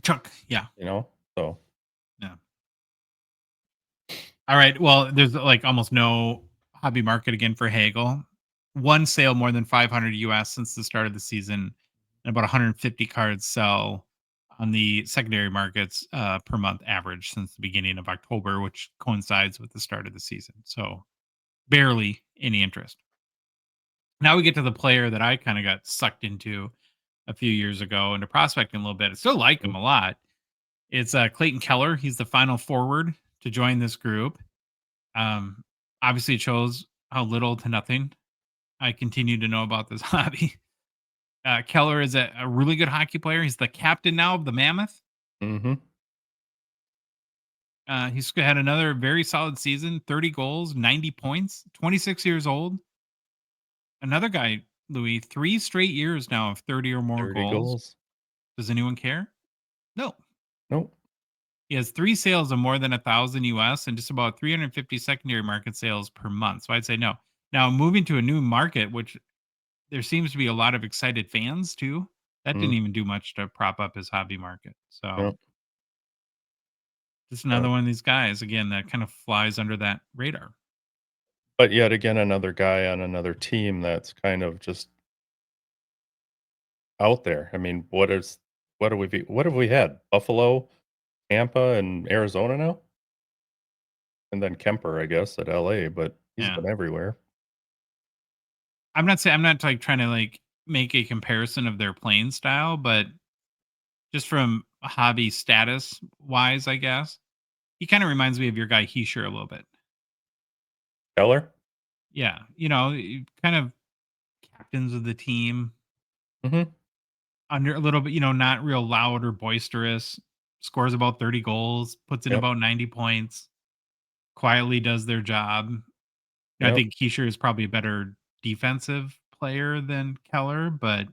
Chuck. Yeah. you know? So, Yeah. All right. Well, there's like almost no hobby market again for Hagel. One sale more than 500 US since the start of the season, and about 150 cards sell on the secondary markets per month average since the beginning of October, which coincides with the start of the season. So barely any interest. Now we get to the player that I kind of got sucked into a few years ago into prospecting a little bit. I still like mm, him a lot. It's Clayton Keller. He's the final forward to join this group. Um, Obviously, it shows how little to nothing I continue to know about this hobby. Keller is a really good hockey player. He's the captain now of the Mammoth. mhm, He's had another very solid season, 30 goals, 90 points, 26 years old. Another guy, Louis, 3 straight years now of 30 or more 30 goals. goals. Does anyone care? No. Nope. He has 3 sales of more than 1,000 US and just about 350 secondary market sales per month. So I'd say no. Now, moving to a new market, which there seems to be a lot of excited fans too. That didn't Mm, even do much to prop up his hobby market. So yep, just another yep. one of these guys again that kind of flies under that radar. But yet again, another guy on another team that's kind of just out there. I mean, what have we had? Buffalo, Tampa, and Arizona now? And then Kemper, I guess, at LA, but he's Yeah. been everywhere. I'm not like trying to like make a comparison of their playing style, but just from a hobby status wise, I guess. He kind of reminds me of your guy Heischer a little bit. Keller? Yeah. Kind of captains of the team Mhm. under a little bit, not real loud or boisterous, scores about 30 goals, puts in Yep, about 90 points, quietly does their job. I yep. think Keisher is probably a better defensive player than Keller, but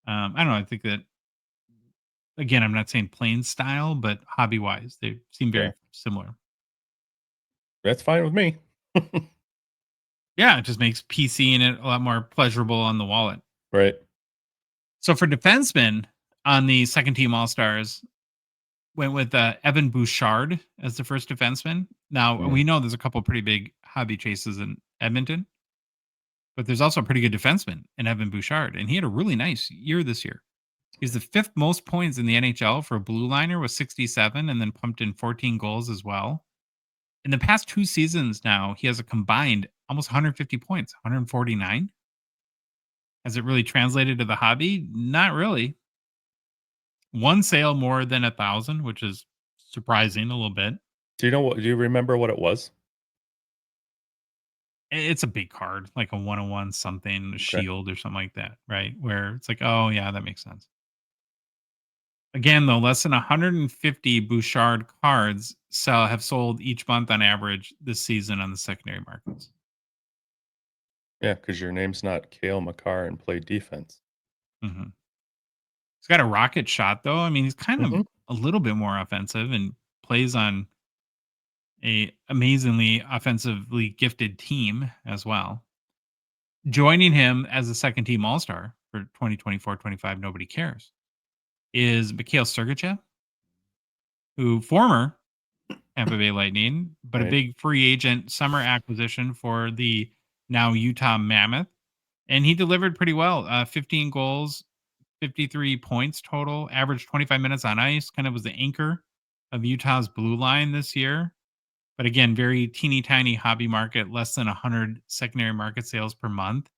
I don't know. I think that again, I'm not saying playing style, but hobby wise, they seem Okay. very similar. That's fine with me. Yeah, it just makes PC in it a lot more pleasurable on the wallet. Right. So for defensemen on the second team All Stars, went with Evan Bouchard as the first defenseman. Now Mm, we know there's a couple pretty big hobby chases in Edmonton, but there's also a pretty good defenseman in Evan Bouchard, and he had a really nice year this year. He's the fifth most points in the NHL for a blue liner with 67, and then pumped in 14 goals as well. In the past 2 seasons now, he has a combined almost 150 points, 149. Has it really translated to the hobby? Not really. One sale more than 1,000, which is surprising a little bit. do you remember what it was? It's a big card, like a 101 something, a Okay. shield or something like that, right? Where it's like, oh yeah, that makes sense. Again, though, less than 150 Bouchard cards have sold each month on average this season on the secondary markets. Yeah, because your name's not Kale McCarr and play defense. Mm-hmm. He's got a rocket shot, though. I mean, he's kind of Mhm. a little bit more offensive and plays on a amazingly offensively gifted team as well. Joining him as a second team All-Star for 2024-25, nobody cares, is Mikhail Sergachev, who former Tampa Bay Lightning, but a Right. big free agent summer acquisition for the now Utah Mammoth. And he delivered pretty well. 15 goals, 53 points total, averaged 25 minutes on ice, kind of was the anchor of Utah's blue line this year. But again, very teeny tiny hobby market, less than 100 secondary market sales per month,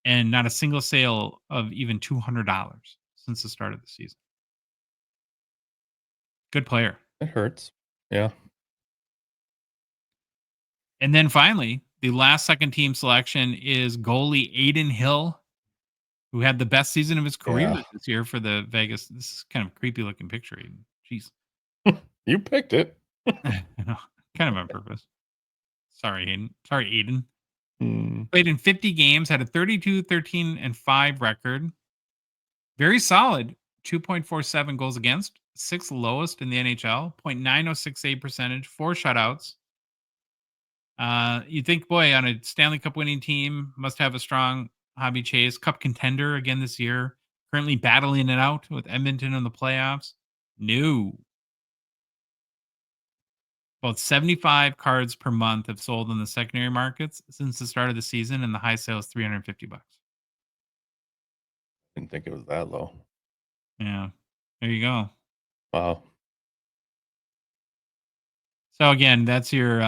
and not a single sale of even $200 since the start of the season. Good player. It hurts. Yeah. And then finally, the last second team selection is goalie Aiden Hill, who had the best season of his career Yeah. this year for the Vegas. This is kind of a creepy looking picture, Aiden. Jeez. You picked it. I know, kind of on purpose. Sorry, Aiden. Sorry, Aiden. Hmm. Played in 50 games, had a 32, 13, and 5 record. Very solid. 2.47 goals against, sixth lowest in the NHL, .9068 save percentage, 4 shutouts. You think, boy, on a Stanley Cup winning team, must have a strong hobby chase. Cup contender again this year. Currently battling it out with Edmonton in the playoffs. No. About 75 cards per month have sold in the secondary markets since the start of the season, and the high sale is $350. Didn't think it was that low. Yeah. There you go. Wow. So again, that's your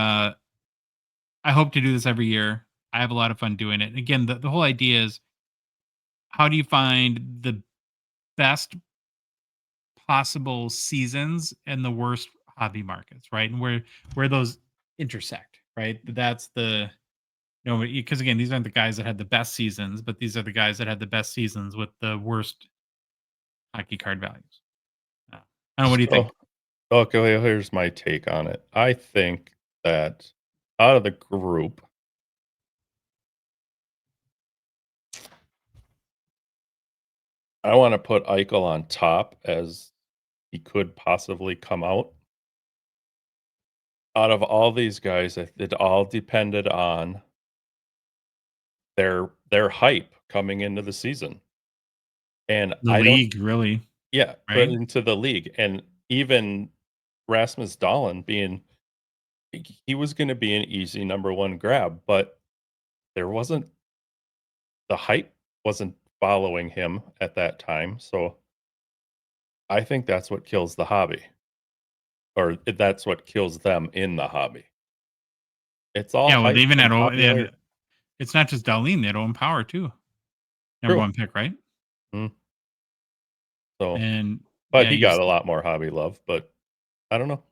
I hope to do this every year. I have a lot of fun doing it. Again, the whole idea is, how do you find the best possible seasons and the worst hobby markets, right? And where those intersect, right? That's the, because again, these aren't the guys that had the best seasons, but these are the guys that had the best seasons with the worst hockey card values. I don't know. What do you think? Okay, well, here's my take on it. I think that out of the group, I want to put Eichel on top as he could possibly come out. Out of all these guys, it all depended on their hype coming into the season. And The I don't league, really, yeah, but right? into the league. And even Rasmus Dahlin being he was gonna be an easy number 1 grab, but there wasn't the hype wasn't following him at that time, so I think that's what kills the hobby, or that's what kills them in the hobby. It's all Yeah, well, they hype even had, and popularity. it's not just Darlene, they had Owen Power too. Number True. 1 pick, right? Mm. So, And but yeah, he got a lot more hobby love, but I don't know.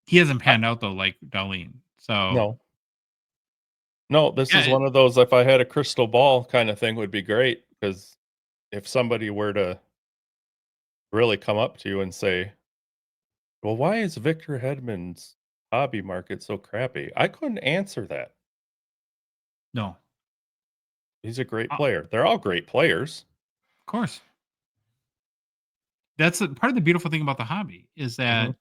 he hasn't I panned out though like Darlene. So No. No, this is yeah, one of those, if I had a crystal ball kinda thing would be great, because if somebody were to really come up to you and say, "Well, why is Victor Hedman's hobby market so crappy?" I couldn't answer that. no, He's a great of player. They're all great players. course. That's part of the beautiful thing about the hobby is Mhm. that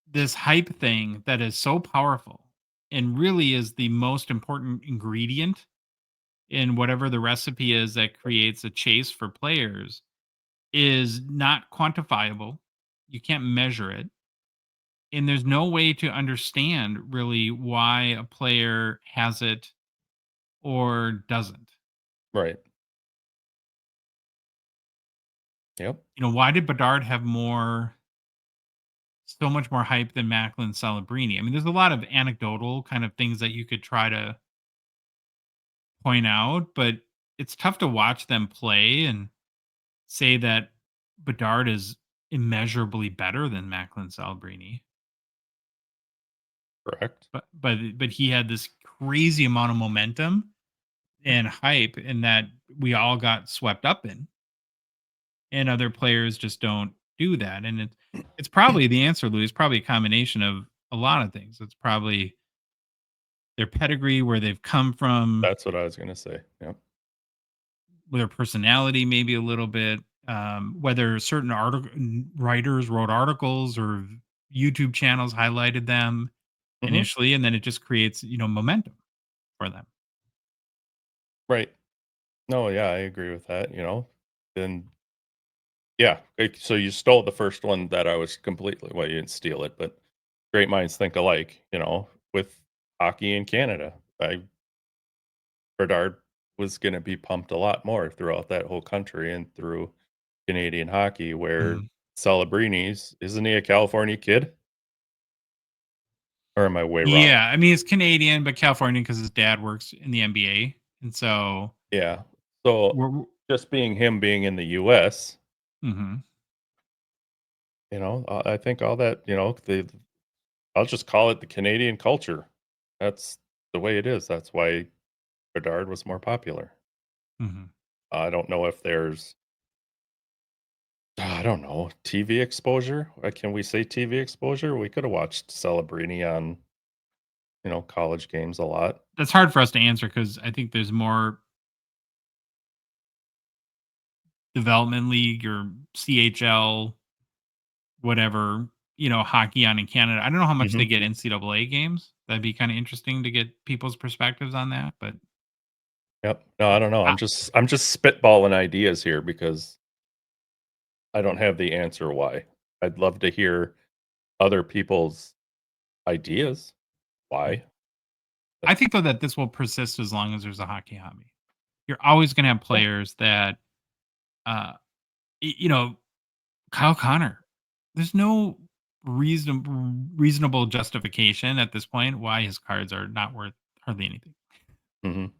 this hype thing that is so powerful and really is the most important ingredient in whatever the recipe is that creates a chase for players is not quantifiable. You can't measure it. And there's no way to understand really why a player has it or doesn't. Right. Yep. Why did Bedard have so much more hype than Macklin Celebrini? I mean, there's a lot of anecdotal kind of things that you could try to point out, but it's tough to watch them play and say that Bedard is immeasurably better than Macklin Celebrini. Correct. But he had this crazy amount of momentum and hype, and that we all got swept up in, and other players just don't do that? And it's probably the answer, Louis, is probably a combination of a lot of things. It's probably their pedigree, where they've come from, That's what I was gonna say. Yep. their personality, maybe a little bit, whether certain writers wrote articles or YouTube channels highlighted them Mhm. initially, and then it just creates, momentum for them. Right. No, yeah, I agree with that, and yeah, so you stole the first one that I was completely well, you didn't steal it, but great minds think alike, with hockey in Canada. Bedard was gonna be pumped a lot more throughout that whole country and through Canadian hockey, where Mhm. Celebrini's isn't he a California kid? Or am I way wrong? Yeah, I mean, it's Canadian, but Californian because his dad works in the NBA, and so Yeah. So, we're just him being in the US, mhm. I think all that, I'll just call it the Canadian culture. That's the way it is. That's why Bedard was more popular. Mhm. I don't know if there's I don't know, TV exposure? Can we say TV exposure? We coulda watched Celebrini on, college games a lot. That's hard for us to answer because I think there's more development league or CHL, whatever, hockey on in Canada. I don't know how much they Mhm. get NCAA games. That'd be kinda interesting to get people's perspectives on that, but Yep. No, I don't know. I I'm just spitballing ideas here because I don't have the answer why. I'd love to hear other people's ideas why. I think, though, that this will persist as long as there's a hockey hobby. You're always gonna have Yeah. players that, uh, Kyle Connor, there's no reasonable justification at this point why his cards are not worth hardly anything. Mhm.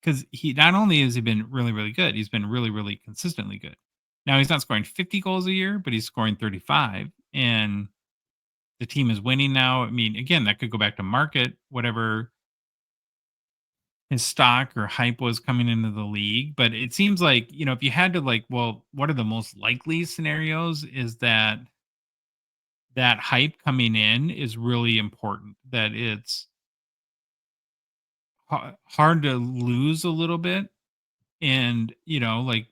Because he not only has he been really, really good, he's been really, really consistently good. Now he's not scoring 50 goals a year, but he's scoring 35, and the team is winning now. I mean, again, that could go back to market, whatever his stock or hype was coming into the league. But it seems like, if you had to, like, well, what are the most likely scenarios, is that hype coming in is really important, that it's hard to lose a little bit. And, like,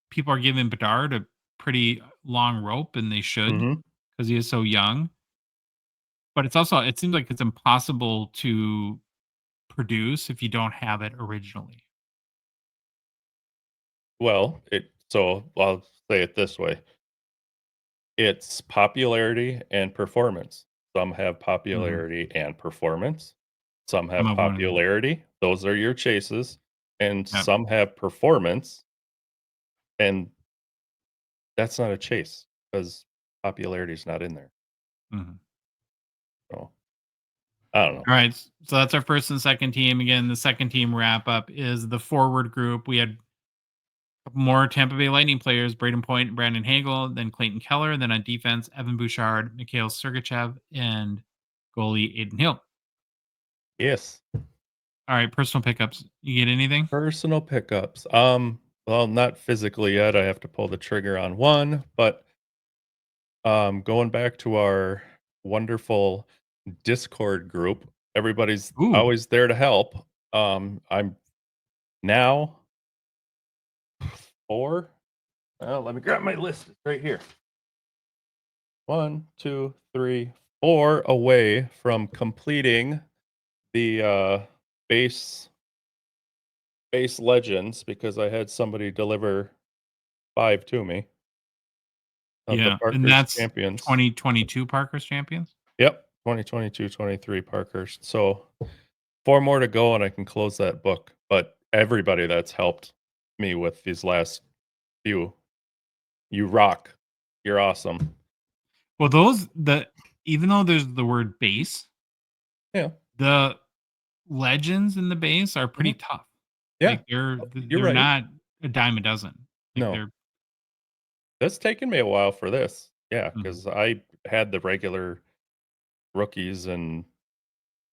people are giving Bedard a pretty long rope, and they should, Mhm. because he is so young. But it seems like it's impossible to produce if you don't have it originally. Well, I'll say it this way. It's popularity and performance. Some have Mhm. popularity and performance. Some I'm have of one of the popularity, those are your chases, and Yep. some have performance, and that's not a chase because popularity is not in there. Mhm. So, I don't know. All right. So that's our first and second team. Again, the second team wrap up is the forward group. We had more Tampa Bay Lightning players: Braden Point and Brandon Hagel, then Clayton Keller. Then on defense, Evan Bouchard, Mikhail Sergachev, and goalie Aiden Hill. Yes. All right, personal pickups. You get anything? Personal pickups. Well, not physically yet. I have to pull the trigger on one, but going back to our wonderful Discord group, everybody's Ooh, always there to help. I'm now four. Let me grab my list. It's right here. 1, 2, 3, 4 away from completing the base legends because I had somebody deliver 5 to me of the yeah, and Parker's that's champions. 2022 Parker's champions. Yep, 2022, 23 Parker's. So 4 more to go and I can close that book. But everybody that's helped me with these last few, you rock. You're awesome. Well, even though there's the word base, Yeah. the legends in the base are pretty Mhm. tough. Yeah. Like, they're You're they're right. not a dime a dozen. Like, No. they're That's taken me a while for this. Yeah, mhm, because I had the regular rookies and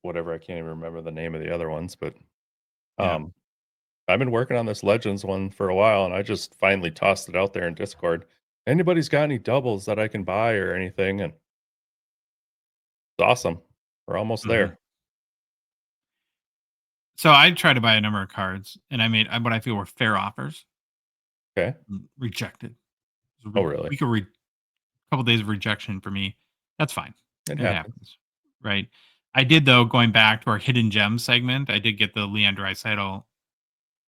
whatever. I can't even remember the name of the other ones, but yeah. um, I've been working on this Legends one for a while, and I just finally tossed it out there in Discord. anybody's got any doubles that I can buy or anything, and it's awesome. We're almost there. So I tried to buy a number of cards, and I made what I feel were fair offers. Okay. Rejected. Oh, really? Couple days of rejection for me. That's fine. It It happens. happens. Right. I did, though, going back to our hidden gems segment, I did get the Leon Draisaitl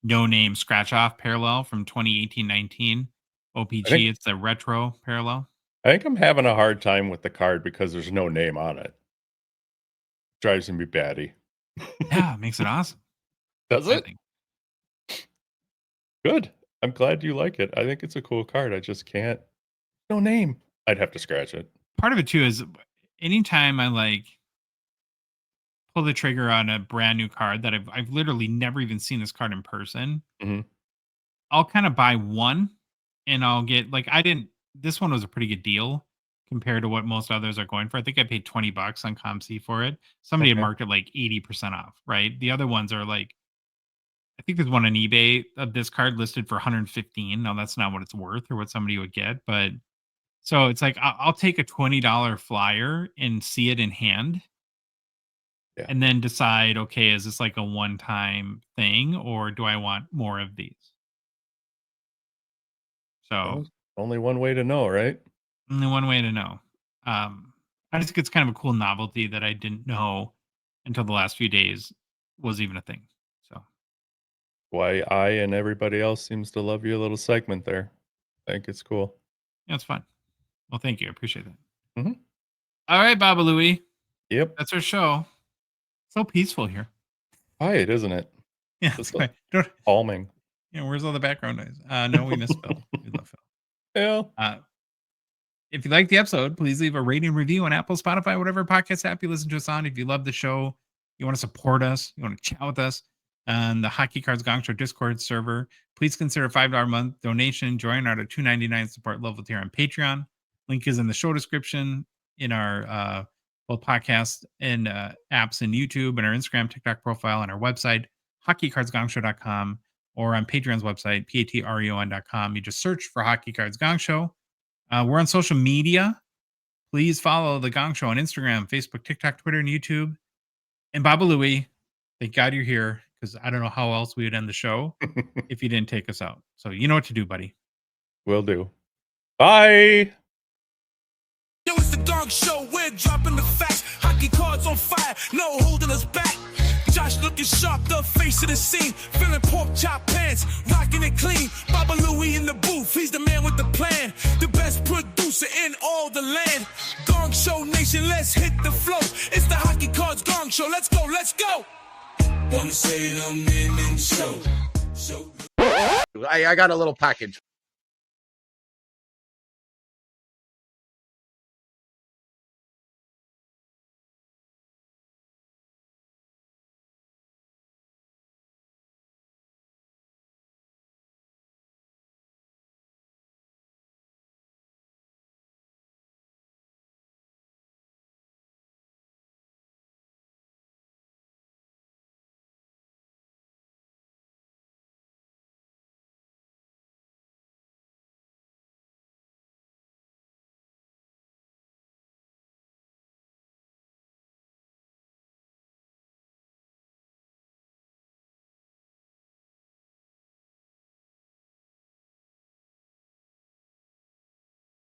no name scratch off parallel from 2018-19 O-Pee-Chee. It's the retro parallel. I think I'm having a hard time with the card because there's no name on it. Drives me batty. Yeah, it makes it awesome. Does I it? think. Good. I'm glad you like it. I think it's a cool card. I just can't. No name. I'd have to scratch it. Part of it too is anytime I like pull the trigger on a brand new card that I've literally never even seen this card in person, Mhm. I'll kind of buy one and I'll get like this one was a pretty good deal compared to what most others are going for. I think I paid $20 on ComC for it. Somebody had Okay. marked it like 80% off, right? The other ones are like, I think there's one on eBay of this card listed for 115. Now that's not what it's worth or what somebody would get, but so it's like I'll take a $20 flyer and see it in hand. Yeah. And then decide, okay, is this like a one-time thing or do I want more of these? So Well, only one way to know, right? only one way to know. I just think it's kind of a cool novelty that I didn't know until the last few days was even a thing. So Why I and everybody else seems to love your little segment there. I think it's cool. yeah, it's fun. Well, thank you. I appreciate that. Mhm. All right, Baba Louie. Yep. That's our show. So peaceful here. Quiet, isn't it? Yeah, Just it's quite, calming. where's all the background noise? No, we miss Phil. We love Phil. Yeah. If you like the episode, please leave a rating and review on Apple, Spotify, whatever podcast app you listen to us on. If you love the show, you want to support us, you want to chat with us on the Hockey Cards Gongshow Discord server, please consider a $5 a month donation. Join our $2.99 support level tier on Patreon. Link is in the show description in our both podcast and apps and YouTube and our Instagram, TikTok profile and our website, hockeycardsgongshow.com, or on Patreon's website, patreon.com. You just search for Hockey Cards Gong Show. We're on social media. Please follow the Gong Show on Instagram, Facebook, TikTok, Twitter, and YouTube. And Baba Louie, thank God you're here because I don't know how else we would end the show if you didn't take us out. So you know what to do, buddy. Will do. Bye. Yo, it's the Gong Show. We're dropping the facts. Hockey cards on fire. No holding us back. Josh looking sharp, the face of the scene. Feeling pork chop pants, rocking it clean. Baba Louie in the booth, he's the man with the plan. The best producer in all the land. Gong Show Nation, let's hit the flow. It's the Hockey Cards Gong Show. Let's go, let's go. Wanna say them in the show. I got a little package.